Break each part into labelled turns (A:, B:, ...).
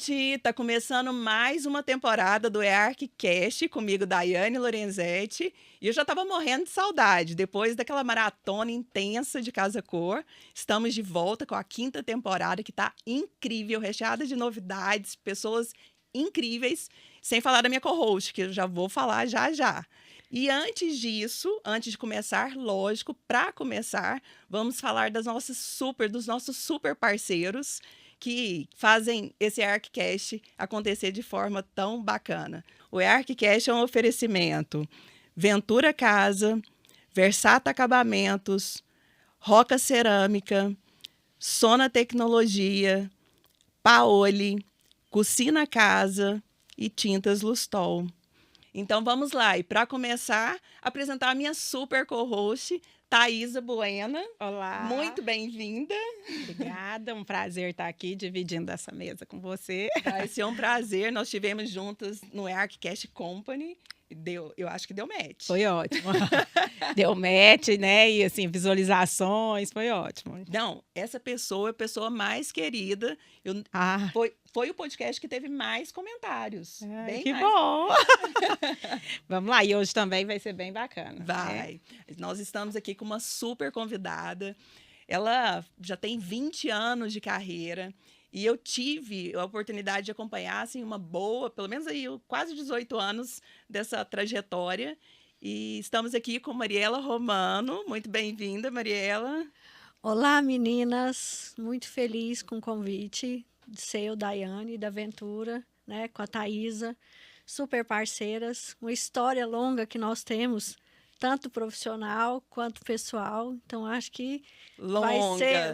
A: gente! Tá começando mais uma temporada do EARCcast, comigo, Daiane Lorenzetti. E eu já tava morrendo de saudade. Depois daquela maratona intensa de Casa Cor, estamos de volta com a 5ª temporada, que tá incrível, recheada de novidades, pessoas incríveis, sem falar da minha co-host, que eu já vou falar já já. E antes disso, antes de começar, lógico, para começar, vamos falar dos nossos super parceiros, que fazem esse ArcCast acontecer de forma tão bacana. O ArcCast é um oferecimento Ventura Casa, Versata Acabamentos, Roca Cerâmica, Sona Tecnologia, Paoli, Cucina Casa e Tintas Lustol. Então vamos lá, e para começar, apresentar a minha super co-host, Thaisa Buena.
B: Olá.
A: Muito bem-vinda.
B: Obrigada, um prazer estar aqui dividindo essa mesa com você.
A: Vai ser um prazer, nós estivemos juntas no ArcCast Company, eu acho que deu match.
B: Foi ótimo. Deu match, né? E assim, visualizações, foi ótimo.
A: Não, essa pessoa é a pessoa mais querida. Foi o podcast que teve mais comentários.
B: Ai, que
A: mais.
B: bom! Vamos lá, e hoje também vai ser bem bacana.
A: Vai. Nós estamos aqui com uma super convidada. Ela já tem 20 anos de carreira. E eu tive a oportunidade de acompanhar, assim, pelo menos aí, quase 18 anos dessa trajetória. E estamos aqui com Mariela Romano. Muito bem-vinda, Mariela.
C: Olá, meninas. Muito feliz com o convite de ser o Daiane da Ventura, né, com a Thaisa, super parceiras. Uma história longa que nós temos, tanto profissional quanto pessoal. Então, acho que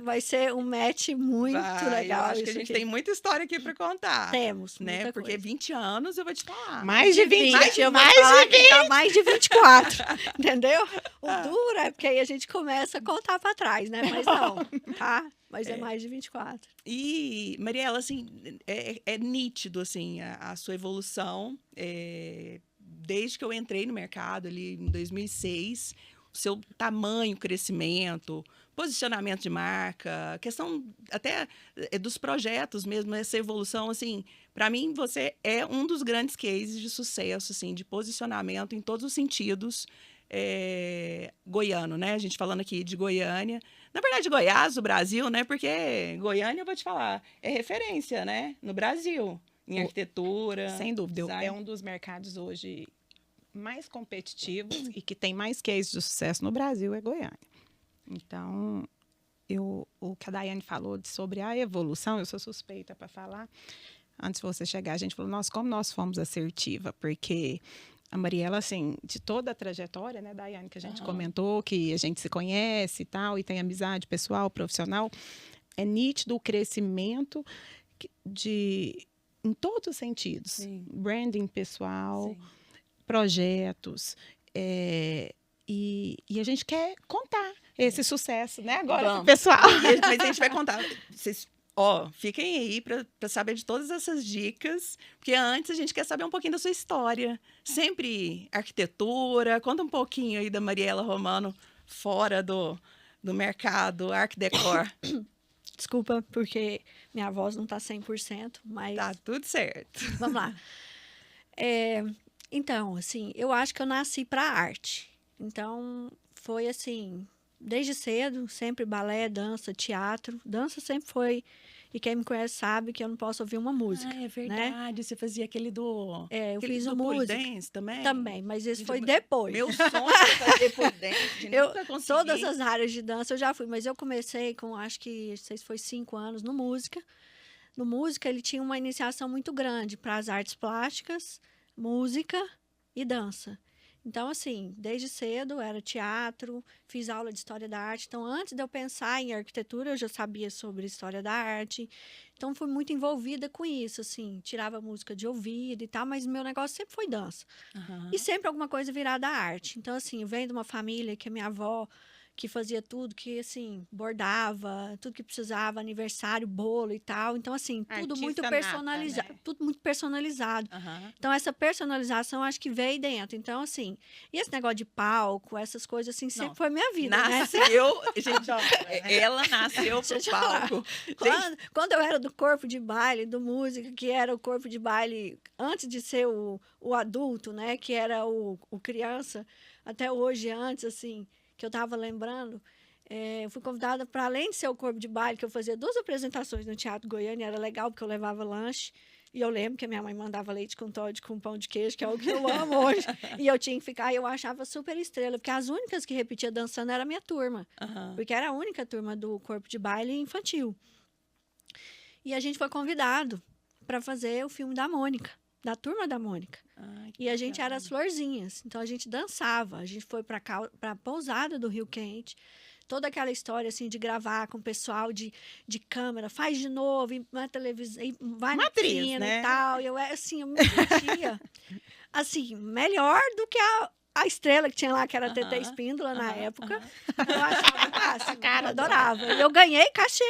C: vai ser um match muito legal.
A: Eu acho que a gente tem muita história aqui para contar.
C: Temos,
A: né?
C: Muita
A: Porque
C: coisa.
A: 20 anos, eu vou te falar.
B: Mais de 20.
C: Eu vou falar que tá mais de 24, entendeu? O duro é porque aí a gente começa a contar para trás, né? Mas não, tá? Mas é mais de 24.
A: E, Mariela, assim, é nítido, assim, a sua evolução. Desde que eu entrei no mercado ali em 2006, o seu tamanho, crescimento, posicionamento de marca, questão até dos projetos mesmo, essa evolução, assim, para mim você é um dos grandes cases de sucesso, assim, de posicionamento em todos os sentidos, goiano, né? A gente falando aqui de Goiânia, na verdade Goiás, o Brasil, né? Porque Goiânia, eu vou te falar, é referência, né? No Brasil, em arquitetura.
B: Sem dúvida,
A: design.
B: É um dos mercados hoje mais competitivos e que tem mais cases de sucesso no Brasil é Goiânia. Então, o que a Daiane falou sobre a evolução, eu sou suspeita para falar. Antes de você chegar, a gente falou, como nós fomos assertiva, porque a Mariela, assim, de toda a trajetória, né, Daiane, que a gente comentou, que a gente se conhece e tal, e tem amizade pessoal, profissional, é nítido o crescimento em todos os sentidos.
A: Sim.
B: Branding pessoal,
A: Sim.
B: Projetos, e a gente quer contar esse sucesso, né? Agora, pro pessoal.
A: Mas a gente vai contar. Vocês, fiquem aí para saber de todas essas dicas, porque antes a gente quer saber um pouquinho da sua história. Sempre arquitetura, conta um pouquinho aí da Mariela Romano, fora do mercado Art Decor.
C: Desculpa, porque minha voz não tá 100%, mas...
A: Tá tudo certo.
C: Vamos lá. Então, assim, eu acho que eu nasci para arte. Então, foi assim, desde cedo, sempre balé, dança, teatro. Dança sempre foi, e quem me conhece sabe que eu não posso ouvir uma música.
A: É verdade, né? Você fazia aquele do...
C: eu fiz
A: do
C: uma música.
A: Dance também?
C: Também, mas esse foi depois.
A: Meu sonho é fazer pole dance, nunca consegui.
C: Todas as áreas de dança eu já fui, mas eu comecei com, acho que, foi 5 anos no música. No música, ele tinha uma iniciação muito grande para as artes plásticas, música e dança. Então, assim, desde cedo era teatro, fiz aula de história da arte. Então, antes de eu pensar em arquitetura, eu já sabia sobre história da arte. Então, fui muito envolvida com isso, assim, tirava música de ouvido e tal, mas meu negócio sempre foi dança. E sempre alguma coisa virada à arte. Então, assim, eu venho de uma família que a minha avó, que fazia tudo, que, assim, bordava, tudo que precisava, aniversário, bolo e tal. Então, assim, tudo muito
B: Artista nata,
C: personalizado.
B: né?
C: Tudo muito personalizado.
A: Aham.
C: Então, essa personalização, acho que veio dentro. Então, assim, e esse negócio de palco, essas coisas, assim, sempre
A: Não,
C: foi minha vida, né?
A: Nasceu, gente, ela nasceu
C: Deixa eu
A: pro
C: te falar.
A: palco. Gente,
C: Quando eu era do corpo de baile, do música, que era o corpo de baile antes de ser o adulto, né? Que era o criança, até hoje, antes, assim, que eu estava lembrando, eu fui convidada para, além de ser o corpo de baile, que eu fazia 2 apresentações no Teatro Goiânia, era legal, porque eu levava lanche. E eu lembro que a minha mãe mandava leite com Toddy com pão de queijo, que é o que eu amo hoje. E eu tinha que ficar, e eu achava super estrela, porque as únicas que repetia dançando era a minha turma.
A: aham.
C: Porque era a única turma do corpo de baile infantil. E a gente foi convidado para fazer o filme da Mônica, da turma da Mônica.
A: Ai, que
C: E a gente era
A: bacana.
C: as florzinhas. Então a gente dançava. A gente foi para a pousada do Rio Quente. Toda aquela história assim de gravar com o pessoal de câmera, faz de novo, e na televisão, e vai
B: Uma
C: na
B: atriz,
C: piscina
B: né?
C: e tal. E eu assim, eu me sentia assim, melhor do que a estrela que tinha lá, que era a Tetê
A: Aham,
C: Espíndola na
A: aham,
C: época.
A: aham.
C: Eu achava máximo,
B: Cara
C: eu adorava. E eu ganhei cachê,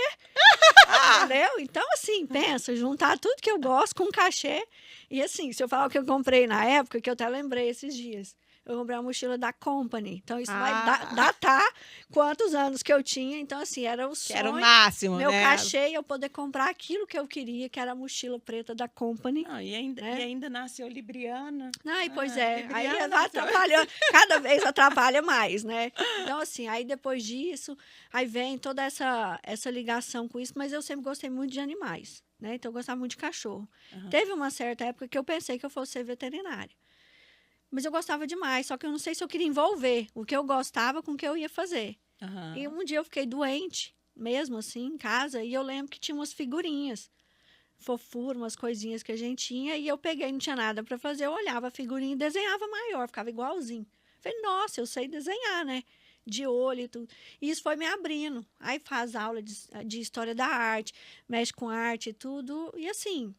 A: Ah,
C: entendeu? Então, assim, pensa, juntar tudo que eu gosto com cachê. E assim, se eu falar o que eu comprei na época, que eu até lembrei esses dias. Eu comprei uma mochila da Company. Então, isso vai datar quantos anos que eu tinha. Então, assim, era o
B: Que
C: sonho.
B: era o máximo,
C: Meu
B: né?
C: cachê e eu poder comprar aquilo que eu queria, que era a mochila preta da Company.
A: não, e ainda nasceu Libriana.
C: Ai, pois
A: Ah,
C: é. Aí
A: Libriana
C: vai
A: nasceu.
C: atrapalhando, cada vez atrapalha mais, né? Então, assim, aí depois disso, aí vem toda essa ligação com isso, mas eu sempre gostei muito de animais, né? Então, eu gostava muito de cachorro.
A: Aham.
C: Teve uma certa época que eu pensei que eu fosse ser veterinária. Mas eu gostava demais, só que eu não sei se eu queria envolver o que eu gostava com o que eu ia fazer.
A: Aham.
C: E um dia eu fiquei doente, mesmo assim, em casa, e eu lembro que tinha umas figurinhas, fofura, umas coisinhas que a gente tinha, e eu peguei, não tinha nada para fazer, eu olhava a figurinha e desenhava maior, ficava igualzinho. Falei, nossa, eu sei desenhar, né? De olho e tudo. E isso foi me abrindo. Aí faz aula de história da arte, mexe com arte e tudo, e assim,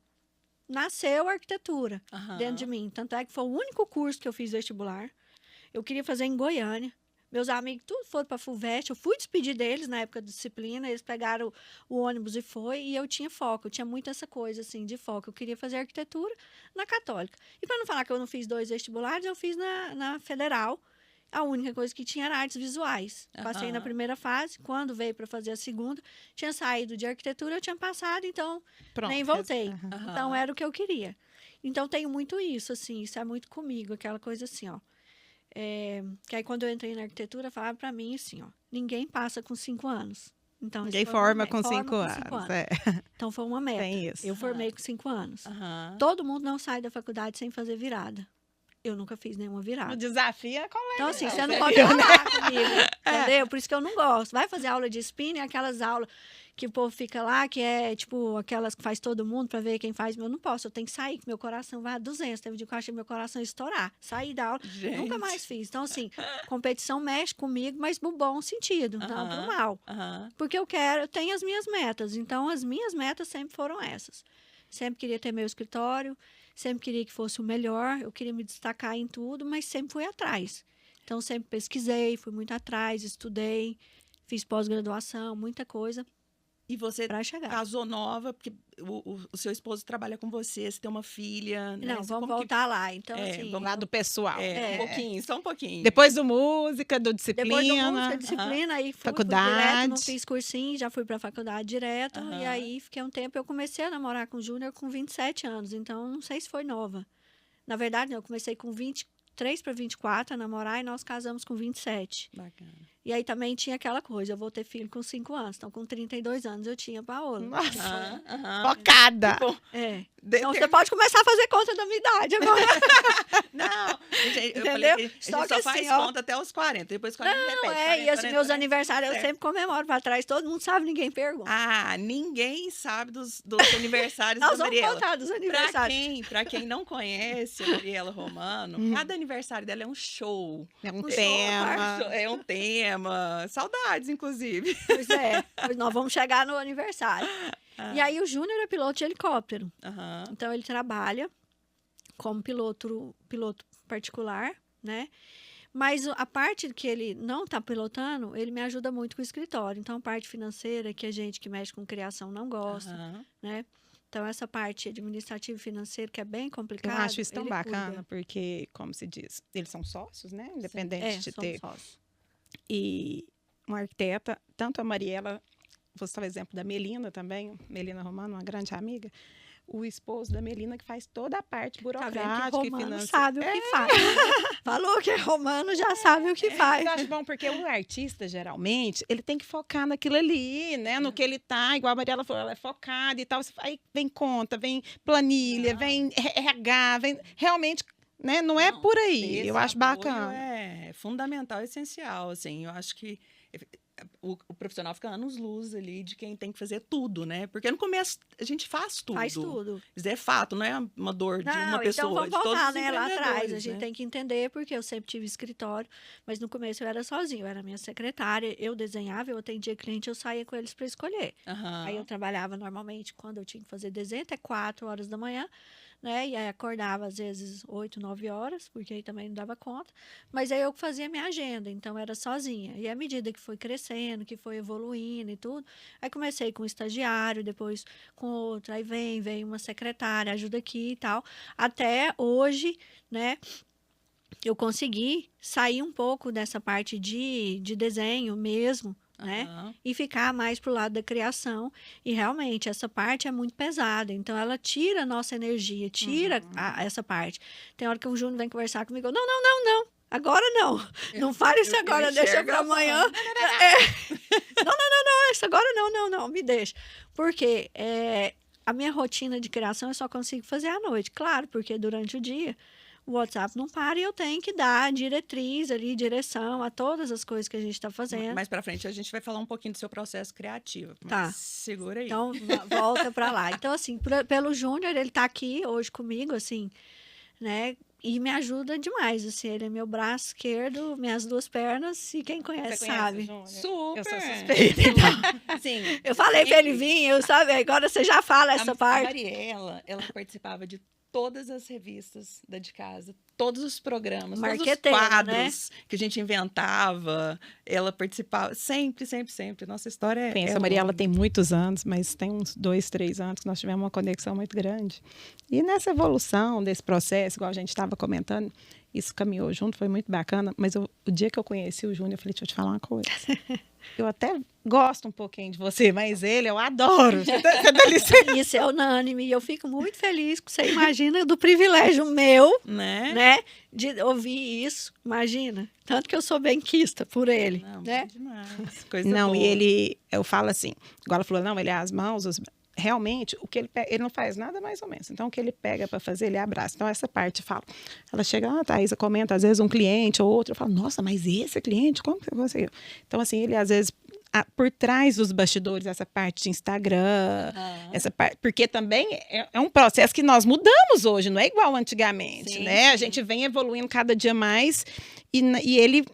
C: nasceu a arquitetura
A: Aham.
C: dentro de mim. Tanto é que foi o único curso que eu fiz vestibular. Eu queria fazer em Goiânia. Meus amigos tudo foram para a FUVEST. Eu fui despedir deles na época da disciplina. Eles pegaram o ônibus e foi. E eu tinha foco. Eu tinha muito essa coisa, assim, de foco. Eu queria fazer arquitetura na Católica. E para não falar que eu não fiz 2 vestibulares, eu fiz na Federal. A única coisa que tinha era artes visuais. Passei na
A: Aham.
C: primeira fase. Quando veio para fazer a segunda, tinha saído de arquitetura, eu tinha passado. Então,
B: Pronto.
C: nem voltei.
B: Aham.
A: Aham.
C: Então, era o que eu queria. Então, tenho muito isso, assim. Isso é muito comigo. Aquela coisa assim, ó. Que aí, quando eu entrei na arquitetura, falava para mim assim, ó. Ninguém passa com 5 anos. Então,
B: Ninguém
C: isso foi uma
B: forma
C: meta.
B: com
C: Forma
B: 5
C: com 5
B: anos. É.
C: Então, foi uma meta.
B: Tem isso.
C: Eu formei com 5 anos.
A: Aham.
C: Todo mundo não sai da faculdade sem fazer virada. Eu nunca fiz nenhuma
B: O
C: virada.
B: desafio é colega.
C: Então, assim,
B: não,
C: você não
B: você
C: pode
B: viu,
C: falar comigo, entendeu? Por isso que eu não gosto. Vai fazer aula de spinning, aquelas aulas que o povo fica lá, que é, tipo, aquelas que faz todo mundo para ver quem faz. Eu não posso, eu tenho que sair, que meu coração vai a 200. Teve um dia que eu achei meu coração estourar. Saí da aula,
A: Gente.
C: nunca mais fiz. Então, assim, competição mexe comigo, mas no bom sentido, não
A: Aham.
C: pro mal.
A: Aham.
C: Porque eu quero, eu tenho as minhas metas. Então, as minhas metas sempre foram essas. Sempre queria ter meu escritório, sempre queria que fosse o melhor, eu queria me destacar em tudo, mas sempre fui atrás. Então, sempre pesquisei, fui muito atrás, estudei, fiz pós-graduação, muita coisa
A: E você
C: para chegar.
A: casou nova, porque o seu esposo trabalha com você tem uma filha, né?
C: Não,
A: Você-
C: vamos
A: como que-
C: voltar lá. Então,
A: É,
C: assim,
A: vamos
B: Lado pessoal.
A: um pouquinho, só um pouquinho.
B: Depois do música, do disciplina.
C: depois da música, disciplina, aí fui direto,
B: faculdade.
C: não fiz cursinho, já fui para a faculdade direto. E
A: Aham.
C: aí, fiquei um tempo, eu comecei a namorar com o Júnior com 27 anos, então não sei se foi nova. Na verdade, eu comecei com 23 para 24 a namorar e nós casamos com 27.
A: Bacana.
C: E aí também tinha aquela coisa, eu vou ter filho com 5 anos, então com 32 anos eu tinha Paola.
B: Nossa,
A: Aham, aham.
B: focada.
A: Bom,
C: É.
A: de-
C: Então
A: ter-
C: você pode começar a fazer conta da minha idade agora.
A: Não, gente, eu
C: Entendeu?
A: falei que a gente
C: Só que
A: só faz
C: assim, ó.
A: conta até os 40, depois 40
C: Não,
A: repete.
C: e
A: 40,
C: esses meus
A: 40.
C: aniversários eu
A: É.
C: sempre comemoro para trás, todo mundo sabe, ninguém pergunta.
A: Ah, ninguém sabe dos aniversários
C: Nós
A: da
C: vamos
A: Mariela.
C: contar dos aniversários.
A: Pra quem não conhece a Mariela Romano, cada aniversário dela é um show.
B: É um
C: show,
B: tema.
A: É um tema. Saudades, inclusive.
C: Pois é, pois nós vamos chegar no aniversário.
A: Ah.
C: E aí o Júnior é piloto de helicóptero.
A: Aham.
C: Então ele trabalha como piloto particular, né? Mas a parte que ele não está pilotando, ele me ajuda muito com o escritório. Então, a parte financeira, que a gente que mexe com criação não gosta,
A: Aham.
C: né? Então, essa parte administrativa e financeira, que é bem
B: Eu
C: complicada.
B: acho isso tão
C: ele
B: bacana,
C: cuida.
B: porque, como se diz, eles são sócios, né? Independente de
C: somos
B: ter.
C: sócios.
B: E uma arquiteta, tanto a Mariela, vou citar o exemplo da Melina também, Melina Romano, uma grande amiga, o esposo da Melina que faz toda a parte
C: Tá
B: burocrática
C: vendo que
B: e
C: romano
B: financeira.
C: sabe o que faz. Falou que é romano, já sabe o que faz.
B: Eu acho bom, porque o artista, geralmente, ele tem que focar naquilo ali, né? No que ele tá, igual a Mariela falou, ela é focada e tal. Aí vem conta, vem planilha,
A: Não.
B: vem RH, vem... Realmente, né? Não é por aí.
A: Esse
B: Eu acho
A: apoio
B: bacana.
A: é fundamental, essencial, assim. Eu acho que o profissional fica anos-luz ali de quem tem que fazer tudo, né? Porque no começo a gente faz tudo.
C: Faz tudo.
A: Isso é fato, não é uma dor de uma
C: Não,
A: pessoa,
C: então vamos
A: de todos
C: voltar,
A: os
C: né, lá atrás. A
A: empreendedores,
C: gente
A: né?
C: tem que entender, porque eu sempre tive escritório, mas no começo eu era sozinha, eu era minha secretária, eu desenhava, eu atendia cliente, eu saía com eles para escolher.
A: Aham.
C: Aí eu trabalhava normalmente, quando eu tinha que fazer desenho, até 4 horas da manhã, né? E aí acordava às vezes 8, 9 horas, porque aí também não dava conta. Mas aí eu que fazia minha agenda, então era sozinha. E à medida que foi crescendo, que foi evoluindo e tudo, aí comecei com um estagiário, depois com outro, aí vem uma secretária, ajuda aqui e tal. Até hoje, né? Eu consegui sair um pouco dessa parte de desenho mesmo, né?
A: Aham.
C: E ficar mais pro lado da criação. E realmente, essa parte é muito pesada. Então, ela tira a nossa energia, tira essa parte. Tem hora que o Júnior vem conversar comigo, eu, não. Agora não. Não fale isso agora, deixa para amanhã. Não, isso agora não, me deixa. Porque a minha rotina de criação eu só consigo fazer à noite. Claro, porque durante o dia o WhatsApp não para e eu tenho que dar diretriz ali, direção a todas as coisas que a gente está fazendo.
A: Mais pra frente a gente vai falar um pouquinho do seu processo criativo. Mas
C: Tá.
A: segura aí.
C: Então, volta para lá. Então, assim, pelo Júnior, ele tá aqui hoje comigo, assim, né? E me ajuda demais, assim, ele é meu braço esquerdo, minhas duas pernas, e quem conhece, sabe.
B: Júnior?
A: Super.
B: Eu sou suspeita.
A: Sim.
C: Eu falei para ele vir, eu sabe, agora você já fala essa
A: A
C: parte.
A: Mariela, ela participava de todas as revistas da De Casa, todos os programas, todos os
C: Marqueteira,
A: quadros que a gente inventava, ela participava sempre. Nossa história é
B: Pensa, a Mariela tem muitos anos, mas tem uns 2, 3 anos que nós tivemos uma conexão muito grande. E nessa evolução desse processo, igual a gente estava comentando, isso caminhou junto, foi muito bacana. Mas o dia que eu conheci o Júnior, eu falei, deixa eu te falar uma coisa. Eu até gosto um pouquinho de você, mas ele eu adoro. Você dá licença.
C: Isso é unânime, e eu fico muito feliz, que você imagina do privilégio meu, né, de ouvir isso, imagina. Tanto que eu sou benquista por ele,
A: Não,
C: né?
A: demais. Coisa
B: Não,
A: boa.
B: e ele, eu falo assim, igual ela falou, não, ele é as mãos, realmente, o que ele pega, ele não faz nada mais ou menos. Então, o que ele pega para fazer, ele abraça. Então, essa parte, fala. Ela chega, a Thaisa comenta, às vezes, um cliente ou outro, eu falo, nossa, mas esse cliente, como que você conseguiu? Então, assim, ele, às vezes, por trás dos bastidores, essa parte de Instagram, essa parte, porque também é um processo que nós mudamos hoje, não é igual antigamente,
A: Sim,
B: né? A
A: sim.
B: gente vem evoluindo cada dia mais e ele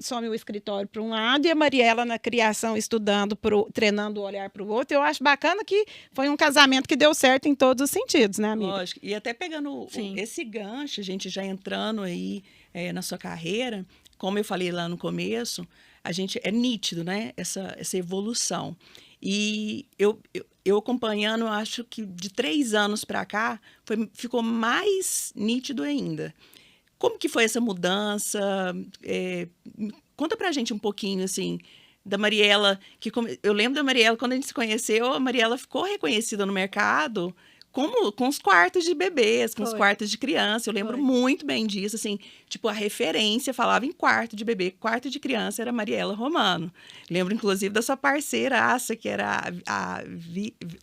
B: some o escritório para um lado e a Mariela na criação estudando, treinando o olhar para o outro. Eu acho bacana que foi um casamento que deu certo em todos os sentidos, né, amiga?
A: Lógico. E até pegando
C: Sim.
A: esse gancho, a gente já entrando aí na sua carreira, como eu falei lá no começo, a gente é nítido, né? Essa evolução. E eu acompanhando, eu acho que de 3 anos para cá, ficou mais nítido ainda. Como que foi essa mudança? Conta pra gente um pouquinho, assim, da Mariela. Eu lembro da Mariela, quando a gente se conheceu, a Mariela ficou reconhecida no mercado com os quartos de bebês, com os
C: Foi.
A: quartos de criança. Eu lembro
C: Foi.
A: muito bem disso, assim, tipo, a referência falava em quarto de bebê, quarto de criança era Mariela Romano. Lembro, inclusive, da sua parceiraça, que era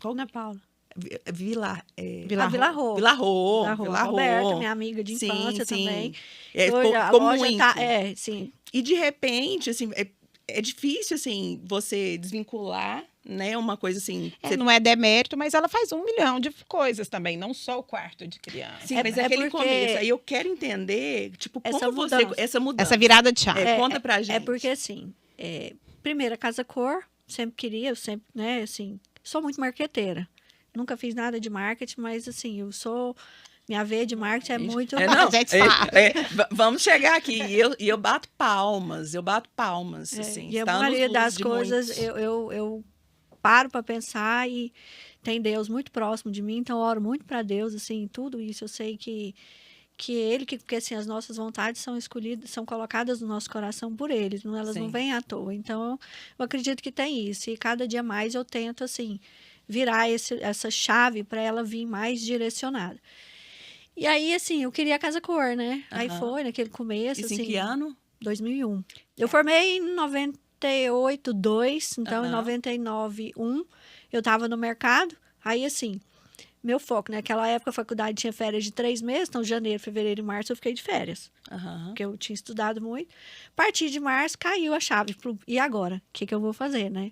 A: qual
C: Ana Paula.
A: Vila
C: Vila Rô. Roberta, minha amiga de infância também.
A: Ficou
C: a
A: ficou
C: loja
A: muito.
C: tá, sim.
A: E de repente, assim, é difícil, assim, você desvincular, né, uma coisa assim.
B: Não é demérito, mas ela faz 1 milhão de coisas também, não só o quarto de criança.
A: Sim, mas aquele
C: porque
A: começo. Aí eu quero entender, tipo,
C: essa
A: como você.
C: mudança.
A: Essa mudança.
B: Essa virada de chave.
A: Conta pra gente.
C: É porque, assim, primeiro, a Casa Cor, sempre queria, eu sempre, né, assim, sou muito marqueteira. Nunca fiz nada de marketing, mas, assim, eu sou Minha veia de marketing é muito...
A: Não,
B: gente sabe.
A: vamos chegar aqui. E eu bato palmas, assim.
C: E a
A: está nos
C: maioria
A: lucros
C: das
A: de
C: coisas
A: muitos.
C: eu paro para pensar e tem Deus muito próximo de mim, então eu oro muito para Deus, assim, tudo isso eu sei que ele, porque assim, as nossas vontades são escolhidas, são colocadas no nosso coração por Ele, elas não
A: Sim.
C: vêm à toa. Então, eu acredito que tem isso. E cada dia mais eu tento, assim, virar essa chave para ela vir mais direcionada. E aí, assim, eu queria a Casa Cor, né? Aí
A: Aham.
C: foi, naquele começo,
A: Isso
C: assim...
A: em que ano?
C: 2001. Eu formei em 98, 2, então em
A: Aham.
C: 99, 1, eu estava no mercado. Aí, assim, meu foco, naquela época a faculdade tinha férias de 3 meses, então janeiro, fevereiro e março eu fiquei de férias,
A: Aham.
C: porque eu tinha estudado muito. A partir de março caiu a chave, e agora? O que eu vou fazer, né?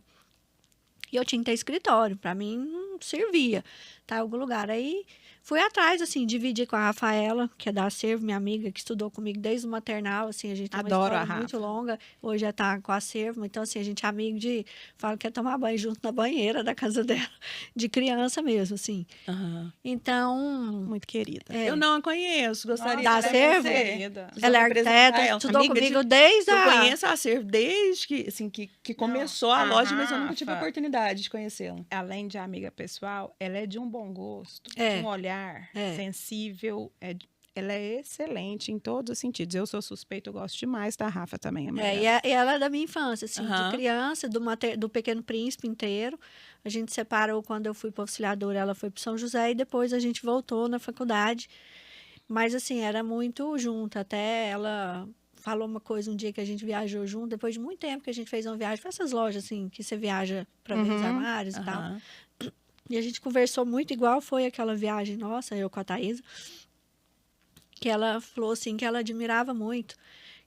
C: E eu tinha que ter escritório, para mim não servia, tá, em algum lugar. Aí fui atrás, assim, dividi com a Rafaela, que é da Acervo, minha amiga, que estudou comigo desde o maternal, assim, a gente tem uma
B: Adoro a
C: história muito
B: Rafa.
C: longa, hoje já tá com a Acervo, então, assim, a gente é amigo fala que quer tomar banho junto na banheira da casa dela, de criança mesmo, assim.
A: Aham.
C: Então,
B: Muito querida.
A: Eu não a conheço, gostaria
C: Dá
A: de
C: Acervo?
A: conhecer.
B: Querida.
A: Precisa
C: ela é
A: apresentar
C: arquiteta,
A: ela.
C: estudou
A: Amiga
C: comigo desde
A: eu
C: a...
A: conheço a Acervo desde que, assim, que começou a
B: a
A: loja, mas eu nunca tive a
B: Rafa-
A: oportunidade de conhecê-la.
B: Além de amiga pessoal, ela é de um bom gosto,
C: É.
B: de um olhar sensível, ela é excelente em todos os sentidos. Eu sou suspeita, eu gosto demais da Rafa também, a mulher.
C: E ela é da minha infância, assim, de
A: Aham.
C: criança, do Pequeno Príncipe inteiro. A gente separou quando eu fui para auxiliadora, ela foi para São José e depois a gente voltou na faculdade. Mas, assim, era muito junto. Até ela falou uma coisa um dia que a gente viajou junto, depois de muito tempo que a gente fez uma viagem para essas lojas, assim, que você viaja para ver os armários e tal.
A: Aham.
C: E a gente conversou muito, igual foi aquela viagem nossa, eu com a Thaisa, que ela falou assim que ela admirava muito,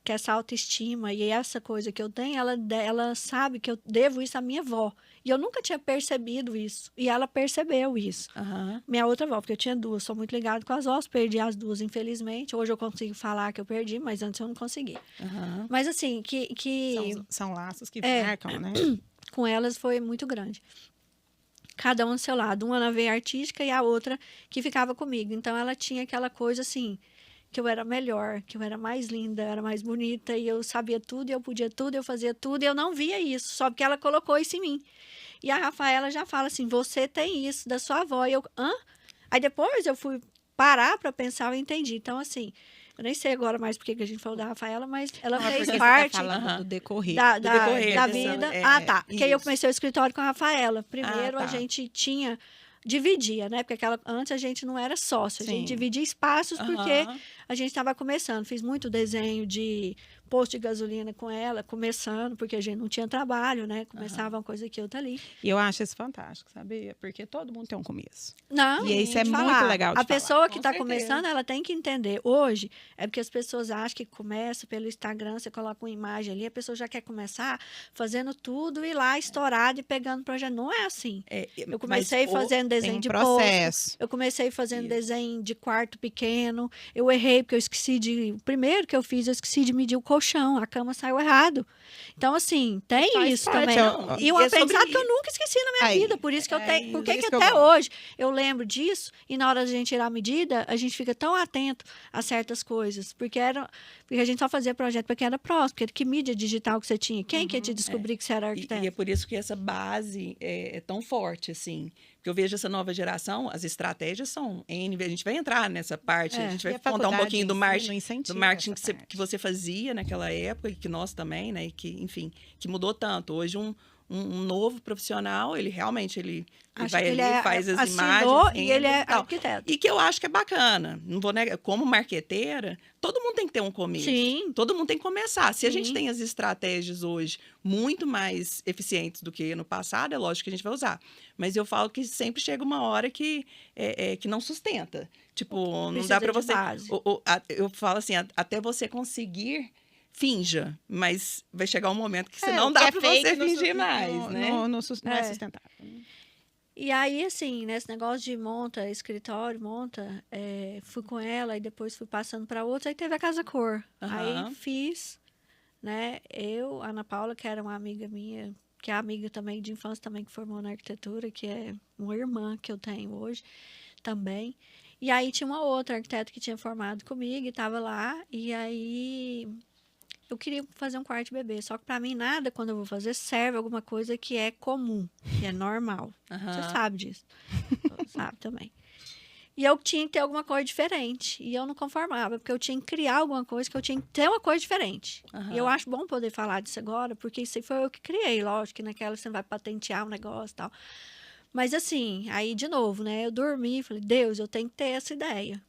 C: que essa autoestima e essa coisa que eu tenho, ela sabe que eu devo isso à minha avó. E eu nunca tinha percebido isso. E ela percebeu isso.
A: Aham.
C: Minha outra avó, porque eu tinha duas, sou muito ligada com as avós, perdi as duas, infelizmente. Hoje eu consigo falar que eu perdi, mas antes eu não consegui.
A: Aham.
C: Mas assim,
B: São laços que
C: É.
B: marcam, né?
C: com elas foi muito grande. Cada um do seu lado. Uma na veia artística e a outra que ficava comigo. Então ela tinha aquela coisa assim, que eu era melhor, que eu era mais linda, eu era mais bonita, e eu sabia tudo, e eu podia tudo, eu fazia tudo, e eu não via isso, só porque ela colocou isso em mim. E a Rafaela já fala assim, você tem isso da sua avó. E eu, hã? Aí depois eu fui parar para pensar, eu entendi. Então, assim, eu nem sei agora mais porque que a gente falou da Rafaela, mas ela
B: Não, é
C: fez
B: porque você
C: parte
B: tá falando
A: Aham.
B: do decorrer.
C: da
A: decorrer
C: da
A: dessa-
C: vida.
A: é,
C: Tá. Porque aí eu
A: isso.
C: comecei o escritório com a Rafaela. Primeiro
A: tá.
C: a gente dividia, né? Porque antes a gente não era sócio, a gente
B: Sim.
C: dividia espaços porque
A: Aham.
C: a gente estava começando. Fiz muito desenho de posto de gasolina com ela, começando, porque a gente não tinha trabalho, né? Começava uma coisa aqui, outra ali.
B: E eu acho isso fantástico, sabia? Porque todo mundo tem um começo.
C: Não,
B: E isso é
C: te
B: muito
C: falar,
B: legal de
C: a
B: falar.
C: pessoa que
A: Com
C: está
A: certeza.
C: começando, ela tem que entender. Hoje, é porque as pessoas acham que começa pelo Instagram, você coloca uma imagem ali, a pessoa já quer começar fazendo tudo e lá estourado e pegando projeto. Não é assim. Eu comecei fazendo
B: Tem
C: desenho
B: um
C: de posto.
B: processo.
C: Eu comecei fazendo
A: Isso.
C: desenho de quarto pequeno. Eu errei porque eu esqueci de... O primeiro que eu fiz, eu esqueci de medir o colchão. A cama saiu errado. Então, assim, tem
B: Faz
C: isso
B: parte,
C: também.
B: ó,
C: E um
A: é sobre
C: aprendizado que eu nunca esqueci na minha
B: Aí,
C: vida. Por isso que eu tenho... Por
B: por
C: que
B: isso
C: que
B: que eu
C: até
B: gosto.
C: hoje eu lembro disso e na hora da gente tirar a medida, a gente fica tão atento a certas coisas. Porque a gente só fazia projeto porque era próximo. Porque que mídia digital que você tinha? Quem que ia te descobrir que você era
A: E
C: arquiteto?
A: é por isso que essa base é tão forte, assim. Porque eu vejo essa nova geração, as estratégias são N, a gente vai entrar nessa parte, a gente
B: E
A: vai
B: a
A: contar um
B: faculdade
A: pouquinho do
B: em si
A: marketing,
B: não incentiva
A: do marketing
B: essa
A: que
B: parte.
A: você fazia naquela época, e que nós também, né? Que, enfim, que mudou tanto. Hoje, um novo profissional, ele realmente ele
C: Acho
A: vai
C: que ele
A: ali, faz as
C: assinou
A: imagens.
C: e ele é
A: e tal.
C: arquiteto.
A: E que eu acho que é bacana. Não vou negar, como marqueteira, todo mundo tem que ter um começo.
C: Sim.
A: Todo mundo tem que começar. Se a gente
C: Sim.
A: tem as estratégias hoje muito mais eficientes do que no passado, é lógico que a gente vai usar. Mas eu falo que sempre chega uma hora que não sustenta. Tipo, não
C: Precisa
A: dá para
C: de
A: você...
C: base.
A: Eu falo assim, até você conseguir, finja. Mas vai chegar um momento que você não
B: o
A: dá
B: que é
A: para
B: fake
A: você
B: no
A: fingir
B: su-
A: mais,
B: no-
A: né?
B: Não é
C: É.
B: sustentável.
C: E aí, assim, nesse negócio de monta escritório, fui com ela e depois fui passando para outra, aí teve a Casa Cor.
A: Aham.
C: Aí fiz, né? Eu, Ana Paula, que era uma amiga minha, que é amiga também de infância também, que formou na arquitetura, que é uma irmã que eu tenho hoje também. E aí tinha uma outra arquiteta que tinha formado comigo e estava lá. E aí eu queria fazer um quarto de bebê. Só que para mim nada, quando eu vou fazer, serve alguma coisa que é comum, que é normal. Você sabe disso. Sabe também. E eu tinha que ter alguma coisa diferente. E eu não conformava, porque eu tinha que criar alguma coisa, que eu tinha que ter uma coisa diferente. E eu acho bom poder falar disso agora, porque isso aí foi eu que criei, lógico, que naquela você vai patentear um negócio e tal. Mas assim, aí de novo, né? Eu dormi e falei, Deus, eu tenho que ter essa ideia.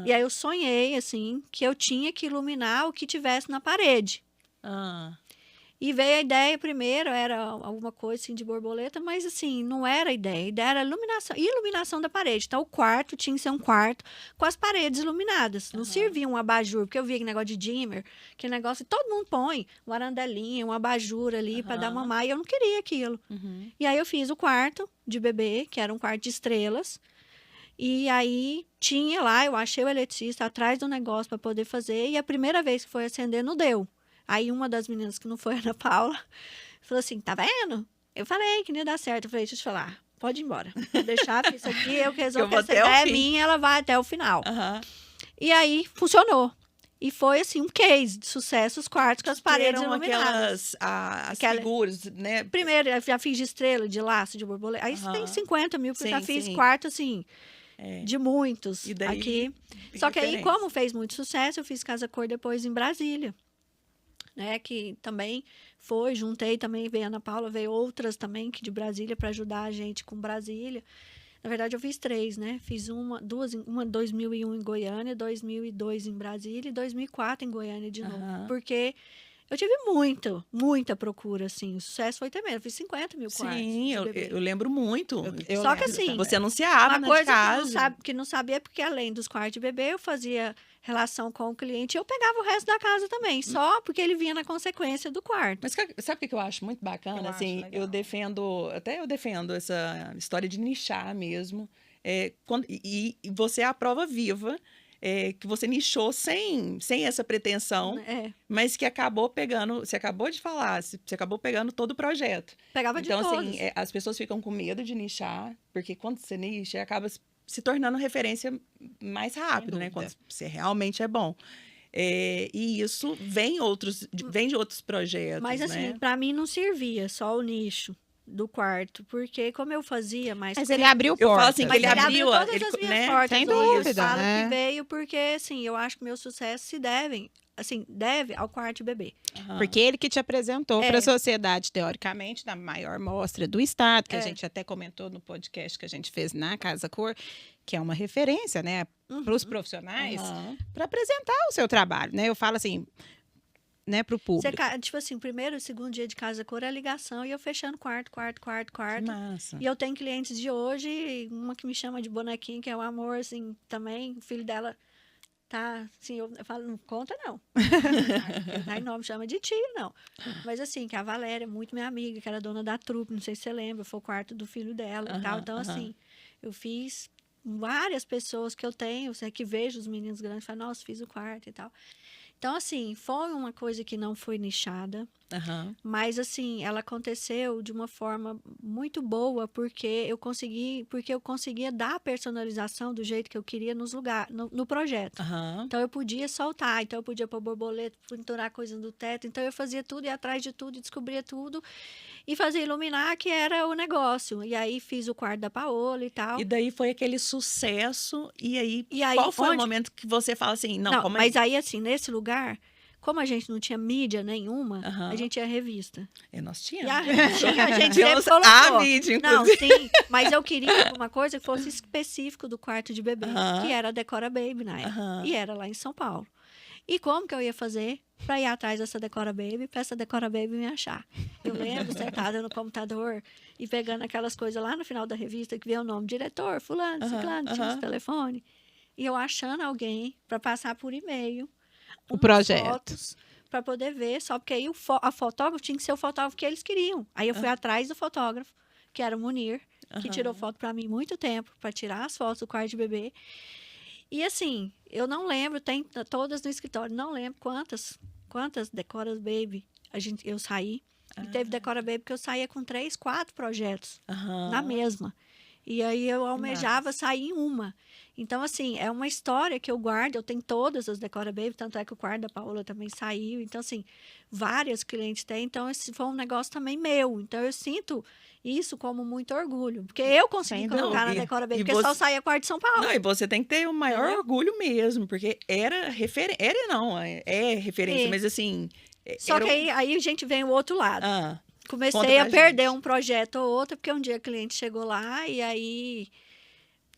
C: E aí eu sonhei, assim, que eu tinha que iluminar o que tivesse na parede. E veio a ideia primeiro, era alguma coisa assim de borboleta, mas assim, não era a ideia era iluminação da parede. Então o quarto tinha que ser um quarto com as paredes iluminadas. Não servia um abajur, porque eu via aquele negócio de dimmer, que negócio todo mundo põe, uma arandelinha, um abajur ali para dar mamar, e eu não queria aquilo. E aí eu fiz o quarto de bebê, que era um quarto de estrelas. E aí tinha lá, eu achei o eletricista atrás do negócio para poder fazer, e a primeira vez que foi acender não deu. Aí uma das meninas que não foi, a Ana Paula, falou assim, tá vendo? Eu falei que não ia dar certo. Eu falei, deixa eu te falar, pode ir embora. Vou deixar isso aqui, eu que resolvo que essa ideia é minha, ela vai até o final. E aí, funcionou. E foi, assim, um case de sucesso, os quartos com as paredes iluminadas.
A: As figuras, né?
C: Primeiro, eu já fiz de estrela, de laço, de borboleta. Aí tem 50 mil, porque eu já fiz quarto, assim, de muitos aqui. Só que aí, como fez muito sucesso, eu fiz Casa Cor depois em Brasília. Né, que também juntei também, veio a Ana Paula, veio outras também que de Brasília para ajudar a gente com Brasília. Na verdade, eu fiz 3, né? Fiz uma em 2001 em Goiânia, 2002 em Brasília e 2004 em Goiânia de novo. Porque eu tive muita procura, assim. O sucesso foi tremendo. Eu fiz 50 mil quartos.
A: Sim, eu lembro muito.
C: Só que assim...
A: Você anunciava
C: uma coisa
A: casa.
C: que não sabia, porque além dos quartos de bebê, eu fazia relação com o cliente e eu pegava o resto da casa também. Só porque ele vinha na consequência do quarto.
A: Mas sabe o que eu acho muito bacana? Assim, eu defendo essa história de nichar mesmo. E você é a prova viva. Que você nichou sem essa pretensão, mas que acabou pegando, você acabou de falar, você acabou pegando todo o projeto.
C: Pegava de todos.
A: Então, assim, as pessoas ficam com medo de nichar, porque quando você nicha, acaba se tornando referência mais rápido, né? Quando você realmente é bom. E isso vem de outros projetos,
C: mas, assim,
A: né?
C: Pra mim não servia só o nicho do quarto, porque como eu fazia mais...
B: Mas ele abriu portas.
A: Eu falo assim, que ele abriu
C: todas as minhas portas.
B: Sem dúvida,
C: Eu falo que veio porque, assim, eu acho que meu sucesso deve ao quarto de bebê.
B: Porque ele que te apresentou para a sociedade, teoricamente, na maior mostra do estado, que a gente até comentou no podcast que a gente fez na Casa Cor, que é uma referência, né, para os profissionais, para apresentar o seu trabalho, né? Eu falo assim... né, pro público.
C: Tipo assim, primeiro e segundo dia de Casa Cor é a ligação e eu fechando quarto.
A: Massa.
C: E eu tenho clientes de hoje, uma que me chama de bonequinho, que é um amor, assim, também, o filho dela tá, assim, eu falo, não conta não. Aí não me chama de tia, não. Mas assim, que a Valéria, muito minha amiga, que era dona da trupe, não sei se você lembra, foi o quarto do filho dela e tal. Então, assim, eu fiz várias pessoas que eu tenho, que vejo os meninos grandes e falam, nossa, fiz o quarto e tal. Então, assim, foi uma coisa que não foi nichada, mas, assim, ela aconteceu de uma forma muito boa, porque eu conseguia dar a personalização do jeito que eu queria no projeto. Então, eu podia soltar, então eu podia pôr borboleta, pinturar coisas do teto, então eu fazia tudo, ia atrás de tudo, descobria tudo, e fazia iluminar, que era o negócio. E aí, fiz o quarto da Paola e tal.
A: E daí foi aquele sucesso, e aí qual foi o momento que você fala assim, não,
C: mas aí, assim, nesse lugar, como a gente não tinha mídia nenhuma, a gente tinha revista.
A: Nós tínhamos.
C: A gente sempre colocou.
A: A mídia, inclusive.
C: Não, sim, mas eu queria alguma coisa que fosse específico do quarto de bebê, que era a Decora Baby na época. E era lá em São Paulo. E como que eu ia fazer para ir atrás dessa Decora Baby, para essa Decora Baby me achar? Eu lembro, sentada no computador e pegando aquelas coisas lá no final da revista, que vê o nome, diretor, fulano, ciclano, tinha esse telefone. E eu achando alguém para passar por e-mail
B: o projeto,
C: para poder ver, só porque aí a fotógrafo tinha que ser o fotógrafo que eles queriam. Aí eu fui atrás do fotógrafo, que era o Munir, que tirou foto para mim muito tempo, para tirar as fotos do quarto de bebê. E assim, eu não lembro, tem todas no escritório, não lembro quantas Decora Baby eu saí. E teve Decora Baby que eu saía com 3, 4 projetos na mesma. E aí eu almejava sair em uma. Então, assim, é uma história que eu guardo. Eu tenho todas as Decora Baby, tanto é que o quarto da Paola também saiu. Então, assim, várias clientes têm. Então, esse foi um negócio também meu. Então, eu sinto isso como muito orgulho. Porque eu consegui
B: Sem
C: colocar na
A: dúvida.
C: Decora Baby,
A: E
C: porque só
A: você-
C: saía quarto de São Paulo.
A: Não, e você tem que ter o maior
C: Entendeu?
A: orgulho mesmo, porque era referência. Era não, é referência,
C: É.
A: mas assim.
C: Só
A: era
C: que
A: um-
C: aí a gente vem o outro lado.
A: Ah, conta
C: Comecei a
A: pra
C: perder
A: gente.
C: um projeto ou outro, porque um dia a cliente chegou lá e aí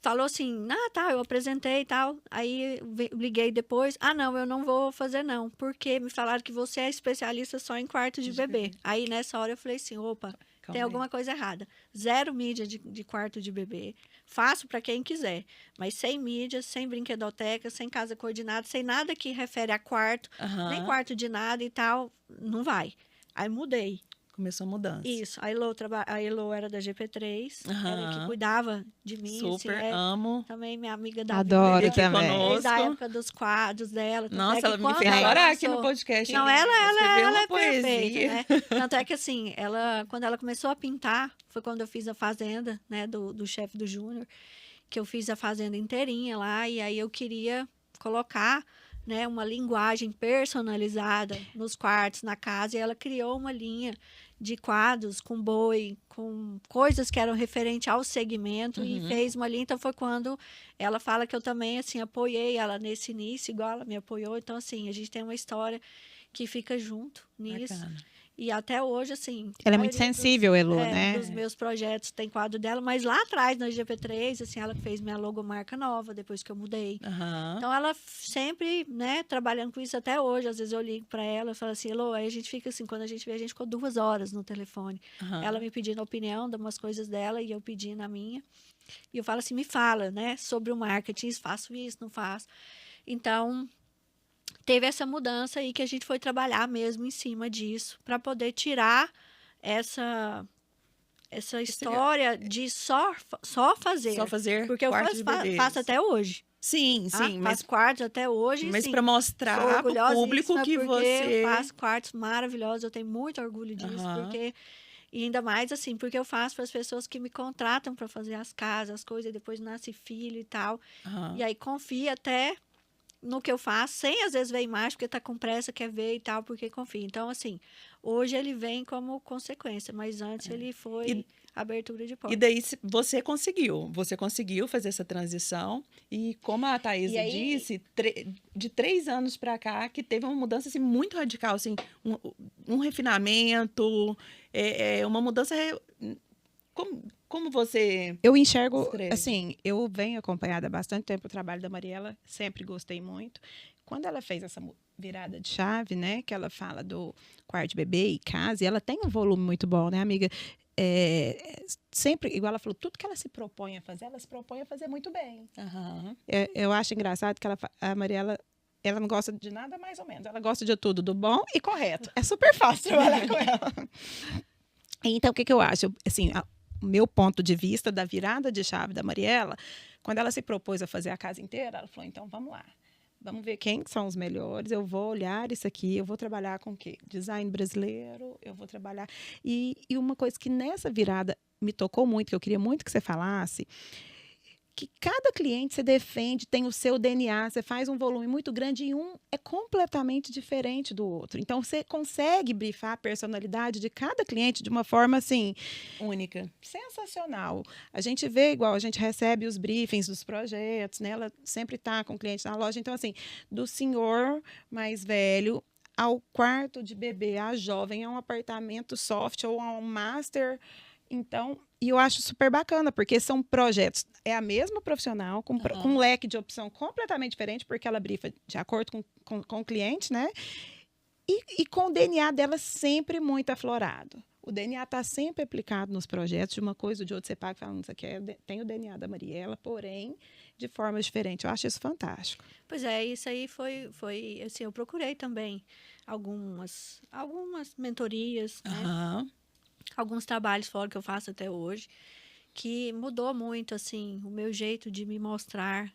C: falou assim, tá, eu apresentei e tal. Aí liguei depois, não, eu não vou fazer não, porque me falaram que você é especialista só em quarto de bebê. Aí nessa hora eu falei assim, opa, tem
A: Calma aí.
C: alguma coisa errada. Zero mídia de quarto de bebê. Faço para quem quiser, mas sem mídia, sem brinquedoteca, sem casa coordenada, sem nada que refere a quarto, nem
A: Aham.
C: quarto de nada e tal, não vai. Aí mudei.
A: Começou a mudança.
C: Isso, a Elo era da GP3, ela que
A: Aham.
C: cuidava de mim,
A: Super,
C: assim,
A: amo.
C: também minha amiga da
B: Adoro
C: vida,
A: Aqui
B: também.
C: desde a
A: conosco.
C: época dos quadros dela. Tanto
A: Nossa,
C: é que
A: ela me
C: quando
A: fez
C: ela
A: chorar aqui no
C: lançou-
A: podcast.
C: Não,
A: hein? Escreveu
C: ela
A: uma
C: é perfeita,
A: poesia.
C: né? Tanto é que, assim, quando ela começou a pintar, foi quando eu fiz a fazenda, né, do chefe do Júnior, que eu fiz a fazenda inteirinha lá, e aí eu queria colocar, né, uma linguagem personalizada nos quartos, na casa, e ela criou uma linha de quadros com boi, com coisas que eram referentes ao segmento, e fez uma linha. Então foi quando ela fala que eu também, assim, apoiei ela nesse início, igual ela me apoiou. Então, assim, a gente tem uma história que fica junto nisso.
A: Bacana.
C: E até hoje, assim.
B: Ela é
C: a
B: muito
C: maioria
B: sensível, Elo, né?
C: dos meus projetos tem quadro dela, mas lá atrás, na GP3, assim, ela fez minha logomarca nova, depois que eu mudei.
A: Aham.
C: Então, ela sempre, né, trabalhando com isso até hoje. Às vezes eu ligo para ela e falo assim, Elô, aí a gente fica assim, quando a gente vê, a gente ficou 2 horas no telefone.
A: Aham.
C: Ela me pedindo a opinião de umas coisas dela e eu pedindo a minha. E eu falo assim, me fala, né, sobre o marketing, faço isso, não faço. Então, teve essa mudança aí que a gente foi trabalhar mesmo em cima disso, para poder tirar essa história de só fazer.
A: Só fazer
C: Porque eu
A: quarto de bebês.
C: faço até hoje.
A: Sim,
C: Tá?
A: sim, mas,
C: Faço quartos até hoje.
A: mas
C: sim.
A: para
C: Sou
A: mostrar para o
C: orgulhosíssima
A: público que
C: porque
A: você...
C: eu faço quartos maravilhosos. Eu tenho muito orgulho disso,
A: Aham.
C: porque e ainda mais assim, porque eu faço para as pessoas que me contratam para fazer as casas, as coisas, e depois nasce filho e tal.
A: Aham.
C: E aí confia até no que eu faço, sem às vezes ver imagem, porque tá com pressa, quer ver e tal, porque confia. Então, assim, hoje ele vem como consequência, mas antes ele foi
A: E-
C: abertura de
A: E
C: porta.
A: daí você conseguiu fazer essa transição e como a Thaís
B: E aí-
A: disse, de 3 anos para cá que teve uma mudança assim muito radical, assim, um refinamento, uma mudança como você
B: Eu enxergo,
A: Escreve.
B: assim, eu venho acompanhada há bastante tempo o trabalho da Mariela, sempre gostei muito. Quando ela fez essa virada de chave, né, que ela fala do quarto de bebê e casa, e ela tem um volume muito bom, né, amiga? Sempre, igual ela falou, tudo que ela se propõe a fazer, ela se propõe a fazer muito bem.
A: Aham.
B: Eu acho engraçado que a Mariela, ela não gosta de nada mais ou menos, ela gosta de tudo, do bom e correto. É super fácil trabalhar com ela. Então, o que eu acho? Assim, o meu ponto de vista da virada de chave da Mariela, quando ela se propôs a fazer a casa inteira, ela falou, então, vamos lá. Vamos ver quem são os melhores, eu vou olhar isso aqui, eu vou trabalhar com o quê? Design brasileiro, eu vou trabalhar... E uma coisa que nessa virada me tocou muito, que eu queria muito que você falasse, que cada cliente você defende, tem o seu DNA, você faz um volume muito grande e um é completamente diferente do outro. Então, você consegue brifar a personalidade de cada cliente de uma forma, assim,
A: Única.
B: sensacional. A gente vê igual, a gente recebe os briefings dos projetos, né? Ela sempre está com o cliente na loja. Então, assim, do senhor mais velho ao quarto de bebê, a jovem, a um apartamento soft ou a um master. Então, e eu acho super bacana, porque são projetos, é a mesma profissional, com um leque de opção completamente diferente, porque ela brifa de acordo com o cliente, né? E com o DNA dela sempre muito aflorado. O DNA está sempre aplicado nos projetos, de uma coisa ou de outra, você paga falando, isso aqui tem o DNA da Mariela, porém, de formas diferentes. Eu acho isso fantástico.
C: Pois é, isso aí foi assim, eu procurei também algumas mentorias, né?
A: Aham.
C: Alguns trabalhos fora que eu faço até hoje, que mudou muito, assim, o meu jeito de me mostrar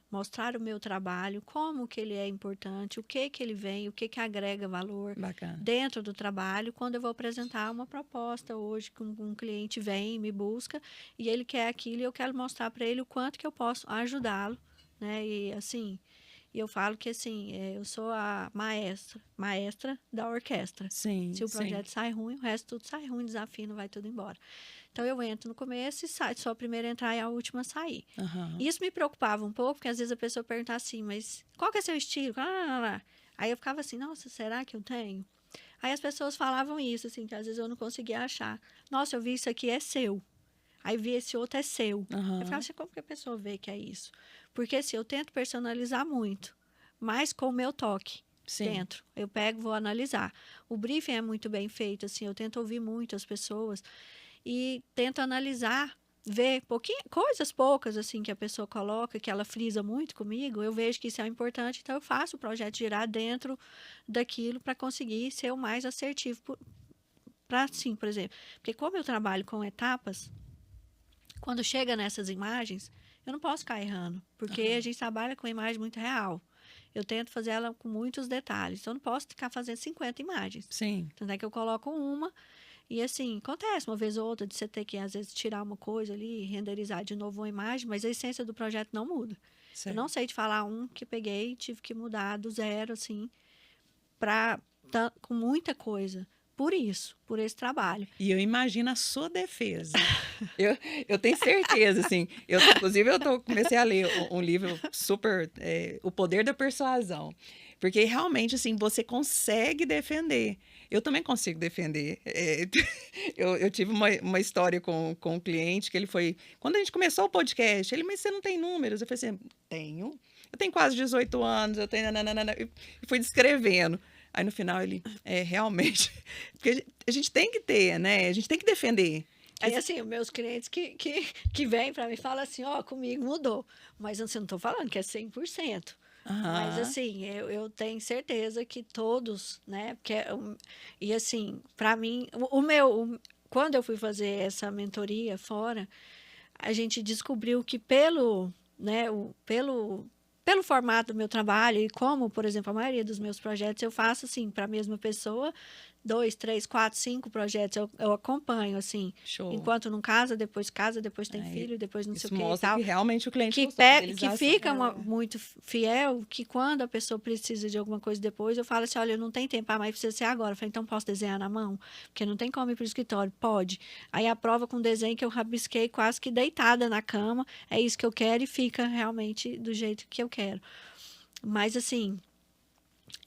C: o meu trabalho, como que ele é importante, o que ele vem, o que agrega valor
A: Bacana.
C: dentro do trabalho, quando eu vou apresentar uma proposta hoje, que um cliente vem, me busca, e ele quer aquilo, e eu quero mostrar para ele o quanto que eu posso ajudá-lo, né? E, assim, eu falo que, assim, eu sou a maestra da orquestra.
A: Sim,
C: Se o
A: sim.
C: projeto sai ruim, o resto tudo sai ruim, desafino, vai tudo embora. Então, eu entro no começo e saio, sou a primeira a entrar e a última a sair.
A: Aham.
C: Isso me preocupava um pouco, porque às vezes a pessoa pergunta assim, mas qual que é seu estilo? Aí eu ficava assim, nossa, será que eu tenho? Aí as pessoas falavam isso, assim, que às vezes eu não conseguia achar. Nossa, eu vi isso aqui, é seu. Aí vi esse outro, é seu.
A: Aham.
C: Eu ficava assim, como que a pessoa vê que é isso? Porque assim, eu tento personalizar muito, mas com o meu toque.
A: Sim.
C: Dentro. Eu pego, vou analisar. O briefing é muito bem feito, assim, eu tento ouvir muito as pessoas e tento analisar, ver coisas poucas, assim, que a pessoa coloca, que ela frisa muito comigo, eu vejo que isso é importante, então eu faço o projeto girar dentro daquilo para conseguir ser o mais assertivo para, assim, por exemplo, porque como eu trabalho com etapas, quando chega nessas imagens, eu não posso ficar errando, porque a gente trabalha com imagem muito real. Eu tento fazer ela com muitos detalhes. Então, eu não posso ficar fazendo 50 imagens.
A: Sim.
C: Tanto é que eu coloco uma e, assim, acontece uma vez ou outra de você ter que, às vezes, tirar uma coisa ali, renderizar de novo uma imagem, mas a essência do projeto não muda.
A: Certo.
C: Eu não sei te falar um que peguei e tive que mudar do zero, assim, com muita coisa. Por esse trabalho.
A: E eu imagino a sua defesa. eu tenho certeza, assim. Inclusive, comecei a ler um livro super... O Poder da Persuasão. Porque, realmente, assim, você consegue defender. Eu também consigo defender. Eu tive uma história com um cliente que ele foi... Quando a gente começou o podcast, ele, mas você não tem números? Eu falei assim, tenho. Eu tenho quase 18 anos, eu tenho... E fui descrevendo. Aí, no final, ele, realmente... Porque a gente tem que ter, né? A gente tem que defender.
C: Aí, assim, os meus clientes que vêm para mim falam assim, comigo mudou. Mas assim, eu não estou falando que é 100%. Mas, assim, eu tenho certeza que todos, né? Porque, e, assim, para mim, quando eu fui fazer essa mentoria fora, a gente descobriu que pelo formato do meu trabalho e como, por exemplo, a maioria dos meus projetos eu faço assim para a mesma pessoa, 2, 3, 4, 5 projetos eu acompanho assim.
A: Show.
C: Enquanto não casa, depois tem filho, depois não sei o que e
A: mostra
C: tal.
A: Que realmente o cliente
C: que fica muito fiel, que quando a pessoa precisa de alguma coisa depois, eu falo assim, olha, eu não tenho tempo, mas precisa ser agora. Eu falei, então posso desenhar na mão? Porque não tem como ir para o escritório. Pode. Aí a prova com desenho que eu rabisquei quase que deitada na cama, é isso que eu quero e fica realmente do jeito que eu quero. Mas assim,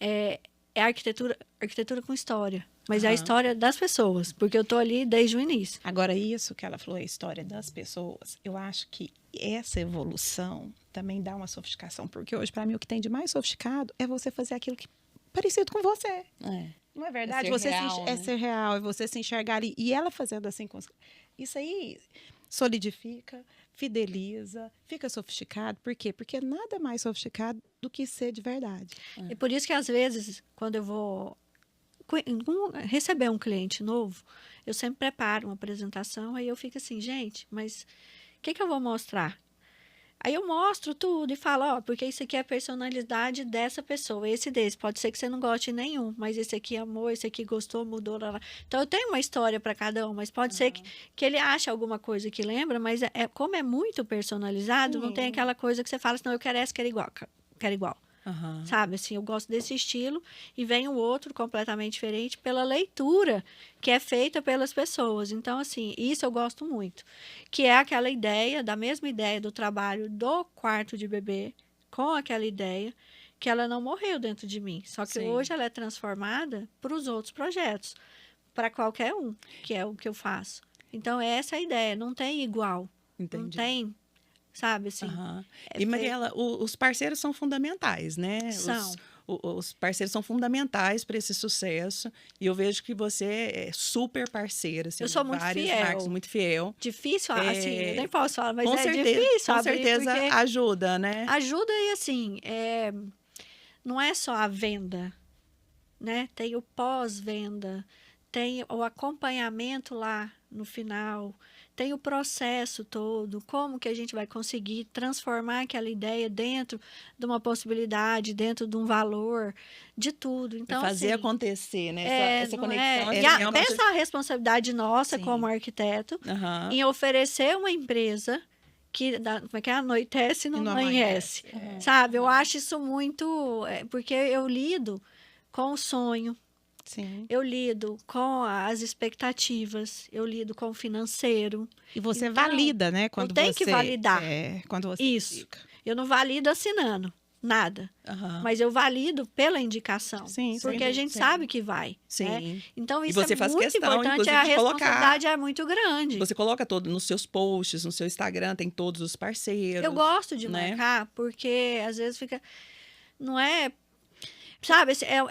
C: é arquitetura com história. Mas é a história das pessoas, porque eu tô ali desde o início.
B: Agora, isso que ela falou, a história das pessoas, eu acho que essa evolução também dá uma sofisticação, porque hoje, para mim, o que tem de mais sofisticado é você fazer aquilo que parecido com você. Não é verdade? É ser real, é você se enxergar ali. E ela fazendo assim, isso aí solidifica, fideliza, fica sofisticado. Por quê? Porque nada mais sofisticado do que ser de verdade.
C: E por isso que, às vezes, quando eu vou receber um cliente novo, eu sempre preparo uma apresentação, aí eu fico assim, gente, mas o que eu vou mostrar? Aí eu mostro tudo e falo, porque isso aqui é a personalidade dessa pessoa, esse desse. Pode ser que você não goste de nenhum, mas esse aqui amou, esse aqui gostou, mudou. Lá. Então, eu tenho uma história para cada um, mas pode ser que ele ache alguma coisa que lembra, mas como é muito personalizado, não tem aquela coisa que você fala assim, não, eu quero essa, quero igual. Sabe, assim, eu gosto desse estilo e vem o outro completamente diferente pela leitura que é feita pelas pessoas. Então, assim, isso eu gosto muito. Que é aquela ideia, da mesma ideia do trabalho do quarto de bebê, com aquela ideia que ela não morreu dentro de mim. Só que hoje ela é transformada para os outros projetos, para qualquer um, que é o que eu faço. Então, essa é a ideia, não tem igual.
A: Entendi.
C: Não tem... Sabe, assim.
A: E, Mariela, os parceiros são fundamentais, né?
C: São.
A: Os parceiros são fundamentais para esse sucesso. E eu vejo que você é super parceira. Assim,
C: eu sou muito fiel.
A: Marcas, muito fiel.
C: Difícil, assim, eu nem posso falar, mas
A: certeza,
C: difícil.
A: Com certeza ajuda, né?
C: Ajuda e, assim, não é só a venda, né? Tem o pós-venda, tem o acompanhamento lá no final. Tem o processo todo, como que a gente vai conseguir transformar aquela ideia dentro de uma possibilidade, dentro de um valor, de tudo. Então,
A: fazer
C: assim,
A: acontecer, né? Essa
C: não
A: conexão.
C: é?
A: Assim,
C: E
A: é uma
C: até
A: coisa-
C: essa responsabilidade nossa
A: Sim.
C: como arquiteto
A: Aham.
C: em oferecer uma empresa que, como é que é? Anoitece e não amanhece. Sabe? Eu acho isso muito... porque eu lido com o sonho,
B: Sim.
C: eu lido com as expectativas, eu lido com o financeiro.
B: E você
C: Então,
B: valida, né? Quando
C: tenho que
B: você,
C: validar.
B: Quando você
C: Isso.
B: indica.
C: Eu não valido assinando nada,
A: Aham.
C: mas eu valido pela indicação.
B: Sim, sem
C: porque a gente
B: dúvida.
C: sabe que vai. Né?
A: Sim.
C: Então,
A: E
C: isso
A: você
C: é
A: faz
C: muito
A: questão,
C: importante.
A: inclusive,
C: A
A: de colocar-
C: responsabilidade é muito grande.
A: Você coloca todo nos seus posts, no seu Instagram, tem todos os parceiros.
C: Eu gosto de
A: né?
C: marcar, porque às vezes fica. Não é. Sabe, é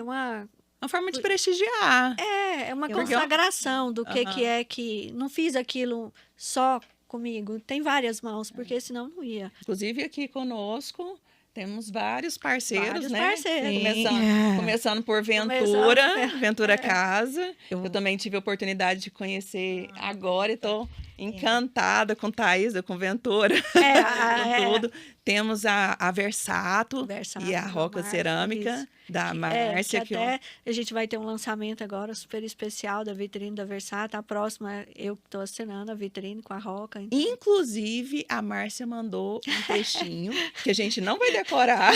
A: Uma forma de prestigiar.
C: é uma
B: Eu-
C: consagração do que
A: Aham.
C: é que. Não fiz aquilo só comigo. Tem várias mãos, porque senão não ia.
A: Inclusive, aqui conosco, temos vários parceiros,
C: Vários
A: né?
C: parceiros.
A: Começando por Ventura,
C: Começando-
A: Ventura Casa.
B: Eu-
A: Eu também tive a oportunidade de conhecer agora e estou encantada com Thaisa, com Ventura, com tudo. Temos a Versato,
C: Versato,
A: e a
C: da
A: Roca
C: Márcia,
A: Cerâmica,
C: isso.
A: da
C: Que
A: Márcia. que
C: até a gente vai ter um lançamento agora super especial da vitrine da Versato. A próxima eu estou assinando a vitrine com a Roca. Então.
A: Inclusive, a Márcia mandou um textinho que a gente não vai decorar.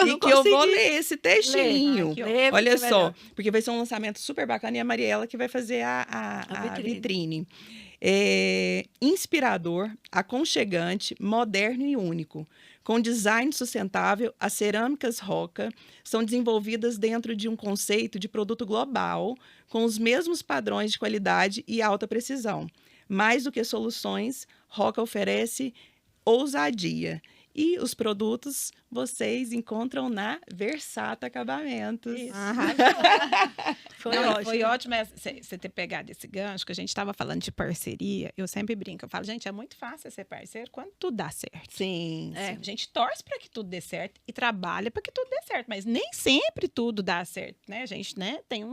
A: e que eu vou ler esse textinho.
C: Lê,
A: Olha
C: porque é
A: só,
C: melhor.
A: porque vai ser um lançamento super bacana e a Mariela que vai fazer a
C: vitrine.
A: vitrine. Inspirador, aconchegante, moderno e único. Com design sustentável, as cerâmicas Roca são desenvolvidas dentro de um conceito de produto global, com os mesmos padrões de qualidade e alta precisão. Mais do que soluções, Roca oferece ousadia. E os produtos vocês encontram na Versato Acabamentos.
C: Isso.
B: Foi
C: Foi
B: Não,
C: ótimo.
B: Foi ótimo você ter pegado esse gancho, que a gente estava falando de parceria. Eu sempre brinco, eu falo, gente, é muito fácil ser parceiro quando tudo dá certo.
A: Sim.
B: A gente torce para que tudo dê certo e trabalha para que tudo dê certo, mas nem sempre tudo dá certo, né? A gente, né, tem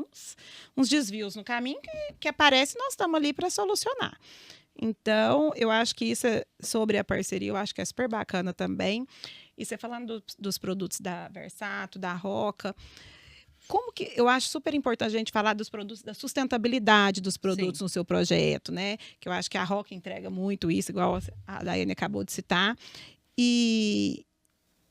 B: uns desvios no caminho que aparecem e nós estamos ali para solucionar. Então, eu acho que isso sobre a parceria, eu acho que é super bacana também. E você falando dos produtos da Versato, da Roca, como que eu acho super importante a gente falar dos produtos, da sustentabilidade dos produtos no seu projeto, né? Que eu acho que a Roca entrega muito isso, igual a Daiane acabou de citar.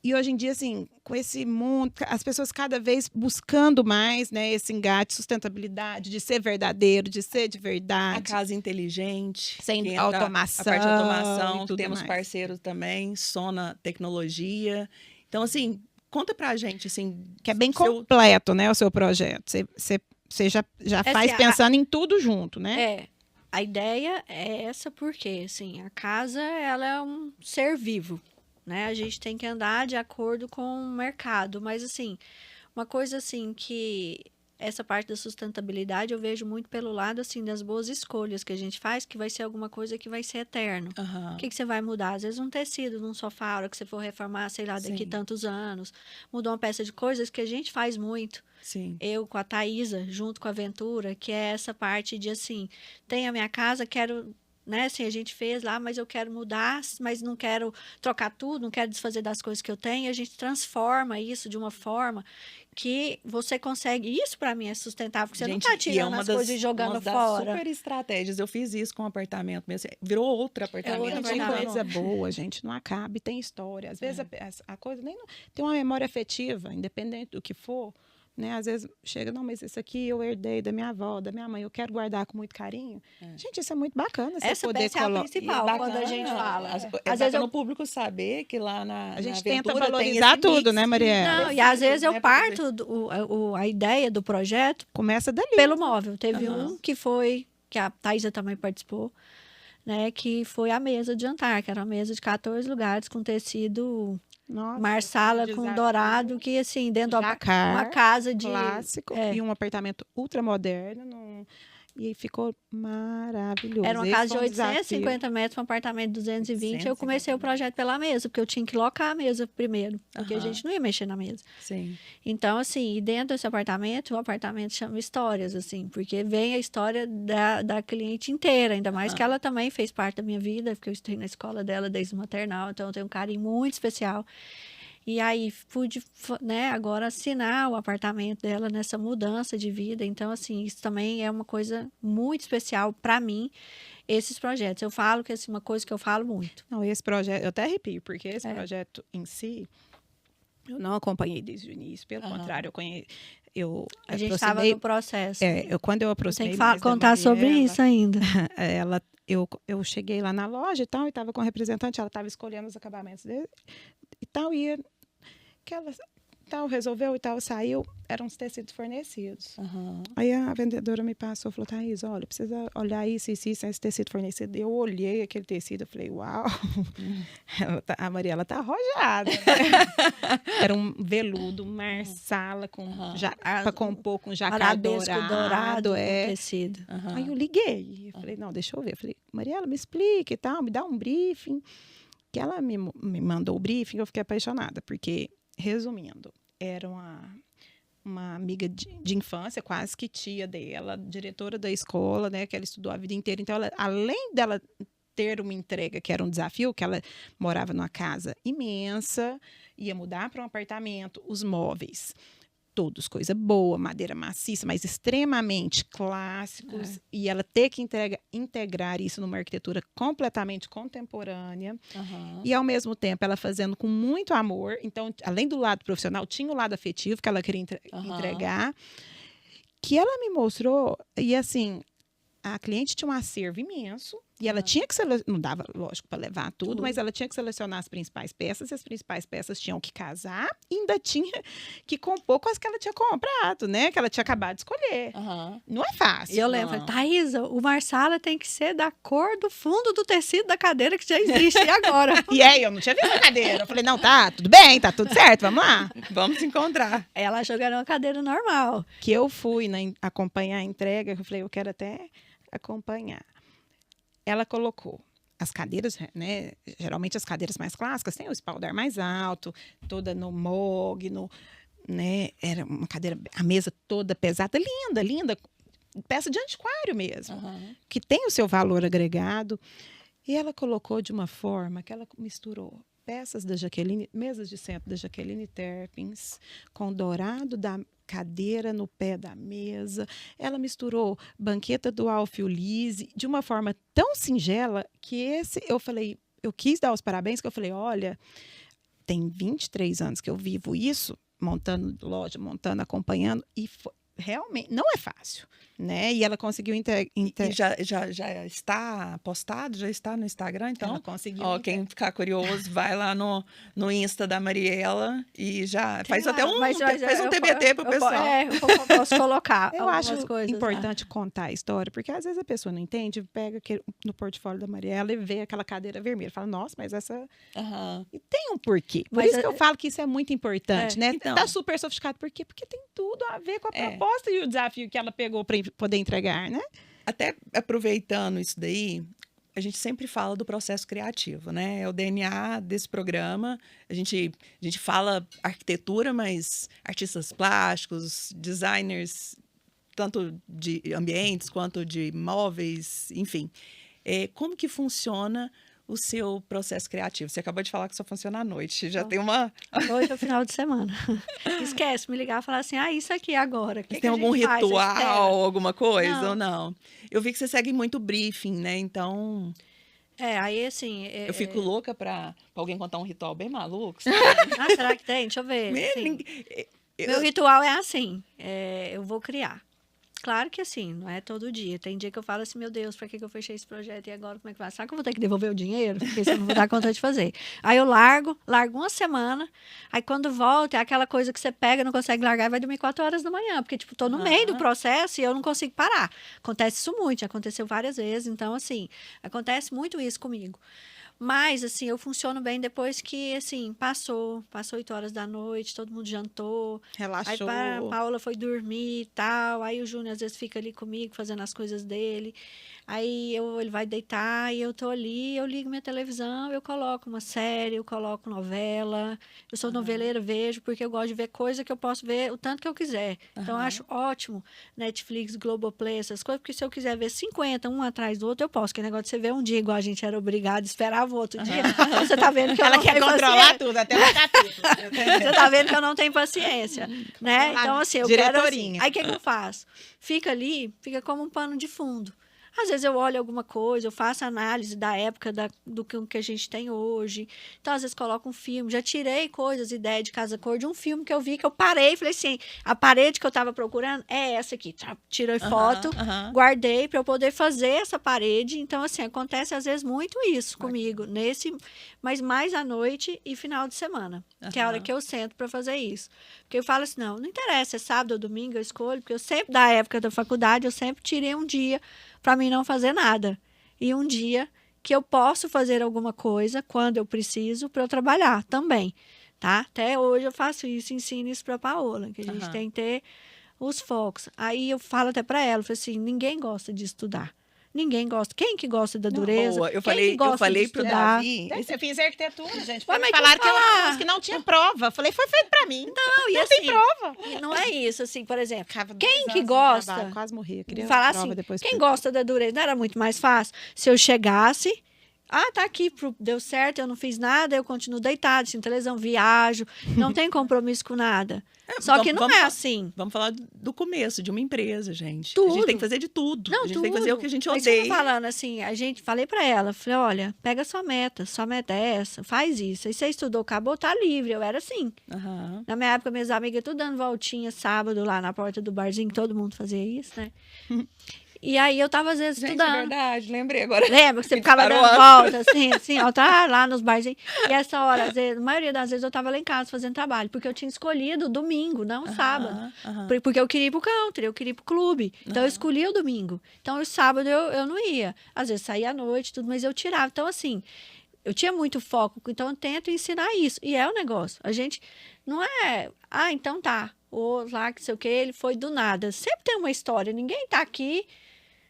B: E hoje em dia, assim, com esse mundo, as pessoas cada vez buscando mais, né, esse engate, sustentabilidade, de ser verdadeiro, de ser de
A: A
B: verdade.
A: casa inteligente.
B: Sem
A: que entra
B: automação
A: A parte de automação,
B: e tudo
A: temos
B: mais.
A: parceiros também, Sona Tecnologia. Então, assim, conta pra gente, assim...
B: Que é bem
A: seu-
B: completo, né, o seu projeto. Você já faz
C: assim,
B: pensando em tudo junto, né?
C: A ideia é essa porque, assim, a casa, ela é um ser vivo, né? A gente tem que andar de acordo com o mercado, mas, assim, uma coisa, assim, que essa parte da sustentabilidade eu vejo muito pelo lado, assim, das boas escolhas que a gente faz, que vai ser alguma coisa que vai ser eterno.
A: Aham.
C: O que você vai mudar? Às vezes um tecido num sofá, a hora que você for reformar, sei lá, daqui
A: Sim.
C: tantos anos. Mudou uma peça de coisas que a gente faz muito.
A: Sim.
C: Eu com a Thaisa, junto com a Ventura, que é essa parte de assim, tem a minha casa, quero, né, assim, a gente fez lá, mas eu quero mudar, mas não quero trocar tudo, não quero desfazer das coisas que eu tenho, a gente transforma isso de uma forma que você consegue, isso para mim é sustentável, porque você
A: Gente,
C: não tá
A: e é
C: tirando
A: uma
C: as
A: das-
C: coisas e jogando
A: uma das
C: fora.
A: super estratégias. Eu fiz isso com o apartamento mesmo. Virou outro apartamento.
C: outro
B: Tem
C: apartamento.
B: coisa boa, gente, não acaba e tem história. Às vezes a coisa nem tem uma memória afetiva, independente do que for, né? Às vezes chega, não, mas isso aqui eu herdei da minha avó, da minha mãe, eu quero guardar com muito carinho. Gente, isso é muito bacana, você
C: Essa
B: poder
C: peça é a
B: colocar.
C: principal,
A: E é
C: quando a
A: bacana,
C: gente fala.
A: Às
C: Às
A: vezes
C: vezes eu
A: o público saber que lá na
B: A gente
A: na
B: tenta
A: Ventura tem
B: valorizar
A: esse
B: tudo,
A: mix
B: né,
A: de
B: Mariela?
C: Não, e às vezes eu
A: né, pra fazer-
C: parto a ideia do projeto
B: Começa dali.
C: pelo móvel. Teve
A: Aham.
C: um que foi, que a Thaisa também participou, né? Que foi a mesa de jantar, que era uma mesa de 14 lugares com tecido
B: Nossa,
C: marsala com
B: desafio.
C: dourado, que assim, dentro de uma
B: Jacar,
C: casa de...
B: clássico
C: é.
B: e um apartamento ultramoderno. E ficou maravilhoso.
C: Era uma
B: Esse
C: casa de
B: foi um desafio.
C: 850 metros, um apartamento de 220. Eu comecei o projeto pela mesa, porque eu tinha que locar a mesa primeiro, porque a gente não ia mexer na mesa.
A: Sim.
C: Então, assim, e dentro desse apartamento, o apartamento chama Histórias, assim, porque vem a história da cliente inteira, ainda mais que ela também fez parte da minha vida, porque eu estudei na escola dela desde o maternal, então eu tenho um carinho muito especial. E aí pude, né, agora assinar o apartamento dela nessa mudança de vida. Então, assim, isso também é uma coisa muito especial para mim, esses projetos. Eu falo que é assim, uma coisa que eu falo muito.
B: Não, esse projeto, eu até arrepio, porque esse projeto em si, eu não acompanhei desde o início. Pelo contrário,
C: A gente estava no processo.
B: Quando eu aproximei
C: Tem que contar sobre isso ainda.
B: Eu cheguei lá na loja e tal, e estava com a representante, ela estava escolhendo os acabamentos dele e tal, e que ela tal, resolveu e tal, saiu, eram os tecidos fornecidos. Aí a vendedora me passou, falou, Thaís, olha, precisa olhar isso, esse tecido fornecido. Eu olhei aquele tecido, eu falei, uau, a Mariela tá arrojada. Era um veludo, marsala, para compor com jacá dourado.
C: Tecido.
B: Aí eu liguei, eu falei, não, deixa eu ver. Eu falei, Mariela, me explica e tal, me dá um briefing. Que ela me mandou o briefing, eu fiquei apaixonada, porque, resumindo, era uma amiga de infância, quase que tia dela, diretora da escola, né, que ela estudou a vida inteira. Então, além dela ter uma entrega que era um desafio, que ela morava numa casa imensa, ia mudar para um apartamento, os móveis, todos coisa boa, madeira maciça, mas extremamente clássicos, e ela ter que integrar isso numa arquitetura completamente contemporânea, e ao mesmo tempo ela fazendo com muito amor. Então, além do lado profissional, tinha o lado afetivo que ela queria entregar, que ela me mostrou, e assim, a cliente tinha um acervo imenso, e ela tinha que selecionar, não dava, lógico, para levar tudo, mas ela tinha que selecionar as principais peças, e as principais peças tinham que casar, e ainda tinha que compor com as que ela tinha comprado, né? Que ela tinha acabado de escolher. Não é fácil.
C: E eu lembro, falei, Thaisa, o marsala tem que ser da cor do fundo do tecido da cadeira que já existe, e agora?
B: E aí, eu não tinha visto a cadeira. Eu falei, não, tá, tudo bem, tá tudo certo, vamos lá.
A: Vamos encontrar.
C: Ela achou que era uma cadeira normal.
B: Que eu fui acompanhar a entrega, eu falei, eu quero até acompanhar. Ela colocou as cadeiras, né? Geralmente as cadeiras mais clássicas têm o espaldar mais alto, toda no mogno, né? Era uma cadeira, a mesa toda pesada, linda, peça de antiquário mesmo, que tem o seu valor agregado. E ela colocou de uma forma que ela misturou peças da Jaqueline, mesas de centro da Jaqueline Terpins, com dourado da cadeira no pé da mesa. Ela misturou banqueta do Alfio Lise de uma forma tão singela que eu falei, eu quis dar os parabéns, que eu falei, olha, tem 23 anos que eu vivo isso, montando loja, acompanhando, e realmente não é fácil, né? E ela conseguiu
A: E já está postado, já está no Instagram, então.
B: Ela conseguiu.
A: Ó, quem ficar curioso, vai lá no Insta da Mariela e já faz
C: lá,
A: até faz um TBT pro pessoal.
C: Eu posso colocar.
B: Eu acho
C: coisas,
B: importante contar a história, porque às vezes a pessoa não entende, pega no portfólio da Mariela e vê aquela cadeira vermelha, fala, nossa, mas essa... E tem um porquê. Por isso que eu falo que isso é muito importante, né?
A: Então,
B: tá super sofisticado. Por quê? Porque tem tudo a ver com a proposta e o desafio que ela pegou para poder entregar, né?
A: Até aproveitando isso daí, a gente sempre fala do processo criativo, né? É o DNA desse programa. A gente fala arquitetura, mas artistas plásticos, designers, tanto de ambientes quanto de móveis, enfim. Como que funciona o seu processo criativo? Você acabou de falar que só funciona à noite. Já tem uma...
C: À noite ou final de semana. Esquece, me ligar e falar assim, isso aqui agora.
A: Tem algum ritual, alguma coisa ou não? Eu vi que você segue muito briefing, né? Então...
C: aí assim...
A: eu fico louca pra alguém contar um ritual bem maluco.
C: Será que tem? Deixa eu ver. Meu ritual é assim, eu vou criar. Claro que assim, não é todo dia. Tem dia que eu falo assim, meu Deus, pra que eu fechei esse projeto e agora como é que vai? Será que eu vou ter que devolver o dinheiro? Porque isso eu não vou dar conta de fazer. Aí eu largo uma semana, aí quando volta é aquela coisa que você pega, não consegue largar e vai dormir 4 horas da manhã, porque tipo, tô no meio do processo e eu não consigo parar. Acontece isso muito, já aconteceu várias vezes, então assim, acontece muito isso comigo. Mas, assim, eu funciono bem depois que, assim, passou 8 horas da noite, todo mundo jantou. Aí
B: Relaxou.
C: a Paola foi dormir e tal. Aí o Júnior às vezes fica ali comigo, fazendo as coisas dele. Aí ele vai deitar e eu tô ali, eu ligo minha televisão, eu coloco uma série, eu coloco novela. Eu sou noveleira, vejo, porque eu gosto de ver coisa que eu posso ver o tanto que eu quiser. Então, eu acho ótimo Netflix, Globoplay, essas coisas, porque se eu quiser ver 50, um atrás do outro, eu posso. Que negócio de você ver um dia, igual a gente era obrigado, esperava o outro dia. Você tá vendo que eu
B: Ela
C: não
B: quer
C: tenho
B: controlar
C: paciência.
B: tudo, até o capítulo.
C: Você tá vendo que eu não tenho paciência, né? Então, assim, eu quero assim.
B: Diretorinha.
C: Aí, o que eu faço? Fica ali, fica como um pano de fundo. Às vezes eu olho alguma coisa, eu faço análise da época do que a gente tem hoje. Então, às vezes, coloco um filme. Já tirei coisas, ideia de Casa Cor, de um filme que eu vi, que eu parei e falei assim, a parede que eu estava procurando é essa aqui. Tirei foto, guardei para eu poder fazer essa parede. Então, assim, acontece às vezes muito isso comigo, mas mais à noite e final de semana, que é a hora que eu sento para fazer isso. Porque eu falo assim, não interessa, é sábado ou domingo, eu escolho, porque eu sempre, da época da faculdade, eu sempre tirei um dia para mim não fazer nada. E um dia que eu posso fazer alguma coisa quando eu preciso para eu trabalhar também, tá? Até hoje eu faço isso, ensino isso para a Paola, que a gente tem que ter os focos. Aí eu falo até para ela, eu falo assim, ninguém gosta de estudar. Ninguém gosta. Quem que gosta da dureza?
A: Boa. Eu
C: Quem
A: falei
C: de
A: pro
C: estudar?
A: Davi.
B: Eu fiz arquitetura, gente.
C: Ué, mas
B: Falaram que
C: deixa eu
B: eu
C: falar.
B: que não tinha prova. Falei, foi feito pra mim.
C: Não, e
B: Não
C: assim,
B: tem prova.
C: e não é isso, assim, por exemplo,
B: Ficava
C: quem
B: 2
C: que
B: anos sem
C: gosta
B: trabalho, quase morria. Queria
C: falar
B: prova
C: assim,
B: depois
C: quem
B: foi.
C: gosta da dureza, não era muito mais fácil se eu chegasse, tá aqui, deu certo, eu não fiz nada, eu continuo deitado, sem televisão, viajo, não tem compromisso com nada. Só que não é assim.
A: Vamos falar do começo de uma empresa, gente.
C: Tudo.
A: A gente tem que fazer de tudo.
C: Não,
A: a gente tem que fazer o que a gente
C: Mas eu tô
A: odeia.
C: falando assim, falei pra ela, falei, olha, pega sua meta é essa, faz isso. Aí você estudou, acabou, tá livre. Eu era assim.
A: Aham.
C: Na minha época, minhas amigas tudo dando voltinha sábado lá na porta do barzinho, todo mundo fazia isso, né? E aí eu tava às vezes
A: Gente, é
C: estudando.
A: verdade, lembrei agora.
C: Lembra que você
A: Que
C: ficava
A: disparou
C: dando
A: a-
C: volta, assim, ó, tá lá nos barzinhos. E essa hora, às vezes, a maioria das vezes eu tava lá em casa fazendo trabalho, porque eu tinha escolhido domingo, não sábado.
A: Aham.
C: Porque eu queria ir pro country, eu queria ir pro clube. Então eu escolhi o domingo. Então o sábado eu não ia. Às vezes saía à noite, tudo, mas eu tirava. Então, assim, eu tinha muito foco, então eu tento ensinar isso. E é o negócio. A gente não é, então tá. Ou lá, que sei o que, ele foi do nada. Sempre tem uma história. Ninguém tá aqui.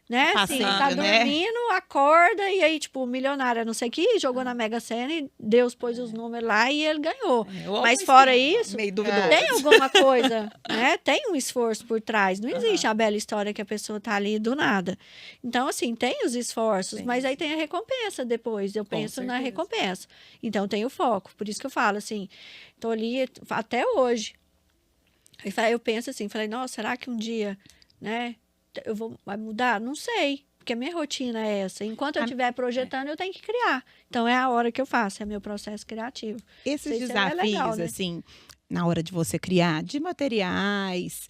C: Né? Assim, tá
B: Passando, né?
C: dormindo, acorda, e aí, tipo, o milionário, não sei o que, jogou na Mega Sena e Deus pôs os números lá e ele ganhou.
A: Ou
C: Mas
A: algo
C: fora
A: assim,
C: isso,
A: meio duvidoso.
C: tem alguma coisa, né? Tem um esforço por trás. Não existe a bela história que a pessoa tá ali do nada. Então, assim, tem os esforços,
A: Sim,
C: mas aí tem a recompensa depois. Eu penso na
A: certeza.
C: recompensa. Então, tem o foco. Por isso que eu falo, assim, tô ali até hoje. Aí eu penso assim, falei, nossa, será que um dia, né? Vai mudar? Não sei, porque a minha rotina é essa. Enquanto eu estiver projetando, eu tenho que criar. Então, é a hora que eu faço, é meu processo criativo.
B: Esses
C: Isso é
B: desafios,
C: legal, né?
B: assim, na hora de você criar, de materiais,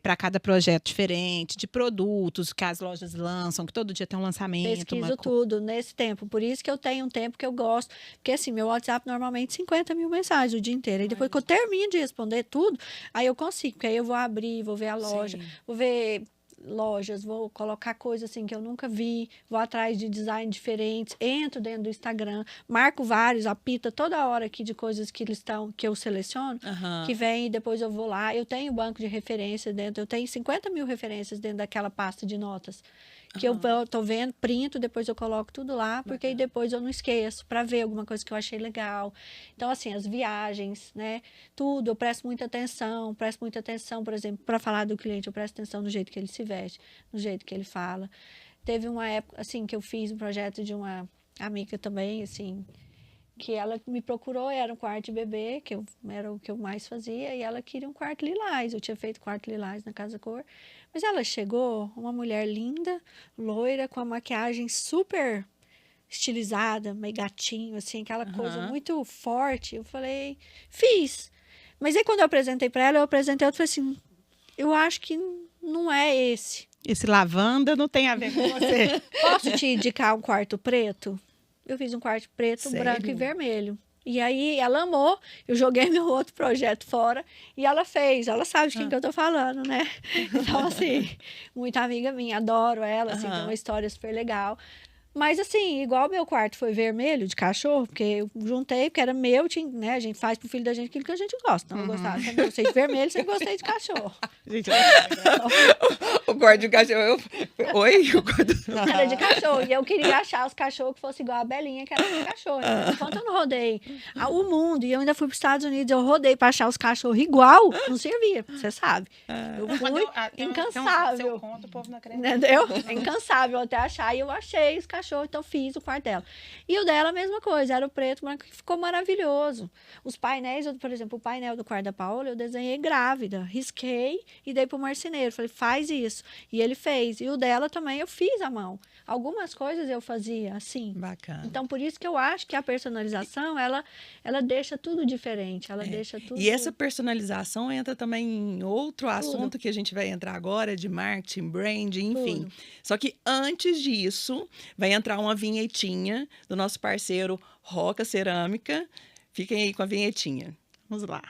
B: para cada projeto diferente, de produtos que as lojas lançam, que todo dia tem um lançamento.
C: Pesquiso tudo nesse tempo. Por isso que eu tenho um tempo que eu gosto. Porque, assim, meu WhatsApp normalmente 50 mil mensagens o dia inteiro. E depois que eu termino de responder tudo, aí eu consigo. Porque aí eu vou abrir, vou ver a loja,
A: Sim.
C: vou ver lojas, vou colocar coisas assim que eu nunca vi, vou atrás de design diferentes, entro dentro do Instagram, marco vários, apita toda hora aqui de coisas que eu seleciono,
A: Aham.
C: que vem e depois eu vou lá. Eu tenho banco de referências dentro, eu tenho 50 mil referências dentro daquela pasta de notas. Que eu tô vendo, printo, depois eu coloco tudo lá, porque aí depois eu não esqueço, para ver alguma coisa que eu achei legal. Então, assim, as viagens, né? Tudo, eu presto muita atenção, por exemplo, para falar do cliente, eu presto atenção no jeito que ele se veste, no jeito que ele fala. Teve uma época, assim, que eu fiz um projeto de uma amiga também, assim, que ela me procurou, era um quarto de bebê, era o que eu mais fazia, e ela queria um quarto lilás. Eu tinha feito quarto lilás na Casa Cor. Mas ela chegou, uma mulher linda, loira, com a maquiagem super estilizada, meio gatinho, assim, aquela coisa muito forte. Eu falei, fiz. Mas aí quando eu apresentei para ela, eu falei assim, eu acho que não é esse.
B: Esse lavanda não tem a ver com você.
C: Posso te indicar um quarto preto? Eu fiz um quarto preto,
A: Sério?
C: branco e vermelho. E aí ela amou, eu joguei meu outro projeto fora e ela fez. Ela sabe de quem que eu tô falando, né? Então, assim, muita amiga minha, adoro ela, assim, tem uma história super legal. Mas assim, igual meu quarto foi vermelho de cachorro, porque eu juntei, porque era meu, tinha, né? A gente faz pro filho da gente aquilo que a gente gosta. Não, eu gostava, sempre gostei de vermelho, sempre gostei de cachorro.
B: Gente,
A: O quarto de cachorro. Oi? O quarto...
C: Era de cachorro. E eu queria achar os cachorros que fossem igual a Belinha, que era de cachorro. Então, enquanto eu não rodei o mundo, e eu ainda fui para os Estados Unidos, eu rodei para achar os cachorros igual, não servia, você sabe. Eu fui incansável.
B: Seu conto, o povo não acredita.
C: Entendeu? Incansável até achar. E eu achei os cachorros, então fiz o quarto dela. E o dela, a mesma coisa, era o preto, mas ficou maravilhoso. Os painéis, por exemplo, o painel do quarto da Paola, eu desenhei grávida, risquei e dei pro marceneiro. Falei, faz isso. E ele fez. E o dela também eu fiz à mão. Algumas coisas eu fazia assim.
A: Bacana.
C: Então, por isso que eu acho que a personalização, ela deixa tudo diferente. Ela deixa tudo...
A: E essa personalização entra também em outro assunto que a gente vai entrar agora, de marketing, branding, enfim.
C: Tudo.
A: Só que antes disso, vai entrar uma vinhetinha do nosso parceiro Roca Cerâmica. Fiquem aí com a vinhetinha.
B: Vamos lá.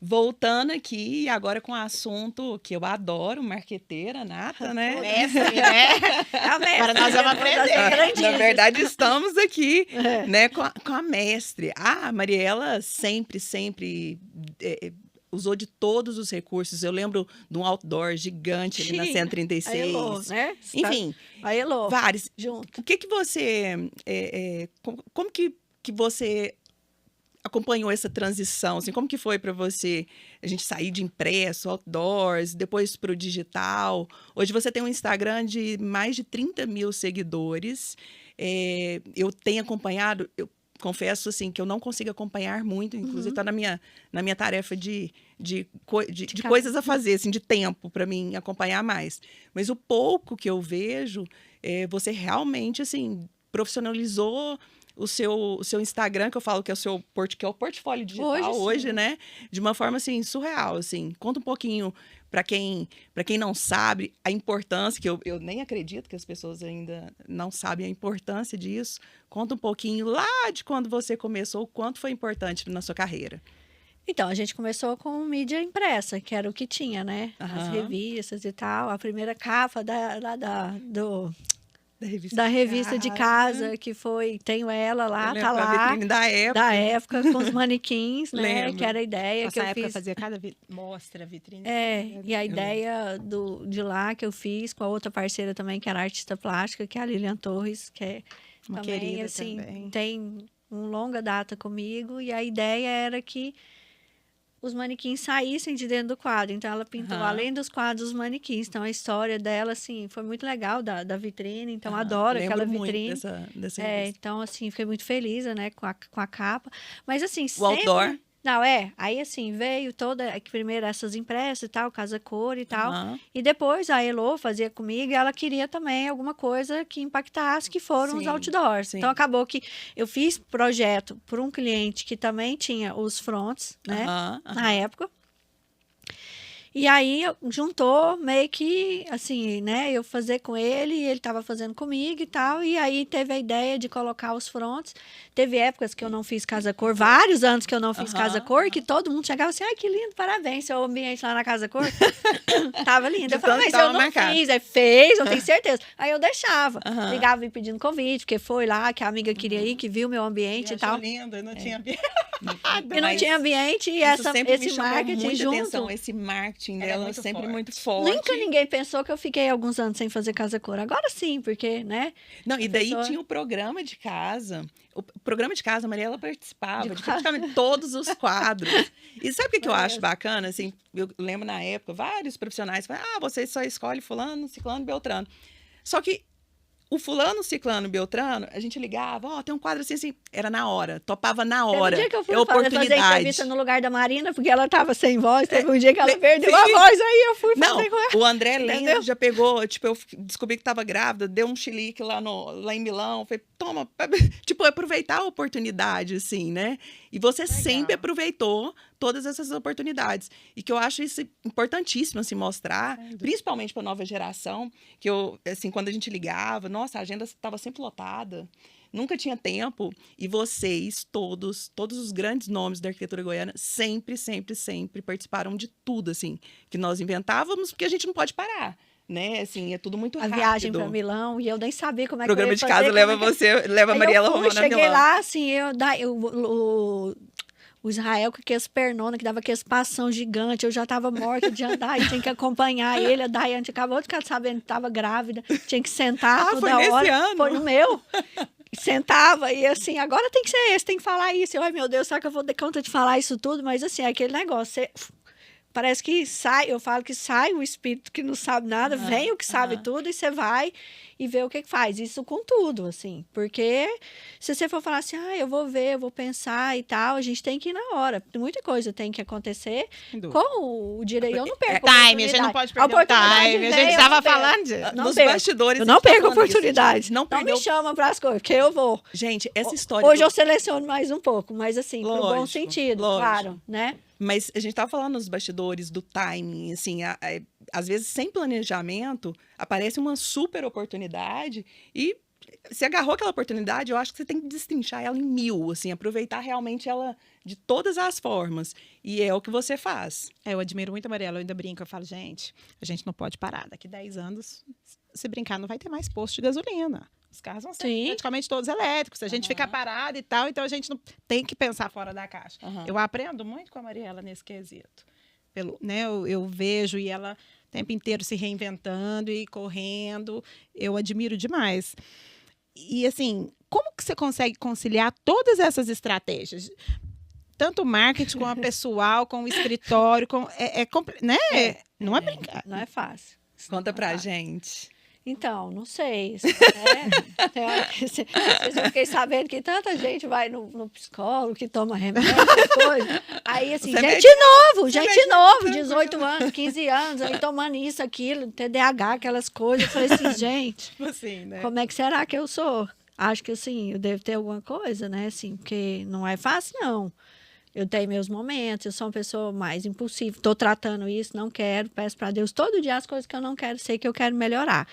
A: Voltando aqui, agora com o assunto que eu adoro, marqueteira nata, né?
B: Mestre, né? Agora nós vamos aprender.
A: Na verdade, estamos aqui né, com a mestre. A Mariela sempre usou de todos os recursos. Eu lembro de um outdoor gigante ali na 136.
C: A Elô, né?
A: Enfim,
C: a Elô,
A: vários.
C: junto.
A: O que você... como que você acompanhou essa transição? Assim, como que foi para você a gente sair de impresso, outdoors, depois para o digital? Hoje você tem um Instagram de mais de 30 mil seguidores. Eu tenho acompanhado, eu confesso assim, que eu não consigo acompanhar muito, inclusive está na minha tarefa de coisas a fazer, assim, de tempo para mim acompanhar mais. Mas o pouco que eu vejo, você realmente assim, profissionalizou o seu Instagram, que eu falo que é o portfólio digital hoje, né? De uma forma, assim, surreal, assim. Conta um pouquinho para quem não sabe a importância, que eu nem acredito que as pessoas ainda não sabem a importância disso. Conta um pouquinho lá de quando você começou, o quanto foi importante na sua carreira.
C: Então, a gente começou com mídia impressa, que era o que tinha, né? As revistas e tal. A primeira capa da revista de casa, que foi, tenho ela lá, tá lá.
A: A vitrine
C: da época, com os manequins, né?
A: Lembro.
C: Que era a ideia que eu
B: época
C: fiz.
B: Fazia cada mostra, vitrine.
C: E a ideia de lá que eu fiz com a outra parceira também, que era artista plástica, que é a Lilian Torres, que é
B: uma
C: também,
B: querida
C: assim,
B: também.
C: tem uma longa data comigo, e a ideia era que os manequins saíssem de dentro do quadro. Então, ela pintou, além dos quadros, os manequins. Então, a história dela, assim, foi muito legal, da vitrine. Então, adoro aquela vitrine.
A: Dessa
C: então, assim, fiquei muito feliz, né, com a capa. Mas, assim,
A: o outdoor.
C: Não, aí assim, veio primeiro essas impressas e tal, casa cor e tal. E depois a Elô fazia comigo e ela queria também alguma coisa que impactasse, que foram os outdoors. Sim. Então acabou que eu fiz projeto por um cliente que também tinha os fronts, né, na época. E aí, juntou meio que, assim, né, eu fazer com ele, e ele estava fazendo comigo e tal, e aí teve a ideia de colocar os fronts. Teve épocas que eu não fiz casa cor, vários anos que eu não fiz casa cor, que todo mundo chegava assim, ai, que lindo, parabéns, seu ambiente lá na casa cor. Tava lindo. Eu falei, mas eu não fiz. Aí fez, não tenho certeza. Aí eu deixava. Ligava e pedindo convite, porque foi lá, que a amiga queria ir, que viu meu ambiente e tal.
B: Lindo, eu não tinha ambiente.
C: E não tinha ambiente, e esse marketing junto.
A: Atenção, esse marketing dela é sempre muito forte.
C: Nunca ninguém pensou que eu fiquei alguns anos sem fazer casa cor. Agora sim, porque, né?
A: Não, e daí tinha o programa de casa. O programa de casa, a Mariela participava de praticamente todos os quadros. E sabe o que eu acho bacana? Assim, eu lembro na época, vários profissionais falavam, você só escolhe fulano, ciclano, beltrano. Só que o fulano, ciclano, beltrano, a gente ligava, ó, tem um quadro assim, assim, era na hora, topava na
C: Teve um
A: hora.
C: dia que eu fui
A: é
C: fazer
A: oportunidade.
C: entrevista no lugar da Marina, porque ela tava sem voz. Teve um dia que ela perdeu a voz, aí eu fui
A: Não,
C: fazer com ela.
A: o André
C: Entendeu?
A: Lendo já pegou, tipo, eu descobri que tava grávida, deu um chilique lá em Milão, falei, toma, tipo, aproveitar a oportunidade, assim, né? E você sempre aproveitou todas essas oportunidades. E que eu acho isso importantíssimo, assim, mostrar, principalmente para a nova geração, que eu, assim, quando a gente ligava, nossa, a agenda estava sempre lotada, nunca tinha tempo, e vocês, todos os grandes nomes da arquitetura goiana, sempre, sempre, sempre participaram de tudo, assim, que nós inventávamos, porque a gente não pode parar, né? Assim, é tudo muito
C: A
A: rápido.
C: viagem para Milão, e eu nem sabia como é que eu
A: Programa
C: ia
A: de
C: fazer.
A: casa
C: como
A: leva
C: é que-
A: você, leva a
C: Aí
A: Mariela
C: eu fui,
A: Romana a
C: cheguei
A: Milão.
C: lá, assim, o Israel com aqueles pernonas, que dava aqueles passão gigante, eu já estava morta de andar, e tinha que acompanhar ele, a Daiane acabou de ficar sabendo que estava grávida, tinha que sentar toda
A: foi nesse
C: hora.
A: ano?
C: Foi no meu. Sentava e assim, agora tem que ser esse, tem que falar isso. Eu, ai meu Deus, será que eu vou dar conta de falar isso tudo? Mas assim, é aquele negócio, parece que sai, eu falo que sai o espírito que não sabe nada, vem o que sabe tudo e você vai e vê o que faz. Isso com tudo, assim. Porque se você for falar assim, eu vou ver, eu vou pensar e tal, a gente tem que ir na hora. Muita coisa tem que acontecer com o direito. Eu não perco a
B: Time, a gente não pode perder o
C: oportunidade
B: time. A
C: vem,
B: gente
C: eu
B: estava
C: não perco.
B: falando de...
C: Não
A: Nos
C: perco.
A: bastidores.
C: Eu
A: a
C: não
A: gente tá
C: perco a
A: falando isso,
C: oportunidade.
A: não
C: Não
A: perdeu.
C: me chama para as coisas, porque eu vou.
A: Gente, essa história.
C: Hoje eu seleciono mais um pouco, mas assim, pro bom
A: Lógico,
C: sentido,
A: lógico.
C: claro, né?
A: Mas a gente tava falando nos bastidores do timing, assim, às vezes sem planejamento, aparece uma super oportunidade e você agarrou aquela oportunidade, eu acho que você tem que destrinchar ela em 1000, assim, aproveitar realmente ela de todas as formas. E é o que você faz.
B: Eu admiro muito a Mariela, eu ainda brinco, eu falo, gente, a gente não pode parar. Daqui 10 anos, se brincar, não vai ter mais posto de gasolina. Os carros vão ser praticamente todos elétricos. A gente fica parado e tal, então a gente não tem que pensar fora da caixa. Eu aprendo muito com a Mariela nesse quesito. Né, eu vejo e ela o tempo inteiro se reinventando e correndo. Eu admiro demais. E assim, como que você consegue conciliar todas essas estratégias? Tanto o marketing, com a pessoal, com o escritório, né? Não é brincar.
C: Não é fácil.
A: Conta pra gente.
C: Então, não sei. Eu fiquei sabendo que tanta gente vai no psicólogo, que toma remédio, coisa. Aí, assim, gente novo, 18 anos, 15 anos, aí tomando isso, aquilo, TDAH, aquelas coisas. Eu falei assim, gente,
B: Assim, né?
C: como é que será que eu sou? Acho que, assim, eu devo ter alguma coisa, né? Assim, porque não é fácil, não. Eu tenho meus momentos, eu sou uma pessoa mais impulsiva, estou tratando isso, não quero, peço para Deus todo dia as coisas que eu não quero, sei que eu quero melhorar.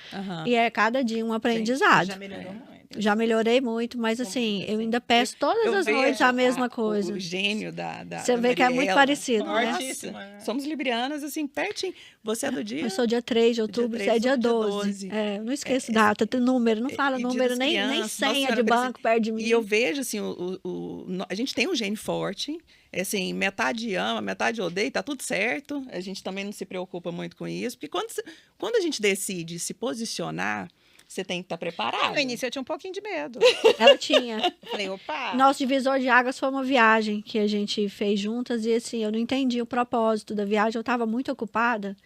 C: E é cada dia um aprendizado.
B: Já melhorou muito.
C: Já melhorei muito, mas assim, eu ainda peço todas as noites a mesma coisa.
A: O gênio da
C: Você vê que é muito parecido, né?
A: Somos librianas, assim, pertinho. Você é do dia?
C: Eu sou dia 3 de outubro, você é dia 12. Eu não esqueço data, tem número, não fala número, nem senha de banco perto de mim.
A: E eu vejo, assim, a gente tem um gene forte, assim, metade ama, metade odeia, tá tudo certo. A gente também não se preocupa muito com isso, porque quando a gente decide se posicionar, você tem que estar preparado.
B: No início eu tinha um pouquinho de medo.
C: Ela tinha.
B: Falei, opa.
C: Nosso divisor de águas foi uma viagem que a gente fez juntas e assim, eu não entendi o propósito da viagem, eu estava muito ocupada.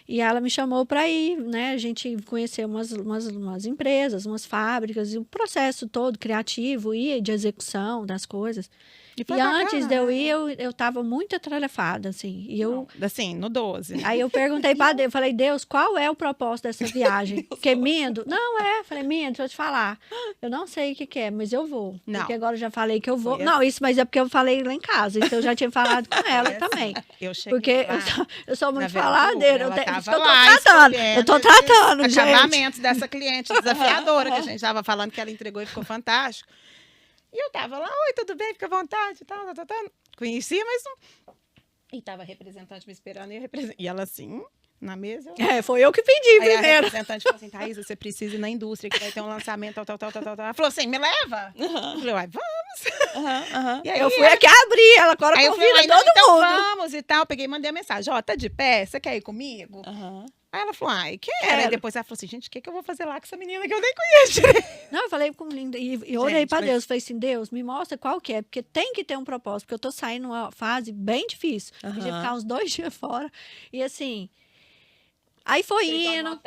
C: E ela me chamou para ir, né? A gente conheceu umas empresas, umas fábricas, e o processo todo criativo e de execução das coisas. E antes de eu ir, eu estava muito atrelefada, assim. E eu,
B: assim, no 12.
C: Aí eu perguntei para Deus, falei, Deus, qual é o propósito dessa viagem? Porque Mindo? Não, falei, Mindo, deixa eu te falar. Eu não sei o que é, mas eu vou.
B: Não.
C: Porque agora eu já falei que eu vou.
B: Foi
C: Não, isso, mas é porque eu falei lá em casa. Isso eu já tinha falado com ela também.
B: Eu cheguei
C: Porque
B: lá,
C: eu sou muito
B: na
C: faladeira.
B: Ela
C: Eu
B: tava
C: tô
B: lá
C: tratando. Eu
B: escolhendo
C: tô tratando,
B: esses
C: gente.
B: acabamentos dessa cliente desafiadora que a gente estava falando que ela entregou e ficou fantástico. E eu tava lá, oi, tudo bem? Fica à vontade, tal. Conhecia, mas não... E tava a representante me esperando, e ela assim, na mesa...
C: Foi eu que pedi
B: Aí
C: primeiro.
B: a representante falou assim, Thaís, você precisa ir na indústria, que vai ter um lançamento, tal. Ela falou assim, me leva? Eu falei, uai, vamos. E aí,
C: Eu fui aqui abrir, ela agora
B: aí eu falei,
C: convida
B: não,
C: todo
B: então
C: mundo.
B: vamos e tal. Peguei e mandei a mensagem, ó, tá de pé? Você quer ir comigo? Aí ela falou, ai, quero. Aí depois ela falou assim, gente, o que eu vou fazer lá com essa menina que eu nem conheço?
C: Não, eu falei com linda e orei para Deus. Falei assim, Deus, me mostra qual que é, porque tem que ter um propósito, porque eu tô saindo numa fase bem difícil. Podia ficar uns 2 dias fora. E assim, aí foi indo,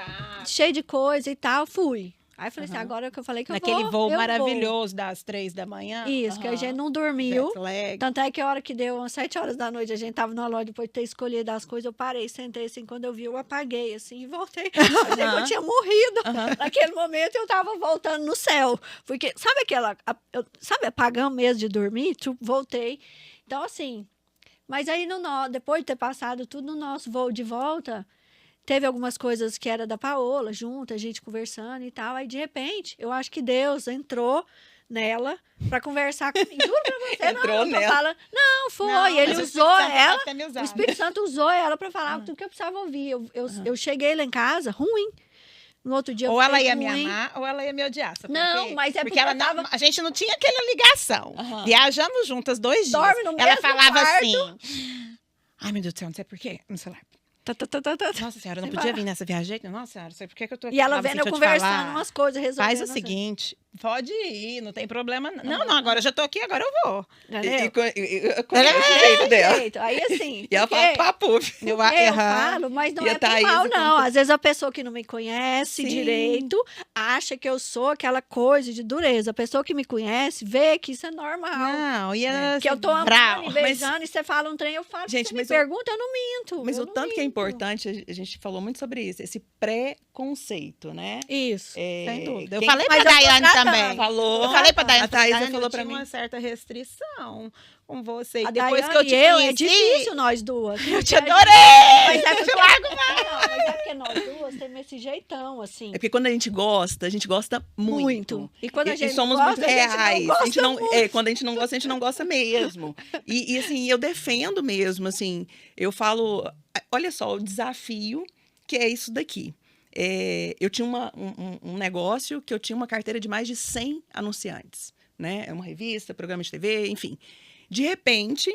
C: cheio de coisa e tal, fui. Aí eu falei assim,
A: Aham.
C: agora que eu falei que
B: Naquele
C: eu
B: voo
C: eu vou.
B: maravilhoso das 3 da manhã.
C: Isso, que a
A: Aham.
C: gente não dormiu.
B: Jet lag.
C: Tanto é que a hora que deu umas 7 horas da noite, a gente tava na loja, depois de ter escolhido as coisas, eu parei, sentei assim, quando eu vi, eu apaguei, assim, e voltei. Achei que eu
A: Aham.
C: tinha morrido.
A: Aham.
C: Naquele momento, eu tava voltando no céu. Porque, sabe sabe apagão mesmo de dormir? Tipo, voltei. Então, assim, mas aí, depois de ter passado tudo no nosso voo de volta, teve algumas coisas que era da Paola, junto, a gente conversando e tal. Aí, de repente, eu acho que Deus entrou nela para conversar comigo. Juro pra você,
A: Entrou
C: não, eu tô
A: nela.
C: falando. Não, foi.
B: Não,
C: Ele
B: mas o
C: usou
B: Espírito Santo
C: ela.
B: pode ter me
C: O
B: usado.
C: Espírito Santo usou ela para falar tudo que eu precisava ouvir. Eu cheguei lá em casa ruim. No outro dia eu
B: Ou ela
C: fiquei
B: ia me
C: ruim.
B: amar, ou ela ia me odiar. sabe por
C: Não,
B: quê?
C: mas é
B: porque
C: porque
B: ela
C: eu tava-
B: a gente não tinha aquela ligação.
A: Aham.
B: Viajamos juntas 2 dias.
C: Dorme no
B: ela
C: mesmo
B: falava
C: quarto.
B: assim. Ai, meu Deus do céu, não sei por quê. No celular. Nossa senhora, eu não
C: Sem
B: podia
C: parar.
B: vir nessa viagem. Nossa senhora, não sei por que eu tô aqui.
C: E ela
B: Falava
C: vendo
B: assim,
C: eu
B: deixa te
C: conversando
B: falar.
C: umas coisas, resolvendo.
B: Faz o seguinte, pode ir, não tem problema. Não, não, agora eu já tô aqui, agora eu vou.
A: E
C: Entendeu?
A: eu conheço o jeito dela.
C: Jeito. Aí assim.
A: E ela
C: porque-
A: fala papo.
B: Eu,
C: eu
B: aham.
C: falo, mas não
A: E a
C: é por
A: Thaís
C: mal, não.
A: conta-
C: Às vezes a pessoa que não me conhece
A: Sim.
C: direito acha que eu sou aquela coisa de dureza. A pessoa que me conhece vê que isso é normal.
B: Não, ia
C: Que eu tô amando
B: brau.
C: e beijando, e você fala um trem, eu falo.
A: Gente,
C: Você me
A: mas
C: pergunta, eu não minto.
A: Mas
C: eu
A: o
C: não
A: tanto que é
C: minto.
A: importante, a gente falou muito sobre isso, esse pré-conceito, né?
C: Isso.
B: Sem dúvida. Eu
A: quem
B: falei pra
C: Mas eu tô
B: Daiane
C: tratando.
B: também.
A: falou,
B: Eu falei pra
A: a
B: Daiane,
A: Thaisa
B: Daiane,
A: falou
B: eu
A: pra
B: tinha
A: mim.
B: uma certa restrição com você. E
C: A
B: depois
C: Daiane
B: que eu te
C: e eu,
B: conheci,
C: é difícil nós duas.
B: eu te
C: porque a
B: adorei.
C: Mas é
B: Te
C: porque,
B: largo
C: não, mas é porque nós duas temos esse jeitão, assim.
A: É porque quando a gente gosta muito.
C: E quando a gente
A: somos
C: gosta,
A: muito
C: a gente não
A: reais.
C: gosta
A: Quando a gente não gosta, a gente não gosta mesmo. E assim, eu defendo mesmo, assim, eu falo, olha só, o desafio que é isso daqui. Eu tinha um negócio que eu tinha uma carteira de mais de 100 anunciantes, né? É uma revista, programa de TV, enfim. De repente,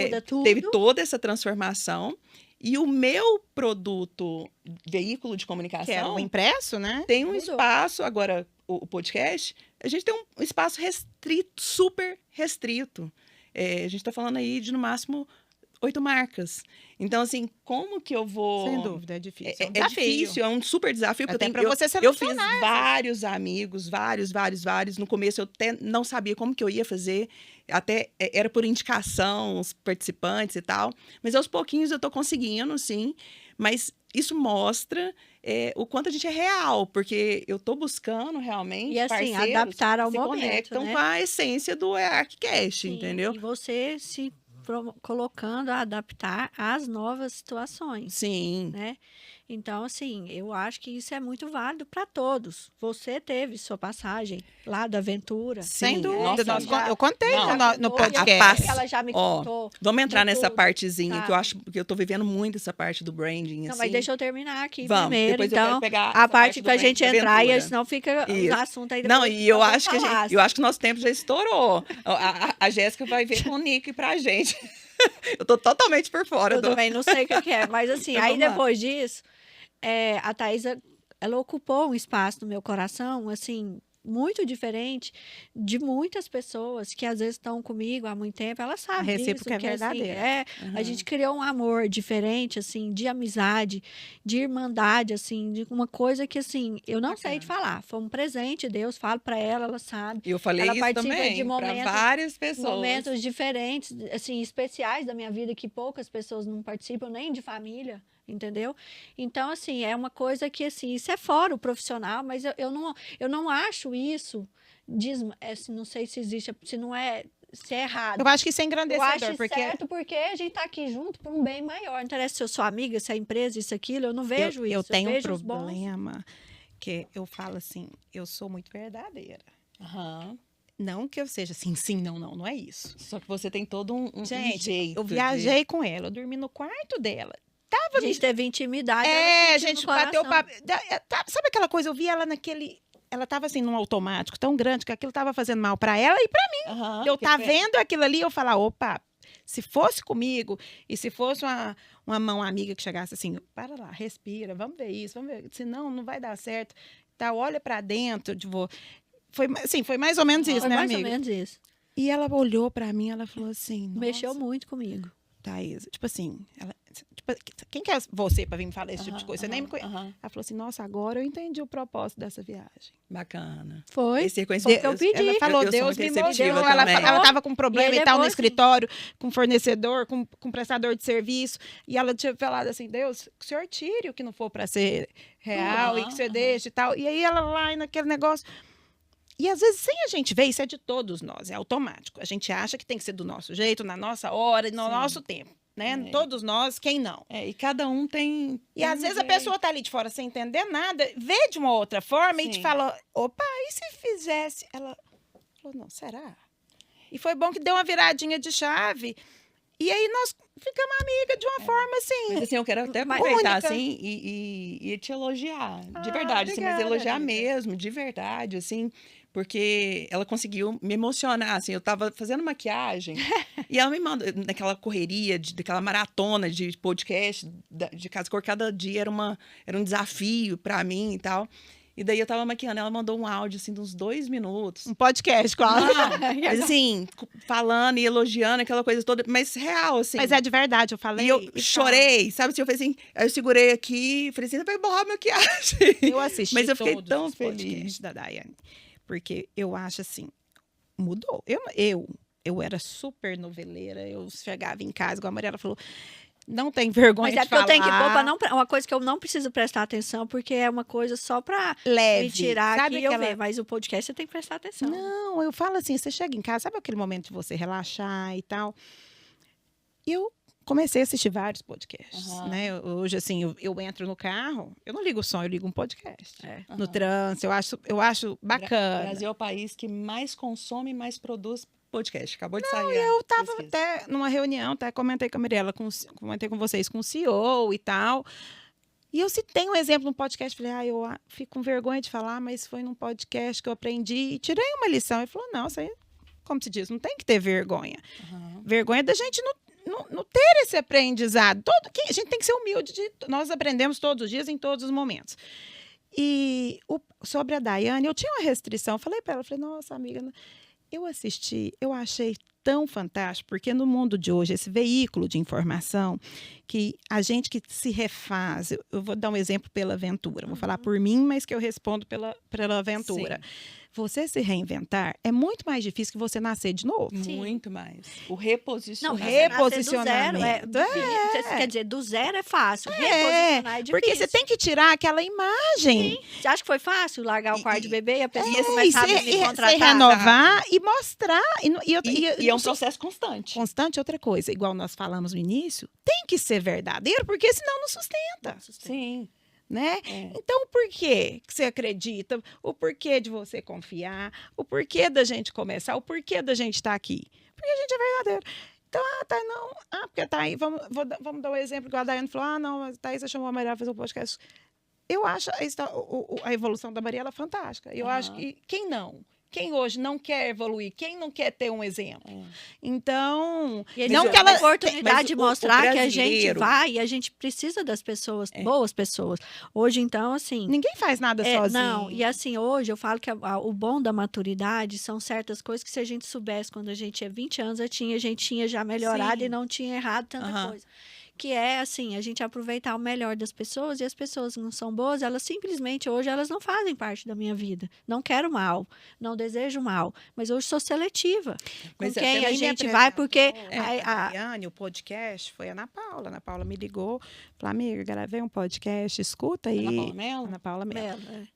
C: Muda tudo.
A: teve toda essa transformação e o meu produto, veículo de
B: Que é
A: comunicação,
B: o impresso, né?
A: tem um
C: Mudou.
A: espaço, agora o podcast, a gente tem um espaço restrito, super restrito. A gente está falando aí de, no máximo, 8 marcas. Então, assim, como que eu vou...
B: Sem dúvida, é difícil.
A: É,
B: um desafio.
A: difícil, é um super desafio. Porque
B: Até
A: eu
B: pra você
A: eu fiz
B: selecionar
A: vários amigos, vários. No começo eu até não sabia como que eu ia fazer. Até era por indicação, os participantes e tal. Mas aos pouquinhos eu tô conseguindo, sim. Mas isso mostra o quanto a gente é real. Porque eu tô buscando realmente
C: E assim,
A: parceiros
C: adaptar ao
A: que se
C: momento,
A: conectam
C: né?
A: com a essência do ArcCast,
C: Sim,
A: entendeu?
C: E você se colocando a adaptar às novas situações,
A: Sim.
C: né? Então, assim, eu acho que isso é muito válido para todos. Você teve sua passagem lá da aventura.
B: Sem
A: Sim,
B: dúvida.
A: nossa,
B: Eu contei
A: Não.
B: no
C: contou,
B: podcast.
C: e eu sei que ela já me
A: Ó,
C: contou.
A: Vamos entrar
C: de
A: nessa
C: tudo,
A: partezinha que eu
C: sabe?
A: acho que eu tô vivendo muito essa parte do branding.
C: Não,
A: assim.
C: mas deixa eu terminar aqui
A: Vamos,
C: primeiro.
A: depois eu quero
C: Então,
A: pegar
C: a
A: essa
C: parte
A: do
C: pra
A: branding
C: gente
A: da
C: entrar, e
A: aventura.
C: senão fica
A: Isso.
C: os assuntos aí.
A: Não,
C: depois
A: e eu
C: nós vamos
A: acho que
C: falar.
A: eu acho que nosso tempo já estourou. A Jéssica vai ver com o Nick pra gente. Eu tô totalmente por fora
C: Eu
A: do.
C: também não sei o que é, mas assim,
A: Então,
C: aí
A: vamos lá.
C: depois disso, a Thaisa, ela ocupou um espaço no meu coração, assim, muito diferente de muitas pessoas que às vezes estão comigo há muito tempo, ela sabe
B: A recíproca
C: disso,
B: é
C: que, assim,
B: verdadeira.
C: a gente criou um amor diferente, assim, de amizade, de irmandade, assim, de uma coisa que, assim, eu não sei de falar, foi um presente de Deus, falo para ela sabe.
A: Eu falei
C: Ela
A: isso
C: participa
A: também
C: de
A: para
C: momentos-
A: várias pessoas.
C: Momentos diferentes, assim, especiais da minha vida que poucas pessoas não participam, nem de família, entendeu? Então, assim, é uma coisa que, assim, isso é fora o profissional, mas eu não acho isso, assim, não sei se existe, se não é, se é errado.
B: Eu acho que isso é
C: Eu
B: engrandecedor,
C: acho
B: porque
C: certo porque a gente tá aqui junto por um bem maior. Não interessa se eu sou amiga, se é empresa, isso, aquilo, eu não vejo isso.
B: eu tenho um
C: vejo os bons.
B: problema que eu falo assim, eu sou muito verdadeira.
A: Aham.
B: Não que eu seja assim, sim, não é isso.
A: Só que você tem todo um
B: Gente,
A: jeito
B: eu viajei com ela, eu dormi no quarto dela.
C: A gente teve intimidade.
B: A
C: ela sentiu
B: gente
C: no
B: bateu
C: coração.
B: papo. Sabe aquela coisa, eu vi ela naquele... Ela tava assim, num automático tão grande que aquilo tava fazendo mal pra ela e pra
A: Aham,
B: eu
A: que
B: tá
A: pena.
B: vendo aquilo ali, eu falar, opa, se fosse comigo e se fosse uma mão amiga que chegasse assim, para lá, respira, vamos ver isso, vamos ver, senão não vai dar certo. Tá, olha pra dentro, foi assim, foi mais ou menos isso,
C: Foi
B: né,
C: mais
B: amiga?
C: ou menos isso.
B: E ela olhou pra mim, ela falou assim,
C: Mexeu
B: nossa,
C: muito comigo.
B: Thaís, tipo assim, quem que é você para vir me falar esse tipo de coisa? Você nem me conhece.
A: Aham.
B: Ela falou assim, nossa, agora eu entendi o propósito dessa viagem.
A: Bacana.
C: Foi.
A: Esse
C: Foi
A: reconhecimento.
C: que eu pedi.
B: Ela falou,
A: eu sou
B: Deus
A: muito
B: me
A: receptiva
B: mostrou. Ela
A: também.
B: estava com um problema
C: E aí
B: e tal no
C: depois-
B: escritório, com fornecedor, com prestador de serviço. E ela tinha falado assim, Deus, que o senhor tire o que não for para ser real e que o senhor deixe e tal. E aí ela lá naquele negócio... E às vezes, sem a gente ver, isso é de todos nós, é automático. A gente acha que tem que ser do nosso jeito, na nossa hora, no
A: Sim.
B: nosso tempo, né?
A: É.
B: Todos nós, quem não?
A: E cada um tem.
B: E às vezes a pessoa tá ali de fora sem entender nada, vê de uma outra forma e te
A: Sim.
B: fala, opa, e se fizesse? Ela falou, não, será? E foi bom que deu uma viradinha de chave. E aí nós ficamos amigas de uma forma assim.
A: Mas assim, eu quero até
C: Mas-
A: aproveitar
B: única.
A: assim e te elogiar, de
B: Ah,
A: verdade, assim, mas
B: obrigada,
A: elogiar
B: amiga.
A: mesmo, de verdade, assim, porque ela conseguiu me emocionar, assim, eu tava fazendo maquiagem e ela me mandou naquela correria, daquela maratona de podcast, de Casa Cor, cada dia era um desafio pra mim e tal. E daí eu tava maquiando, ela mandou um áudio, assim, de uns 2 minutos.
B: Um podcast quase.
A: Mas assim, falando e elogiando aquela coisa toda, mas real, assim.
B: Mas é de verdade, eu falei.
A: E eu
B: e
A: chorei, sabe? Assim, eu falei assim, aí eu segurei aqui, falei assim, vai borrar a maquiagem.
B: Eu assisti
A: Mas eu fiquei
B: todos
A: tão
B: os podcasts
A: feliz.
B: da Daiane, porque eu acho assim, mudou. Eu era super noveleira, eu chegava em casa, igual a Mariela falou, não tem vergonha
C: Mas é
B: de
C: porque eu
B: falar.
C: tenho que pôr pra não... Uma coisa que eu não preciso prestar atenção, porque é uma coisa só pra
B: Leve.
C: me tirar
B: Sabe
C: aqui e eu
B: aquela-
C: ver. Mas o podcast você tem que prestar atenção.
B: Não, eu falo assim, você chega em casa, sabe aquele momento de você relaxar e tal? Eu comecei a assistir vários podcasts,
A: Aham.
B: né? Hoje, assim, eu entro no carro, eu não ligo o som, eu ligo um podcast.
C: É.
B: No
A: Aham.
B: trânsito, eu acho
A: O
B: bacana.
A: Brasil é o país que mais consome e mais produz podcast. Acabou de sair.
B: Eu estava
A: pesquisa.
B: até numa reunião, até comentei com a Mirella, comentei com vocês, com o CEO e tal. E eu citei um exemplo no podcast, falei, eu fico com vergonha de falar, mas foi num podcast que eu aprendi e tirei uma lição. Ele falou, não, isso aí, como se diz, não tem que ter vergonha.
A: Aham.
B: Vergonha da gente não ter esse aprendizado. A gente tem que ser humilde, nós aprendemos todos os dias, em todos os momentos. E sobre a Daiane, eu tinha uma restrição, eu falei para ela, falei, nossa, amiga, eu assisti, eu achei tão fantástico, porque no mundo de hoje, esse veículo de informação, que a gente que se refaz, eu vou dar um exemplo pela Aventura, vou falar por mim, mas que eu respondo pela Aventura.
A: Sim.
B: Você se reinventar é muito mais difícil que você nascer de novo.
C: Sim.
A: Muito mais. O
C: Não,
A: reposicionamento.
C: você nascer do
B: reposicionamento.
C: zero quer dizer, do zero é fácil. Reposicionar é difícil.
B: Porque você tem que tirar aquela imagem.
C: Você acha que foi fácil largar o quarto de bebê e a pessoa
A: e
C: começar a
B: se
C: me contratar?
B: renovar e mostrar.
A: E é um processo constante.
B: Constante, outra coisa, igual nós falamos no início, tem que ser verdadeiro, porque senão não sustenta,
A: Sim.
B: né?
A: É.
B: Então, o porquê que você acredita, o porquê de você confiar, o porquê da gente começar, o porquê da gente estar aqui. Porque a gente é verdadeiro. Então, porque tá aí, vamos dar um exemplo, igual a Daiane falou, não, a Thaís chamou a Maria para fazer um podcast. Eu acho a evolução da Maria, ela é fantástica. Eu acho que quem hoje não quer evoluir, quem não quer ter um exemplo. Então,
C: E eles
B: não
C: têm
B: que ela
C: a oportunidade
A: mas
C: de
A: o
C: mostrar que a gente
A: brasileiro-
C: vai e a gente precisa das pessoas, boas pessoas. Hoje, então, assim...
B: ninguém faz nada sozinho.
C: Não, e assim, hoje eu falo que o bom da maturidade são certas coisas que se a gente soubesse quando a gente tinha 20 anos, a gente tinha já melhorado
A: Sim.
C: e não tinha errado tanta
A: Aham.
C: coisa. Que é, assim, a gente aproveitar o melhor das pessoas e as pessoas que não são boas, elas simplesmente, hoje, elas não fazem parte da minha vida. Não quero mal, não desejo mal, mas hoje sou seletiva.
A: Mas
C: com quem a
B: Também me
C: gente vai, porque...
B: apresentou a Daiane, o podcast foi a Ana Paula. A Ana Paula me ligou, falou, amiga, gravei um podcast, escuta aí.
A: Ana Paula Mello?
B: Ana Paula Mello.
C: Bela,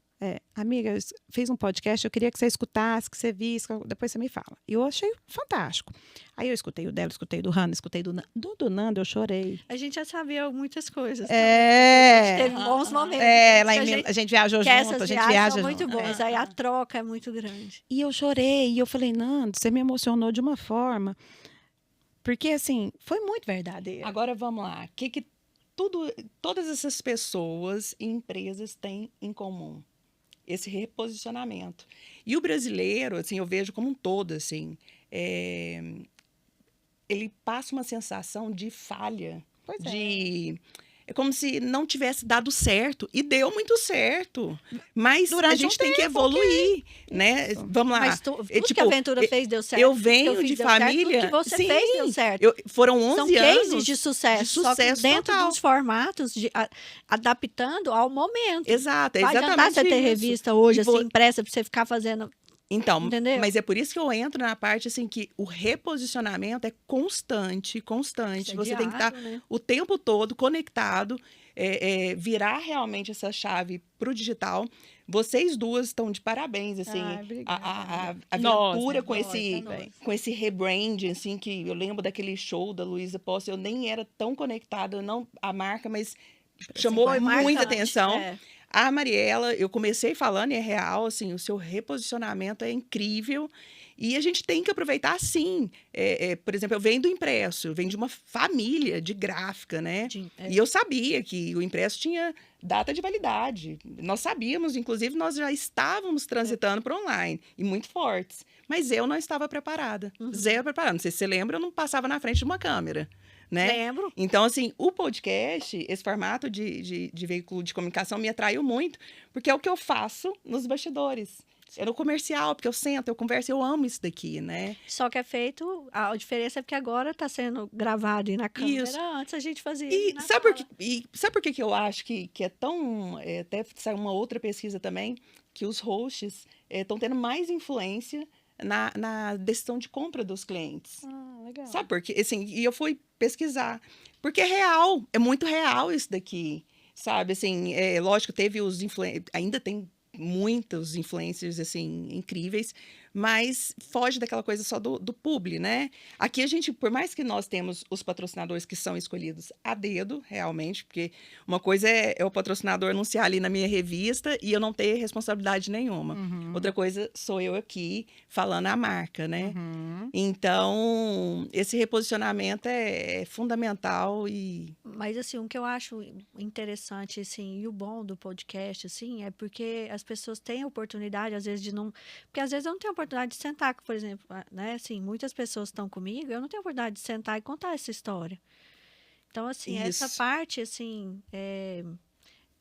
B: Amiga, eu fiz um podcast, eu queria que você escutasse, que você visse, depois você me fala. E eu achei fantástico. Aí eu escutei o dela, escutei o do Hannah, escutei do Nando, eu chorei.
C: a gente já sabia muitas coisas.
B: É,
C: Teve bons momentos.
B: lá
C: que
B: a gente viajou
C: que
B: junto,
C: essas
B: a gente
C: viagens
B: viaja
C: são muito
B: junto.
C: boas. Aí a troca é muito grande.
B: E eu chorei, e eu falei, Nando, você me emocionou de uma forma. Porque, assim, foi muito verdadeiro.
A: Agora vamos lá. O que todas essas pessoas e empresas têm em comum? Esse reposicionamento. E o brasileiro, assim, eu vejo como um todo, assim, ele passa uma sensação de falha,
B: Pois é.
A: de é como se não tivesse dado certo. E deu muito certo. Mas
B: Durante
A: a gente
B: um
A: tem que
B: tempo,
A: evoluir, né?
B: Isso.
A: Vamos lá.
C: Mas tudo
A: tipo,
C: que a Aventura fez deu certo.
A: eu
C: tudo que
A: venho
C: fiz
A: de
C: deu certo,
A: família...
C: tudo que você
A: sim,
C: fez deu certo.
A: foram 11
C: São
A: anos
C: cases de sucesso.
A: de sucesso
C: só que dentro
A: total.
C: dos formatos, adaptando ao momento.
A: Exato, é
C: Vai adiantar
A: exatamente
C: você ter
A: isso.
C: revista hoje,
A: E vo-
C: assim, impressa, pra você ficar fazendo...
A: Então,
C: Entendeu?
A: mas é por isso que eu entro na parte assim que o reposicionamento é constante.
C: Isso é
A: Você tem que estar
C: diário, né?
A: o tempo todo conectado, virar realmente essa chave para o digital. Vocês duas estão de parabéns, assim, a
B: Nós,
A: aventura
B: né?
A: com esse rebranding, assim, que eu lembro daquele show da Luísa Posse, eu nem era tão conectada, não a marca, mas chamou
C: Foi
A: muita
C: marcante,
A: atenção.
C: é.
A: A Mariela, eu comecei falando e é real, assim, o seu reposicionamento é incrível e a gente tem que aproveitar, sim. Por exemplo, eu venho do impresso, eu venho de uma família de gráfica, né? E eu sabia que o impresso tinha data de validade. Nós sabíamos, inclusive, nós já estávamos transitando para online e muito fortes. Mas eu não estava preparada, zero preparada. Não sei se você lembra, eu não passava na frente de uma câmera. Né?
C: Lembro.
A: Então, assim, o podcast, esse formato de veículo de comunicação me atraiu muito, porque é o que eu faço nos bastidores. É no comercial, porque eu sento, eu converso, eu amo isso daqui, né?
C: Só que é feito, a diferença é porque agora está sendo gravado e na câmera.
A: Isso.
C: Antes a gente fazia
A: E
C: na
A: sabe
C: sala.
A: por que eu acho que é tão... até saiu uma outra pesquisa também, que os hosts estão tendo mais influência na decisão de compra dos clientes.
C: Legal.
A: Sabe por quê? Assim, e eu fui pesquisar. Porque é real, é muito real isso daqui. Sabe, assim, lógico, teve ainda tem muitos influencers, assim, incríveis, mas foge daquela coisa só do publi, né? Aqui a gente, por mais que nós temos os patrocinadores que são escolhidos a dedo, realmente, porque uma coisa é o patrocinador anunciar ali na minha revista e eu não ter responsabilidade nenhuma. Outra coisa sou eu aqui falando a marca, né? Então, esse reposicionamento é fundamental e...
C: Mas, assim, o que eu acho interessante, assim, e o bom do podcast, assim, é porque as pessoas têm a oportunidade, às vezes, de não... Porque, às vezes, eu não tenho a oportunidade de sentar, por exemplo, né? Assim, muitas pessoas estão comigo, eu não tenho a oportunidade de sentar e contar essa história. Então, assim, essa
A: Isso.
C: parte, assim,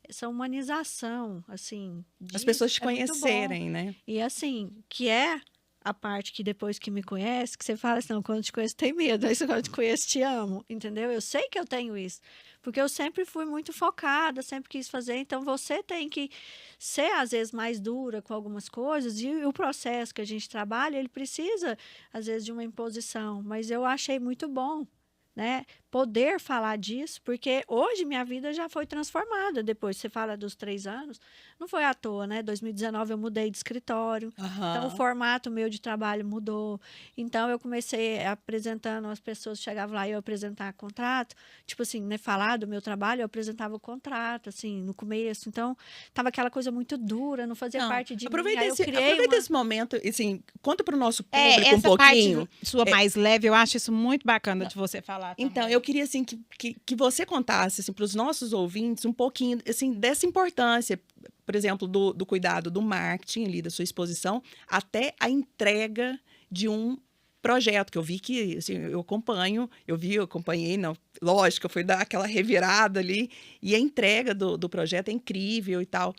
C: essa humanização, assim...
A: As pessoas te
C: disso é muito bom.
A: conhecerem, né?
C: E, assim, que é a parte que depois que me conhece, que você fala assim, não, quando eu te conheço tem medo, aí quando eu te conheço te amo, entendeu? Eu sei que eu tenho isso, porque eu sempre fui muito focada, sempre quis fazer, então você tem que ser, às vezes, mais dura com algumas coisas, e o processo que a gente trabalha, ele precisa, às vezes, de uma imposição, mas eu achei muito bom, né, poder falar disso, porque hoje minha vida já foi transformada. Depois você fala dos 3 anos, não foi à toa, né? 2019 eu mudei de escritório, então o formato meu de trabalho mudou. Então eu comecei apresentando, as pessoas chegavam lá e eu apresentar contrato, tipo assim, né, falar do meu trabalho, eu apresentava o contrato, assim, no começo. Então tava aquela coisa muito dura, não fazia parte de mim. Aí eu criei
A: aproveita esse momento, assim, conta para o nosso público um
B: essa
A: pouquinho.
B: parte sua mais leve, eu acho isso muito bacana de você falar também.
A: Então, eu queria, assim, que você contasse, assim, para os nossos ouvintes um pouquinho, assim, dessa importância, por exemplo, do cuidado do marketing ali, da sua exposição, até a entrega de um projeto, que eu vi que, assim, eu acompanhei, não, lógico, eu fui dar aquela revirada ali, e a entrega do projeto é incrível e tal.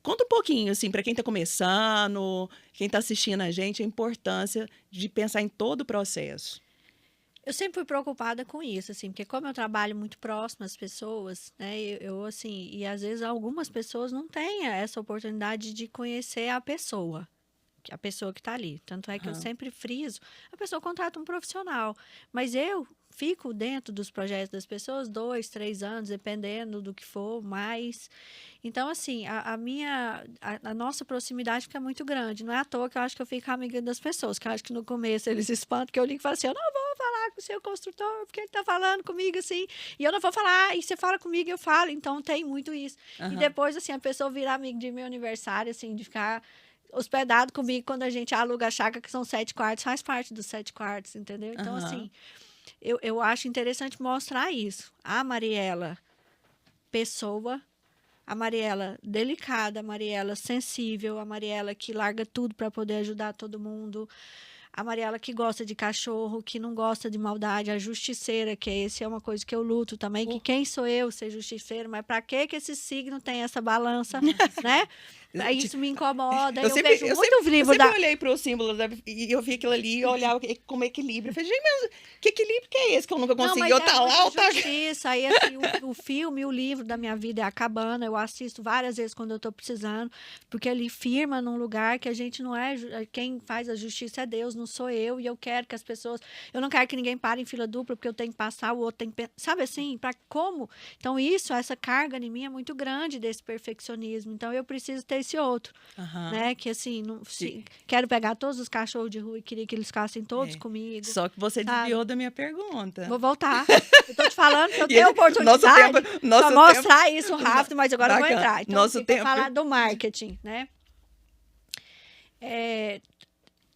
A: Conta um pouquinho, assim, para quem está começando, quem está assistindo a gente, a importância de pensar em todo o processo.
C: Eu sempre fui preocupada com isso, assim, porque como eu trabalho muito próximo às pessoas, né, eu assim, e às vezes algumas pessoas não têm essa oportunidade de conhecer a pessoa que está ali. Tanto é que eu sempre friso, a pessoa contrata um profissional, mas eu fico dentro dos projetos das pessoas 2, 3 anos, dependendo do que for, mais. Então, assim, a nossa proximidade fica muito grande. Não é à toa que eu acho que eu fico amiga das pessoas, que eu acho que no começo eles espantam, porque eu ligo e falo assim, eu não vou falar com o seu construtor, porque ele está falando comigo assim, e eu não vou falar, e você fala comigo, eu falo. Então, tem muito isso. E depois, assim, a pessoa virar amiga de meu aniversário, assim, de ficar hospedado comigo quando a gente aluga a chácara, que são 7 quartos, faz parte dos 7 quartos, entendeu? Então, assim, eu acho interessante mostrar isso. A Mariela, pessoa, a Mariela delicada, a Mariela sensível, a Mariela que larga tudo para poder ajudar todo mundo, A Mariela que gosta de cachorro, que não gosta de maldade, a justiceira, que esse é uma coisa que eu luto também, que quem sou eu ser justiceiro, mas para que esse signo tem essa balança, né? Isso me incomoda. Eu vejo muito livro
A: eu sempre olhei para o símbolo e eu vi aquilo ali e olhava como equilíbrio. Eu falei, gente, mas que equilíbrio que é esse que eu nunca consegui? Eu tá lá, eu tá...
C: Justiça. Aí, assim, o filme, o livro da minha vida é A Cabana. Eu assisto várias vezes quando eu tô precisando, porque ele firma num lugar que a gente não é... Quem faz a justiça é Deus, não sou eu. E eu quero que as pessoas... Eu não quero que ninguém pare em fila dupla, porque eu tenho que passar, o outro tem que... Sabe assim? Para como? Então, essa carga em mim é muito grande desse perfeccionismo. Então, eu preciso ter esse outro, né? Que assim, quero pegar todos os cachorros de rua e queria que eles ficassem todos comigo.
A: Só que você desviou da minha pergunta.
C: Vou voltar. Eu tô te falando que eu tenho oportunidade para mostrar isso rápido, mas agora eu vou entrar. Então, falar do marketing, né?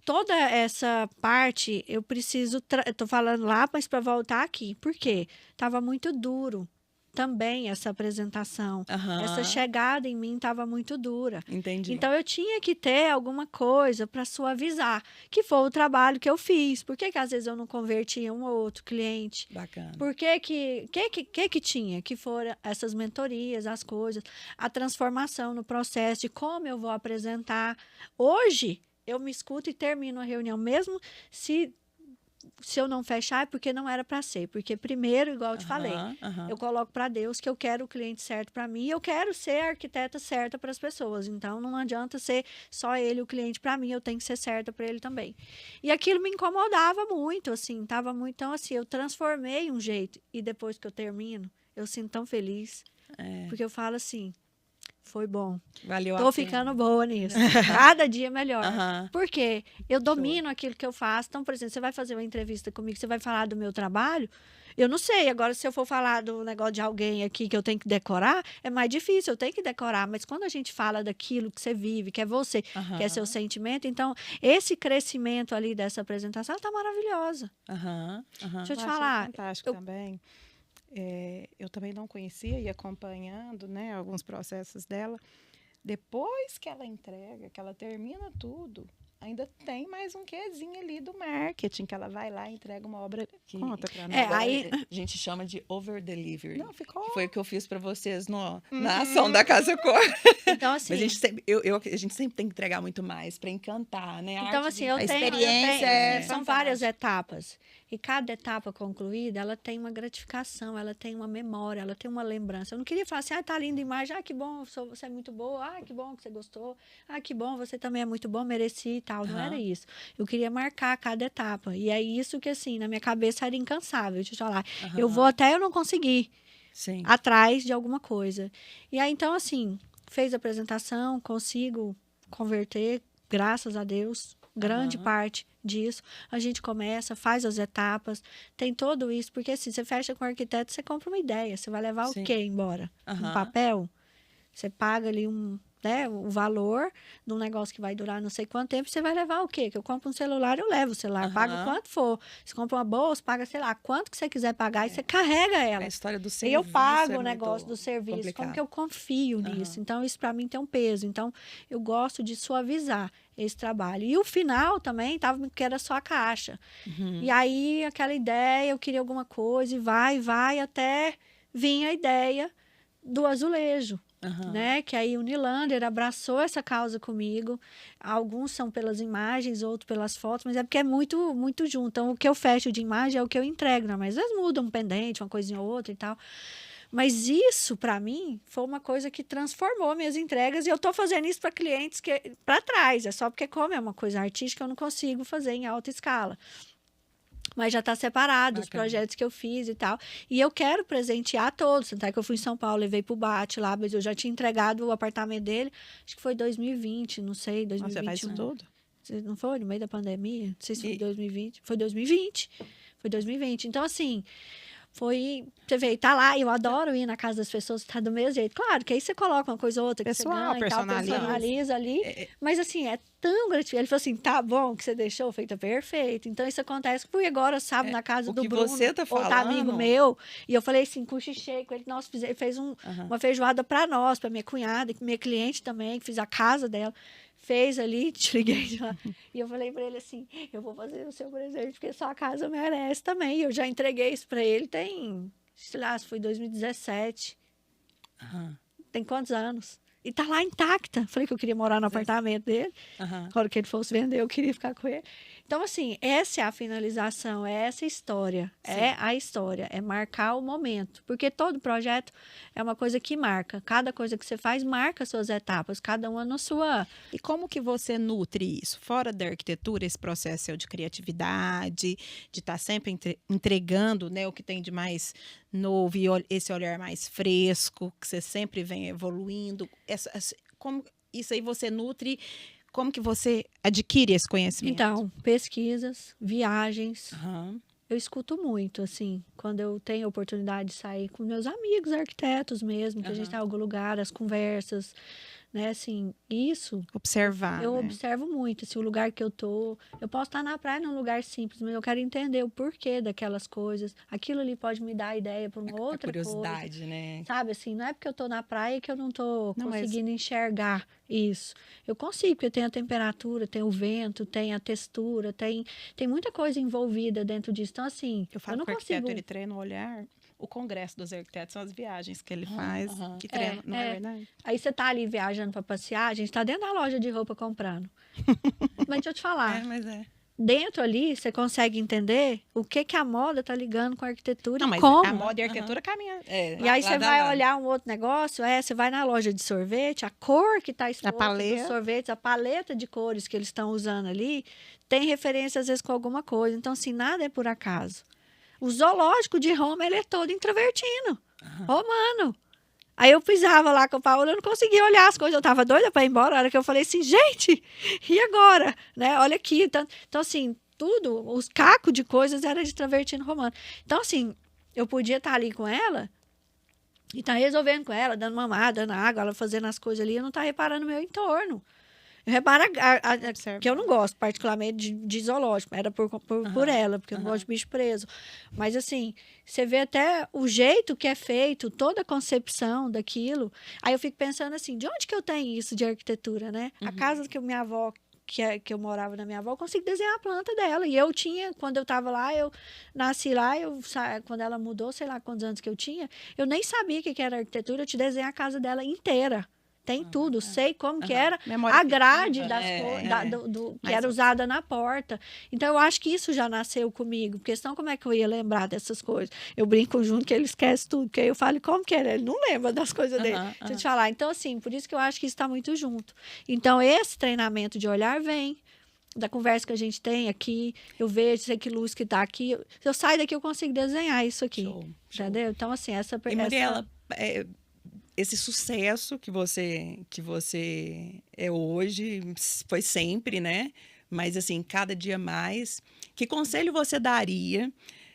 C: Toda essa parte, eu preciso... Eu tô falando lá, mas para voltar aqui. Por quê? Tava muito duro. Também essa apresentação, essa chegada em mim estava muito dura.
A: Entendi.
C: Então, eu tinha que ter alguma coisa para suavizar, que foi o trabalho que eu fiz. Por que às vezes eu não convertia um ou outro cliente?
A: Bacana.
C: Por que tinha? Que foram essas mentorias, as coisas, a transformação no processo de como eu vou apresentar. Hoje, eu me escuto e termino a reunião, mesmo se eu não fechar, é porque não era para ser. Porque primeiro, igual eu te falei, eu coloco para Deus que eu quero o cliente certo para mim e eu quero ser a arquiteta certa para as pessoas. Então, não adianta ser só ele o cliente para mim, eu tenho que ser certa para ele também. E aquilo me incomodava muito, assim, tava muito... Então, assim, eu transformei um jeito. E depois que eu termino, eu sinto tão feliz. Porque eu falo assim... Foi bom.
A: Valeu a
C: Tô
A: pena.
C: Ficando boa nisso. Cada dia melhor. Por quê? Eu domino aquilo que eu faço. Então, por exemplo, você vai fazer uma entrevista comigo, você vai falar do meu trabalho, eu não sei. Agora, se eu for falar do negócio de alguém aqui que eu tenho que decorar, é mais difícil, eu tenho que decorar. Mas quando a gente fala daquilo que você vive, que é você, que é seu sentimento, então, esse crescimento ali dessa apresentação, ela tá maravilhosa. Deixa eu te falar.
B: Fantástico também. Eu também não conhecia e acompanhando, né, alguns processos dela. Depois que ela entrega, que ela termina tudo, ainda tem mais um quezinho ali do marketing, que ela vai lá e entrega uma obra. Conta pra nós.
A: Aí a gente chama de over-delivery.
B: Não, ficou...
A: Foi o que eu fiz para vocês na ação da Casa Cor.
C: Então, assim...
A: Mas a gente sempre tem que entregar muito mais para encantar, né?
C: Então, assim, a
B: experiência
C: são várias etapas. E cada etapa concluída, ela tem uma gratificação, ela tem uma memória, ela tem uma lembrança. Eu não queria falar assim, tá linda a imagem, que bom, você é muito boa, que bom que você gostou, que bom, você também é muito bom, mereci e tal. Não era isso. Eu queria marcar cada etapa. E é isso que, assim, na minha cabeça era incansável. Deixa eu te falar. Eu vou até eu não conseguir atrás de alguma coisa. E aí, então, assim, fez a apresentação, consigo converter, graças a Deus, grande parte disso. A gente começa, faz as etapas, tem tudo isso, porque assim, você fecha com o arquiteto, você compra uma ideia, você vai levar o quê embora? Um papel? Você paga ali o valor de um negócio que vai durar não sei quanto tempo, você vai levar o quê? Que eu compro um celular, eu levo o celular, pago quanto for. Você compra uma bolsa, paga, sei lá, quanto que você quiser pagar e você carrega ela.
A: A história do serviço.
C: E eu pago o negócio do serviço,
A: complicado.
C: como que eu confio nisso? Então, isso para mim tem um peso. Então, eu gosto de suavizar esse trabalho. E o final também que era só a caixa. E aí, aquela ideia, eu queria alguma coisa, e vai, até vir a ideia do azulejo. Né? Que aí o Nilander abraçou essa causa comigo. Alguns são pelas imagens, outros pelas fotos, mas é porque é muito, muito junto. Então, o que eu fecho de imagem é o que eu entrego, né? Mas às vezes muda um pendente, uma coisinha ou outra e tal. Mas isso, para mim, foi uma coisa que transformou minhas entregas. E eu estou fazendo isso para clientes para trás. É só porque, como é uma coisa artística, eu não consigo fazer em alta escala. Mas já está separado os projetos que eu fiz e tal. E eu quero presentear todos. Tanto é que eu fui em São Paulo, levei pro Bate lá, mas eu já tinha entregado o apartamento dele. Acho que foi 2020, não sei, 2021. Você faz
B: isso tudo?
C: Não foi? No meio da pandemia? Não sei se foi 2020. Foi 2020. Foi 2020. Então, assim... Você vê, tá lá, eu adoro ir na casa das pessoas, tá do mesmo jeito. Claro, que aí você coloca uma coisa ou outra que
B: pessoal,
C: você ganha, personaliza ali. Mas assim, tão gratificante. Ele falou assim, tá bom que você deixou, feita perfeito. Então, isso acontece. Fui agora, sábado, na casa
A: o
C: do
A: que
C: Bruno,
A: você tá
C: outro amigo
A: falando.
C: meu. E eu falei assim, cochichei com ele. Nossa, ele fez uma feijoada pra nós, pra minha cunhada, e minha cliente também, que fiz a casa dela. Fez ali, te liguei de lá. E eu falei pra ele assim, eu vou fazer o seu presente, porque sua casa merece também. E eu já entreguei isso pra ele, tem, sei lá, foi 2017.
A: Aham,
C: Tem quantos anos? E tá lá intacta. Falei que eu queria morar no apartamento dele.
A: aham.
C: Na hora que ele fosse vender, eu queria ficar com ele. Então, assim, essa é a finalização, é essa história.
A: Sim.
C: É a história, é marcar o momento. Porque todo projeto é uma coisa que marca. Cada coisa que você faz marca suas etapas, cada uma na sua.
B: E como que você nutre isso? Fora da arquitetura, esse processo seu de criatividade, de estar sempre entregando, né, o que tem de mais novo e esse olhar mais fresco, que você sempre vem evoluindo. Como isso aí você nutre, como que você adquire esse conhecimento?
C: Então, pesquisas, viagens.
A: Aham.
C: Eu escuto muito, assim, quando eu tenho oportunidade de sair com meus amigos arquitetos mesmo, que a gente tá em algum lugar, as conversas, né, assim, isso
B: Observar,
C: eu
B: né?
C: observo muito, assim, o lugar que eu tô. Eu posso estar na praia num lugar simples, mas eu quero entender o porquê daquelas coisas. Aquilo ali pode me dar ideia para uma
A: A
C: outra coisa.
A: curiosidade, né?
C: Sabe, assim, não é porque eu tô na praia que eu não tô
B: Não, mas-
C: conseguindo enxergar isso. Eu consigo, porque tem a temperatura, tem o vento, tem a textura, tem muita coisa envolvida dentro disso. Então, assim,
B: Eu falo
C: não
B: que o arquiteto,
C: consigo.
B: ele treina o olhar. O congresso dos arquitetos são as viagens que ele
A: Aham,
B: faz,
A: aham.
B: que treina, não é verdade?
C: Aí você tá ali viajando para passear, a gente tá dentro da loja de roupa comprando. Mas deixa eu te falar,
A: Mas é.
C: dentro ali você consegue entender o que a moda tá ligando com a arquitetura
B: Não,
C: e
B: mas
C: como.
B: a moda e a arquitetura caminham.
C: E aí você vai olhar um outro negócio, você vai na loja de sorvete, a cor que está exposta
B: paleta.
C: dos sorvetes, a paleta de cores que eles estão usando ali, tem referência às vezes com alguma coisa. Então, assim, nada é por acaso. O zoológico de Roma, ele é todo introvertino, romano. Aí eu pisava lá com o Paulo, eu não conseguia olhar as coisas, eu tava doida para ir embora, a hora que eu falei assim, gente, e agora? Né? Olha aqui. Então, assim, tudo, os cacos de coisas era de travertino romano. Então, assim, eu podia estar ali com ela e tá resolvendo com ela, dando mamada, dando água, ela fazendo as coisas ali, eu não tá reparando o meu entorno. Eu reparo
B: Observa.
C: que eu não gosto particularmente de zoológico, era por ela, porque eu não gosto de bicho preso. Mas assim, você vê até o jeito que é feito, toda a concepção daquilo. Aí eu fico pensando assim, de onde que eu tenho isso de arquitetura, né? A casa que minha avó que eu morava na minha avó, eu consigo desenhar a planta dela. E eu tinha, quando eu estava lá, eu nasci lá, quando ela mudou, sei lá quantos anos que eu tinha, eu nem sabia o que era arquitetura, eu te desenhei a casa dela inteira. Tem tudo, sei como que era
B: Memória
C: a grade
B: afetiva.
C: que
B: Mas
C: era usada na porta. Então, eu acho que isso já nasceu comigo, porque senão como é que eu ia lembrar dessas coisas? Eu brinco junto que ele esquece tudo, porque aí eu falo, como que era? Ele não lembra das coisas dele. Deixa eu te falar. Então, assim, por isso que eu acho que isso está muito junto. Então, esse treinamento de olhar vem da conversa que a gente tem aqui, eu vejo, sei que luz que está aqui, eu saio daqui, eu consigo desenhar isso aqui.
A: Show.
C: Entendeu? Então, assim,
A: E Mariela, esse sucesso que você é hoje foi sempre, né? Mas assim, cada dia mais. Que conselho você daria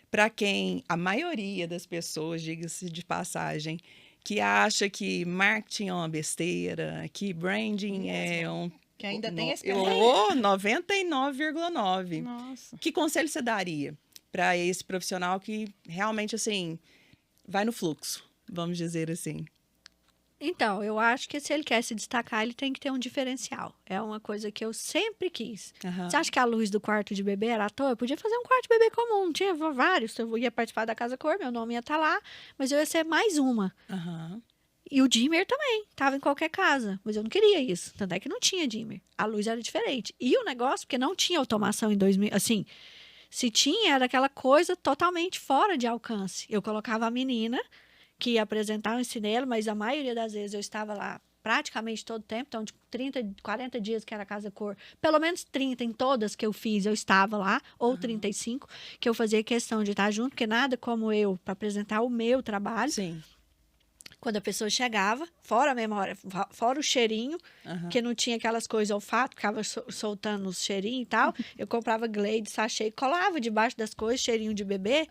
A: para quem a maioria das pessoas, diga-se de passagem, que acha que marketing é uma besteira, que branding é um
B: Que ainda tem esse
A: 99,9.
B: Nossa.
A: Que conselho você daria para esse profissional que realmente assim vai no fluxo, vamos dizer assim?
C: Então, eu acho que se ele quer se destacar, ele tem que ter um diferencial. É uma coisa que eu sempre quis. Você acha que a luz do quarto de bebê era à toa? Eu podia fazer um quarto de bebê comum, tinha vários. Eu ia participar da Casa Cor, meu nome ia estar lá, mas eu ia ser mais uma. E o dimmer também, estava em qualquer casa, mas eu não queria isso. Tanto é que não tinha dimmer. A luz era diferente. E o negócio, porque não tinha automação em 2000, assim, se tinha, era aquela coisa totalmente fora de alcance. Eu colocava a menina que ia apresentar, eu ensinei ela, mas a maioria das vezes eu estava lá praticamente todo o tempo, então de 30, 40 dias que era a Casa Cor, pelo menos 30 em todas que eu fiz, eu estava lá, ou 35, que eu fazia questão de estar junto, porque nada como eu para apresentar o meu trabalho.
A: Sim.
C: Quando a pessoa chegava, fora a memória, fora o cheirinho, que não tinha aquelas coisas olfato, ficava soltando os cheirinhos e tal, eu comprava Glade, sachê, colava debaixo das coisas, cheirinho de bebê,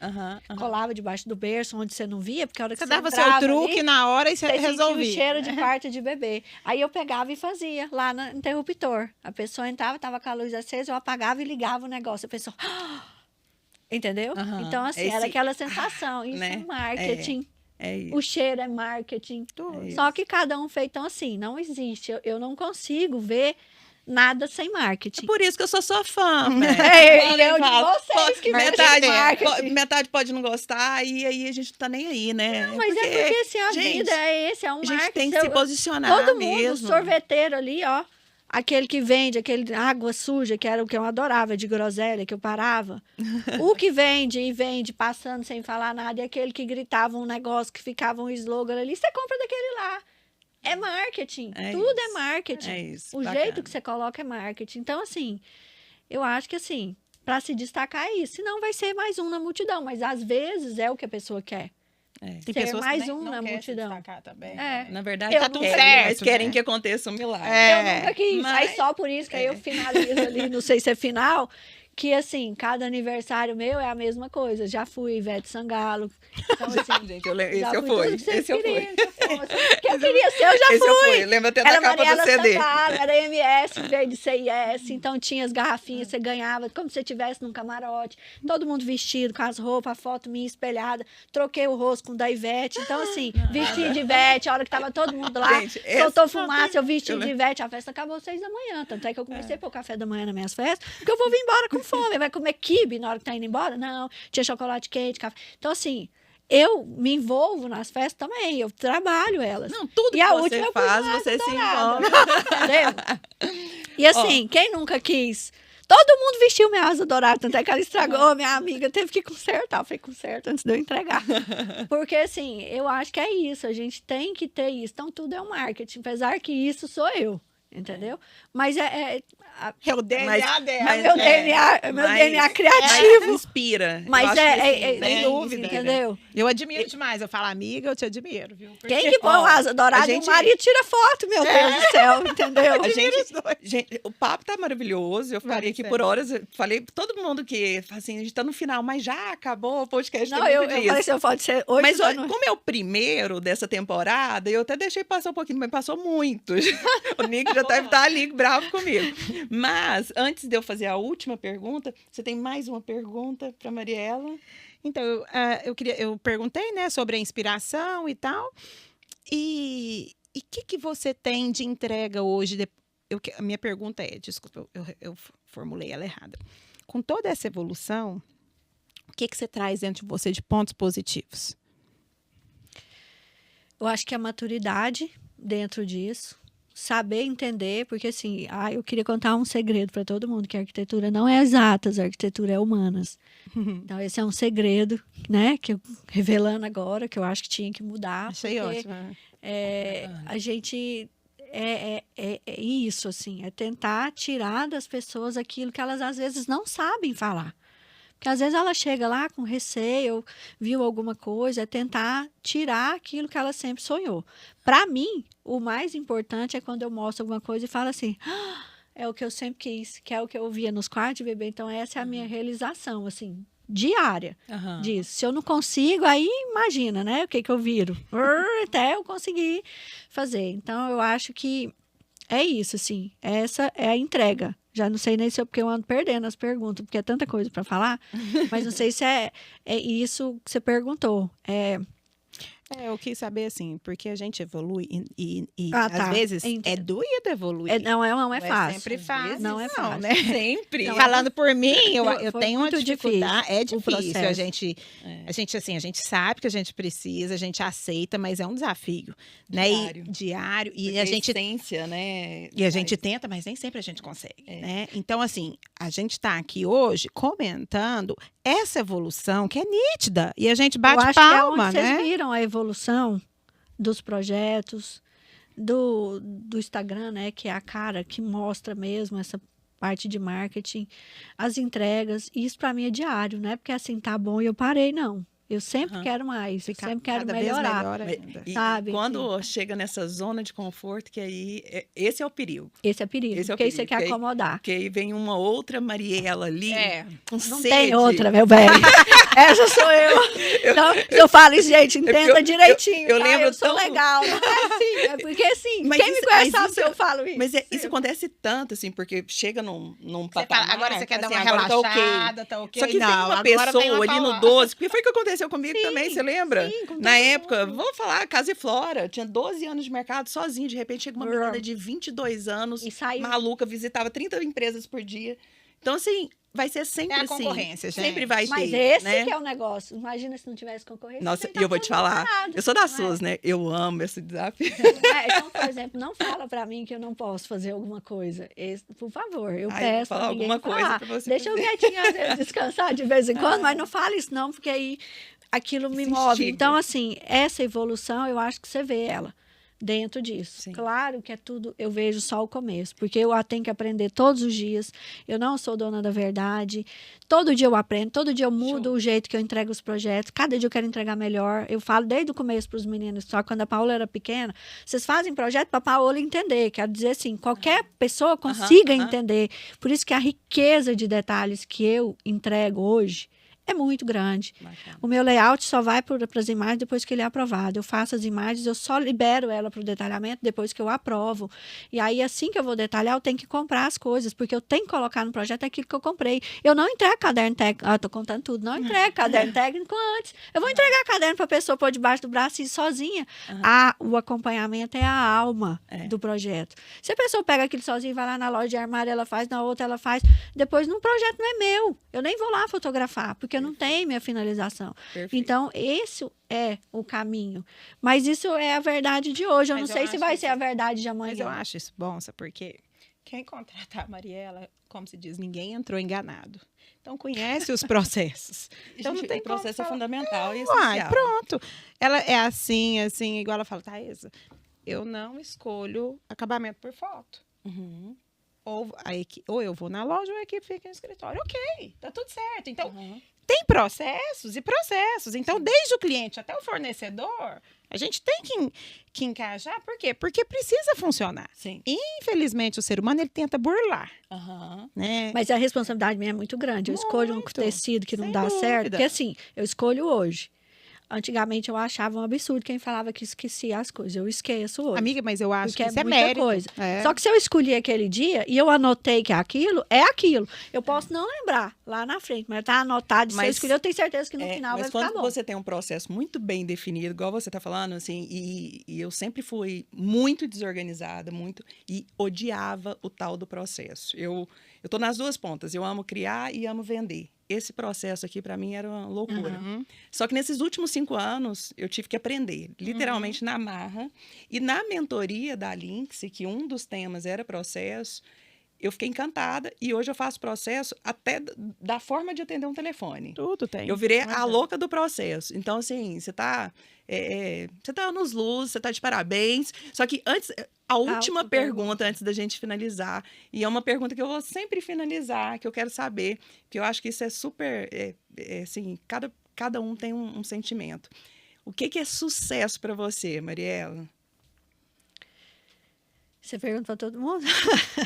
C: colava debaixo do berço, onde você não via, porque a hora que você
B: dava seu
C: entrava
B: truque
C: ali,
B: na hora e você
C: sentia
B: resolvia.
C: o cheiro de quarto de bebê. Aí eu pegava e fazia lá no interruptor. A pessoa entrava, tava com a luz acesa, eu apagava e ligava o negócio. A pessoa... Entendeu? Então, assim, era aquela sensação. Isso
A: né?
C: é marketing.
A: É isso.
C: O cheiro é marketing. Só que cada um fez. Então, assim, não existe. Eu não consigo ver nada sem marketing.
A: Por isso que eu sou sua fã.
C: E eu de vocês que
A: metade,
C: marketing.
A: metade pode não gostar e aí a gente não tá nem aí, né?
C: Não, mas é porque assim, a vida é esse, é um
A: marketing. A gente
C: marketing.
A: tem que se posicionar
C: todo mundo,
A: mesmo.
C: sorveteiro ali, ó. Aquele que vende, aquele água suja, que era o que eu adorava, de groselha, que eu parava. O que vende e vende, passando sem falar nada, e aquele que gritava um negócio, que ficava um slogan ali, você compra daquele lá. É marketing. Tudo é marketing.
A: É isso.
C: O jeito que você coloca é marketing. Então, assim, eu acho que, assim, para se destacar é isso. Senão vai ser mais um na multidão, mas às vezes é o que a pessoa quer.
B: Tem
C: ser
B: pessoas
C: mais
B: que
C: um
B: não
C: na
B: querem
C: multidão.
B: se destacar também.
A: Na verdade,
C: Eu
A: tá
C: nunca
A: tudo
B: quis,
A: certo, mas
B: né?
A: querem que aconteça um milagre.
C: Eu nunca quis.
A: mas-
C: Aí só por isso que aí eu finalizo ali, não sei se é final, que assim, cada aniversário meu é a mesma coisa. Já fui Ivete Sangalo. Então, assim,
A: Gente, esse
C: já
A: eu
C: fui
A: fui.
C: tudo que vocês
A: Esse eu
C: queriam
A: fui.
C: que eu fosse. Que eu queria ser, eu já
A: Esse
C: fui.
A: eu fui. Lembra até da
C: Era
A: capa do
C: Mariela
A: CD.
C: Sangalo, era MS em vez de CIS, então tinha as garrafinhas, você ganhava, como se você estivesse num camarote, todo mundo vestido, com as roupas, a foto minha espelhada, troquei o rosto com o da Ivete, então assim, vestido de Ivete, a hora que tava todo mundo lá,
A: Gente,
C: soltou fumaça, eu vestido
A: eu
C: de Ivete, a festa acabou às 6 da manhã, tanto é que eu comecei a pôr café da manhã nas minhas festas, porque eu vou vir embora com fome, vai comer quibe na hora que tá indo embora? Não, tinha chocolate quente, café, então assim, eu me envolvo nas festas também, eu trabalho elas.
A: Não, tudo
C: E
A: que
C: a
A: você
C: última eu
A: faz,
C: pus
A: você se
C: dourada.
A: envolve.
C: Entendeu? E assim, quem nunca quis? Todo mundo vestiu minha asa dourada, tanto é que ela estragou, minha amiga teve que consertar. Eu falei, conserta antes de eu entregar. Porque assim, eu acho que é isso, a gente tem que ter isso. Então, tudo é um marketing, apesar que isso sou eu, entendeu? Mas
B: É o DNA dela.
C: meu DNA, meu
A: mas-
C: DNA criativo.
A: Inspira. Eu
C: Mas
A: acho que
C: é
A: assim,
B: sem
C: isso,
B: dúvida,
C: entendeu?
B: Eu admiro demais. Eu falo, amiga, eu te admiro, viu? Porque-
C: Quem que põe
A: Ó,
C: asa dourada
A: a gente-
C: e o marido tira foto, meu Deus do céu, entendeu?
A: A gente,
B: os dois.
A: gente, o papo tá maravilhoso. Eu ficaria aqui por horas. Eu falei pra todo mundo que, assim, a gente tá no final, mas já acabou o podcast.
C: Não,
A: tem
C: eu
A: muito disso.
C: falei assim, pode ser hoje.
A: Mas
C: já
A: ó,
C: não-
A: como é o primeiro dessa temporada, eu até deixei passar um pouquinho, mas passou muitos. O Nick já deve estar ali bravo comigo. Mas, antes de eu fazer a última pergunta, você tem mais uma pergunta para Mariela?
B: Então, eu perguntei, né, sobre a inspiração e tal. E o que você tem de entrega hoje? A minha pergunta é, desculpa, eu formulei ela errada. Com toda essa evolução, o que você traz dentro de você de pontos positivos?
C: Eu acho que a maturidade dentro disso, saber entender, porque assim, eu queria contar um segredo para todo mundo, que a arquitetura não é exatas, a arquitetura é humanas. Então, esse é um segredo, né, que eu revelando agora, que eu acho que tinha que mudar.
B: Achei
C: porque,
B: ótimo.
C: a gente é isso, assim, é tentar tirar das pessoas aquilo que elas às vezes não sabem falar. Porque às vezes ela chega lá com receio, viu alguma coisa, é tentar tirar aquilo que ela sempre sonhou. Para mim, o mais importante é quando eu mostro alguma coisa e falo assim, é o que eu sempre quis, que é o que eu via nos quartos de bebê. Então, essa é a minha realização, assim, diária disso. Se eu não consigo, aí imagina, né? O que eu viro. Até eu conseguir fazer. Então, eu acho que é isso, assim. Essa é a entrega. Já não sei nem se é porque eu ando perdendo as perguntas, porque é tanta coisa para falar, mas não sei se é isso que você perguntou.
B: Eu quis saber, assim, porque a gente evolui e
C: tá.
B: às vezes
C: Entendo.
B: é doído evoluir.
C: Não é
B: é
C: fácil.
B: sempre fácil.
C: Não é fácil.
B: né?
A: Sempre.
C: Não,
B: Falando por mim, eu
C: Foi
B: tenho uma
C: muito
B: dificuldade. É
C: o
B: difícil.
C: processo.
B: A gente sabe que a gente precisa, a gente aceita, mas é um desafio, né? Diário. E
A: Porque
B: a gente
A: essência, né?
B: E a gente tenta, mas nem sempre a gente consegue, né? Então, assim, a gente está aqui hoje comentando essa evolução que é nítida. E a gente bate
C: eu acho
B: palma,
C: que é onde
B: né?
C: vocês viram a evolução dos projetos, do Instagram, né? Que é a cara que mostra mesmo essa parte de marketing, as entregas. E isso para mim é diário, não é porque assim, tá bom e eu parei, não. Eu sempre quero mais,
B: Ficar
C: sempre quero
B: cada vez
C: melhorar.
B: melhor ainda.
A: E
C: Sabe?
A: quando chega nessa zona de conforto, que aí esse é o perigo.
C: Esse é perigo,
A: Esse é o
C: porque aí você
A: perigo,
C: quer
A: porque aí-
C: acomodar.
A: Porque aí vem uma outra Mariela ali, com
C: Não
A: sede.
C: tem outra, meu bem. Essa sou eu. Então, eu falo isso, gente,
A: porque
C: entenda
A: eu-
C: direitinho.
A: eu
C: tá?
A: lembro
C: Eu sou
A: tão-
C: legal. Não é assim. É porque assim,
A: Mas
C: quem me
A: isso-
C: conhece
A: mas
C: sabe
A: isso-
C: que eu falo isso.
A: Mas isso acontece tanto, assim, porque chega num
B: Você
A: patamar...
B: fala, agora você quer dar
A: assim,
B: uma
A: agora tá ok.
B: relaxada, tá ok?
A: Só que
B: não,
A: vem uma
B: agora vem
A: pessoa
B: uma
A: ali no
B: palavra.
A: 12, porque foi o que aconteceu comigo
C: Sim,
A: também, você lembra?
C: sim, com todo
A: Na
C: mundo.
A: época, vou falar, Casa e Flora, eu tinha 12 anos de mercado sozinho, de repente chega uma menina de 22 anos,
C: E saiu.
A: maluca, visitava 30 empresas por dia. Então, assim, vai ser
B: É
A: sempre
B: a
A: assim.
B: concorrência, gente.
A: Sempre vai
C: Mas
A: ter,
C: esse
A: né?
C: que é o negócio. Imagina se não tivesse concorrência.
A: Nossa,
C: você
A: e
C: tá
A: eu vou te falar,
C: parado,
A: eu sou das
C: não é?
A: suas, né? Eu amo esse desafio.
C: Então, por exemplo, não fala pra mim que eu não posso fazer alguma coisa. Por favor, eu
A: Ai, eu vou
C: peço
A: falar
C: pra ninguém
A: alguma coisa
C: falar.
A: pra você
C: Deixa eu
A: fazer.
C: quietinha, às vezes, descansar de vez em quando, mas não fala isso não, porque aí aquilo me
A: Se
C: move.
A: instiga.
C: Então, assim, essa evolução, eu acho que você vê ela dentro disso.
A: Sim.
C: Claro que é tudo, eu vejo só o começo, porque eu tenho que aprender todos os dias. Eu não sou dona da verdade. Todo dia eu aprendo, todo dia eu mudo
A: Show.
C: o jeito que eu entrego os projetos. Cada dia eu quero entregar melhor. Eu falo desde o começo para os meninos, só quando a Paola era pequena, vocês fazem projeto para a Paola entender. Quero dizer assim, qualquer pessoa consiga
A: aham.
C: entender. Por isso que a riqueza de detalhes que eu entrego hoje é muito grande.
A: Bacana.
C: O meu layout só vai para as imagens depois que ele é aprovado. Eu faço as imagens, eu só libero ela para o detalhamento depois que eu aprovo. E aí, assim que eu vou detalhar, eu tenho que comprar as coisas, porque eu tenho que colocar no projeto aquilo que eu comprei. Eu não entrego caderno técnico. Ah, tô contando tudo. Não entrego caderno técnico antes. Eu vou entregar caderno para a pessoa pôr debaixo do braço e ir sozinha. O acompanhamento é a alma do projeto. Se a pessoa pega aquilo sozinha e vai lá na loja de armário, ela faz, na outra ela faz. Depois, no projeto não é meu. Eu nem vou lá fotografar, porque eu não tenho minha finalização.
A: Perfeito.
C: Então, esse é o caminho. Mas isso é a verdade de hoje. Eu
B: Mas
C: não
B: eu
C: sei se
B: acho
C: vai
B: isso-
C: ser a verdade de
B: Mas eu
C: amanhã.
B: acho isso bom, sabe? Porque quem contratar a Mariela, como se diz, ninguém entrou enganado. Então, conhece os processos. Então,
A: Gente,
B: não tem
A: o processo é
B: como falar.
A: fundamental e
B: Uai,
A: essencial.
B: pronto. Ela é assim, igual ela fala, Thaisa, eu não escolho acabamento por foto.
A: Uhum.
B: Ou eu vou na loja ou a equipe fica no escritório. Ok, tá tudo certo. Então,
A: Uhum.
B: tem processos e processos. Então, desde o cliente até o fornecedor, a gente tem que encaixar. Por quê? Porque precisa funcionar.
A: Sim.
B: Infelizmente, o ser humano, ele tenta burlar,
A: Aham.
B: né?
C: Mas a responsabilidade minha é muito grande. Eu escolho um
B: Muito,
C: tecido que não
B: sem
C: dá certo.
B: dúvida.
C: Porque assim, eu escolho hoje. Antigamente eu achava um absurdo quem falava que esquecia as coisas. Eu esqueço hoje.
B: Amiga, mas eu acho
C: Porque
B: que
C: é
B: isso é
C: muita
B: mérito.
C: coisa.
B: É.
C: Só que se eu escolhi aquele dia e eu anotei que é aquilo. Eu posso não lembrar lá na frente, mas tá anotado. Se eu
A: Mas-
C: escolher, eu tenho certeza que no final vai
A: mas
C: ficar
A: quando
C: bom.
A: você tem um processo muito bem definido, igual você está falando, assim, e eu sempre fui muito desorganizada, e odiava o tal do processo. Eu tô nas duas pontas, eu amo criar e amo vender. Esse processo aqui, para mim, era uma loucura.
B: Uhum.
A: Só que nesses últimos 5 anos, eu tive que aprender, literalmente na marra. E na mentoria da Lynx, que um dos temas era processo, eu fiquei encantada. E hoje eu faço processo até da forma de atender um telefone.
B: Tudo tem.
A: Eu virei
B: Não
A: a
B: adianta.
A: louca do processo. Então, assim, você tá nos luz, você tá de parabéns. Só que antes, a última pergunta antes da gente finalizar, e é uma pergunta que eu vou sempre finalizar, que eu quero saber, que eu acho que isso é super, assim, cada um tem um sentimento. O que é sucesso para você, Mariela?
C: Você pergunta para todo mundo?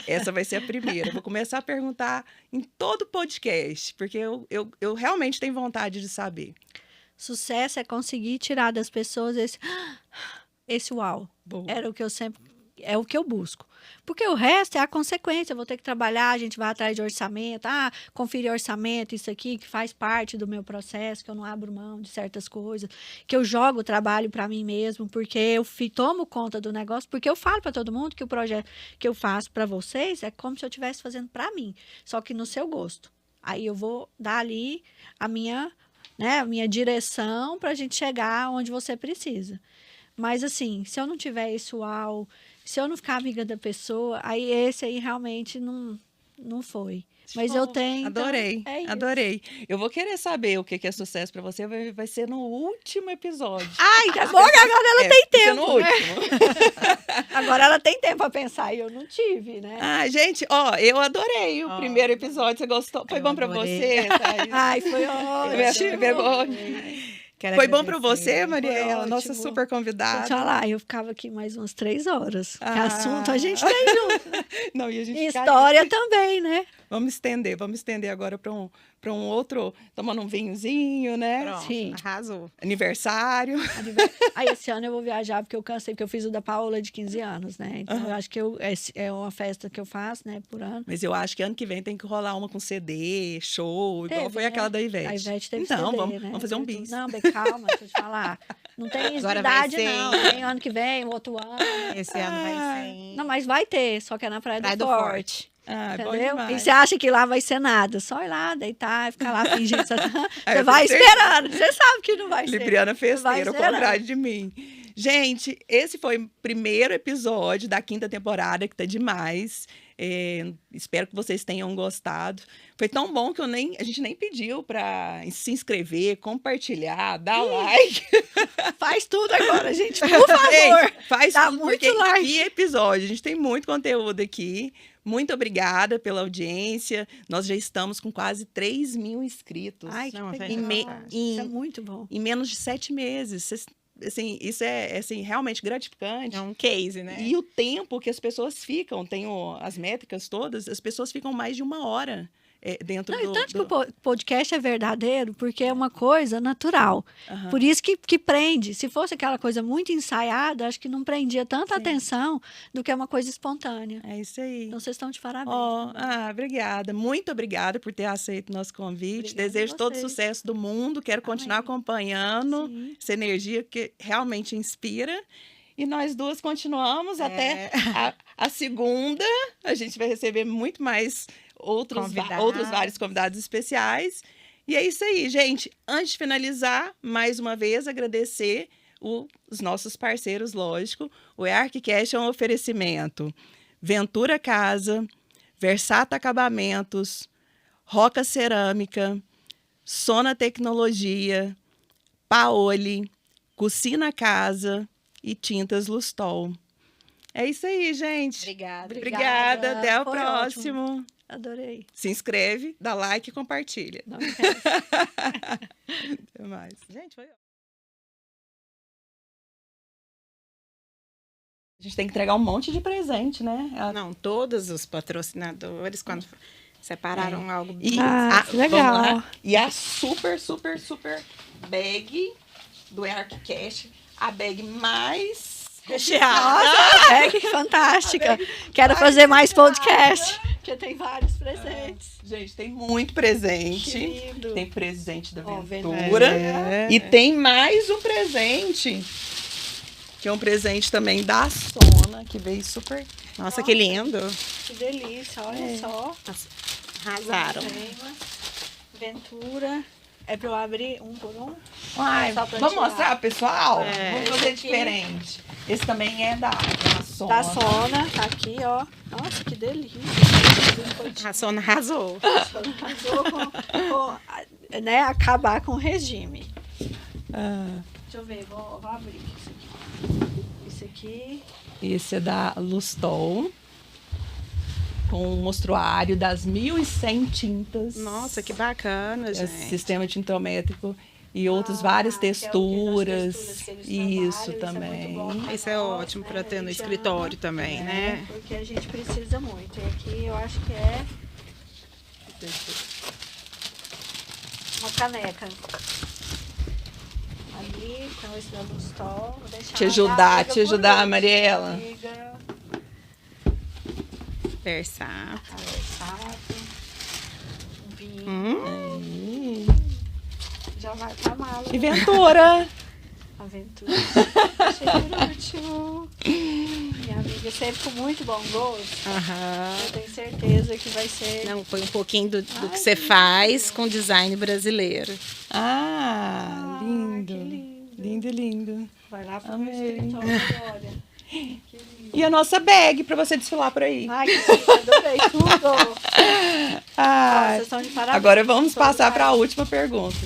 A: Essa vai ser a primeira. Eu vou começar a perguntar em todo podcast, porque eu realmente tenho vontade de saber.
C: Sucesso é conseguir tirar das pessoas esse uau.
A: Boa.
C: Era o que eu sempre... É o que eu busco. Porque o resto é a consequência. Eu vou ter que trabalhar, a gente vai atrás de orçamento. Conferir orçamento, isso aqui que faz parte do meu processo, que eu não abro mão de certas coisas, que eu jogo o trabalho para mim mesmo, porque eu tomo conta do negócio, porque eu falo para todo mundo que o projeto que eu faço para vocês é como se eu estivesse fazendo para mim, só que no seu gosto. Aí eu vou dar ali a minha direção para a gente chegar onde você precisa. Mas, assim, se eu não tiver esse uau, se eu não ficar amiga da pessoa, aí esse aí realmente não foi. Mas eu tenho.
A: Adorei,
C: então, é isso.
A: adorei. Eu vou querer saber o que é sucesso para você, vai ser no último episódio.
C: Ai, tá bom que agora ela tem
A: vai ser
C: tempo.
A: no
C: Né?
A: último.
C: Agora ela tem tempo para pensar e eu não tive, né?
A: Gente, eu adorei o primeiro episódio. Você gostou? Foi
B: Eu
A: bom para
B: adorei.
A: você, Thaís?
C: Ai, foi
A: Eu
C: ótimo.
A: tive vergonha.
B: Quero
A: Foi bom para
B: agradecer.
A: você, Mariela,
C: Foi
A: nossa
C: ótimo.
A: super
C: Vou te
A: convidada.
C: falar, eu ficava aqui mais umas 3 horas. Que
A: Ah.
C: assunto a gente tem junto. Né?
A: Não, e a gente
C: E
A: fica-
C: história também, né?
A: Vamos estender agora para um outro, tomando um vinhozinho, né?
B: Pronto,
C: Sim.
B: arrasou.
A: Aniversário.
C: Aí esse ano eu vou viajar porque eu cansei, porque eu fiz o da Paola de 15 anos, né? Então eu acho que é uma festa que eu faço, né, por ano.
A: Mas eu acho que ano que vem tem que rolar uma com CD, show, igual
C: Teve,
A: foi
C: né?
A: aquela da Ivete.
C: A Ivete teve
A: Então,
C: CD,
A: vamos,
C: né?
A: vamos fazer um bis.
C: Não, bem, calma, deixa eu te falar. Não tem
B: Agora vai
C: idade,
B: ser,
C: não.
B: hein?
C: Tem ano que vem, outro ano.
B: Esse ano vai ser em
C: Não, mas vai ter, só que é na Praia
B: Praia
C: do
B: do
C: Forte.
A: Ah, bom
C: Entendeu?
A: demais.
C: E você acha que lá vai ser nada? Só ir lá, deitar e ficar lá fingindo. Você
A: eu
C: vai
A: tenho certeza.
C: esperando. Você sabe que não vai ser.
A: Libriana
C: Vai
A: festeira, ao
C: ser, não.
A: contrário de mim. Gente, esse foi o primeiro episódio da 5ª temporada, que tá demais. Espero que vocês tenham gostado. Foi tão bom que a gente nem pediu para se inscrever, compartilhar, dar like.
C: Faz tudo agora, gente. Por favor.
A: Ei, faz
C: dá
A: tudo,
C: muito
A: porque
C: like.
A: que episódio. A gente tem muito conteúdo aqui. Muito obrigada pela audiência. Nós já estamos com quase 3.000 inscritos.
C: Ai, que
B: Não,
C: legal.
B: gente,
C: Isso é muito bom.
A: Em menos de 7 meses. Assim, isso é assim, realmente gratificante.
B: é um case, né?
A: E o tempo que as pessoas ficam, as métricas todas, as pessoas ficam mais de 1 hora dentro
C: Não, e
A: do...
C: tanto que o podcast é verdadeiro, porque é uma coisa natural.
A: Aham.
C: Por isso que prende. Se fosse aquela coisa muito ensaiada, acho que não prendia tanta
A: Sim.
C: atenção do que uma coisa espontânea.
A: É isso aí.
C: Então, vocês estão de parabéns.
A: Ó,
C: também.
A: obrigada. Muito obrigada por ter aceito o nosso convite.
C: Obrigada a
A: Desejo todo o
C: vocês.
A: sucesso do mundo. Quero continuar
C: Amém.
A: acompanhando
C: Sim.
A: essa energia que realmente inspira. E nós duas continuamos até a segunda. A gente vai receber muito mais outros vários convidados especiais. E é isso aí, gente. Antes de finalizar, mais uma vez, agradecer os nossos parceiros, lógico. O EARCCast é um oferecimento. Ventura Casa, Versata Acabamentos, Roca Cerâmica, Sona Tecnologia, Paoli, Cucina Casa e Tintas Lustol. É isso aí, gente.
B: Obrigada.
A: Obrigada. Até o
C: Foi
A: próximo.
C: ótimo. Adorei.
A: Se inscreve, dá like e compartilha.
C: Não esquece.
A: Até mais.
B: Gente, foi
A: A gente tem que entregar um monte de presente, né?
B: Não, todos os patrocinadores, quando separaram algo.
A: E
C: Que legal.
A: vamos lá. E a super bag do EARCCast, a bag mais recheada.
C: Nossa, que fantástica. Quero fazer mais podcast, porque tem vários presentes.
A: Gente, tem muito presente.
C: Que lindo.
A: Tem presente da
C: Ó,
A: Ventura.
B: É.
A: E tem mais um presente, que é um presente também da Sona, que veio super...
B: Nossa, que lindo.
C: Que delícia, olha só.
B: Arrasaram.
C: Crema, Ventura. É pra eu abrir um por um?
A: Ai,
C: Só pra
A: vamos
C: tirar.
A: mostrar, pessoal?
B: É.
A: Vamos
C: Esse
A: fazer
C: aqui-
A: diferente. Esse também é da Sona.
C: Da Sona, tá aqui, ó. Nossa, que delícia.
B: A Sona arrasou.
C: Arrasou com, né, acabar com o regime.
A: Ah,
C: Deixa eu ver, vou abrir isso aqui. Isso aqui.
A: esse é da Lustol, com um mostruário das 1.100 tintas.
B: Nossa, que bacana,
A: Esse
B: gente.
A: sistema tintométrico e outras várias
C: que é o quê?
A: texturas.
C: Das texturas que eles
A: Isso
C: trabalham,
A: também.
C: isso é muito bom.
B: Isso é ótimo para ter no
C: A gente
B: escritório
C: ama,
B: também, né?
C: Porque a gente precisa muito. E aqui eu acho que é uma caneca. Ali, então esse da Lustol. Vou deixar
A: Te ajudar,
C: por
A: Mariela.
C: Amiga,
B: Versátil.
C: Versátil, um vinho.
A: Hum.
C: Já vai pra mala.
A: E Ventura.
C: Aventura. Achei por último. Minha amiga sempre com muito bom gosto.
B: Aham.
C: Eu tenho certeza que vai ser.
B: Não, foi um pouquinho do
C: Ai,
B: que você
C: que
B: faz
C: lindo.
B: com design brasileiro.
A: Ah,
C: Ai,
A: lindo.
C: que lindo.
A: Lindo, lindo.
C: Vai lá pro
A: Amei.
C: meu escritório, olha. Que lindo.
A: E a nossa bag para você desfilar por aí.
C: Ai, que lindo, adorei tudo.
A: Ah,
C: Vocês estão de parabéns.
A: agora vamos
C: Todos
A: passar para a
C: parabéns.
A: última pergunta.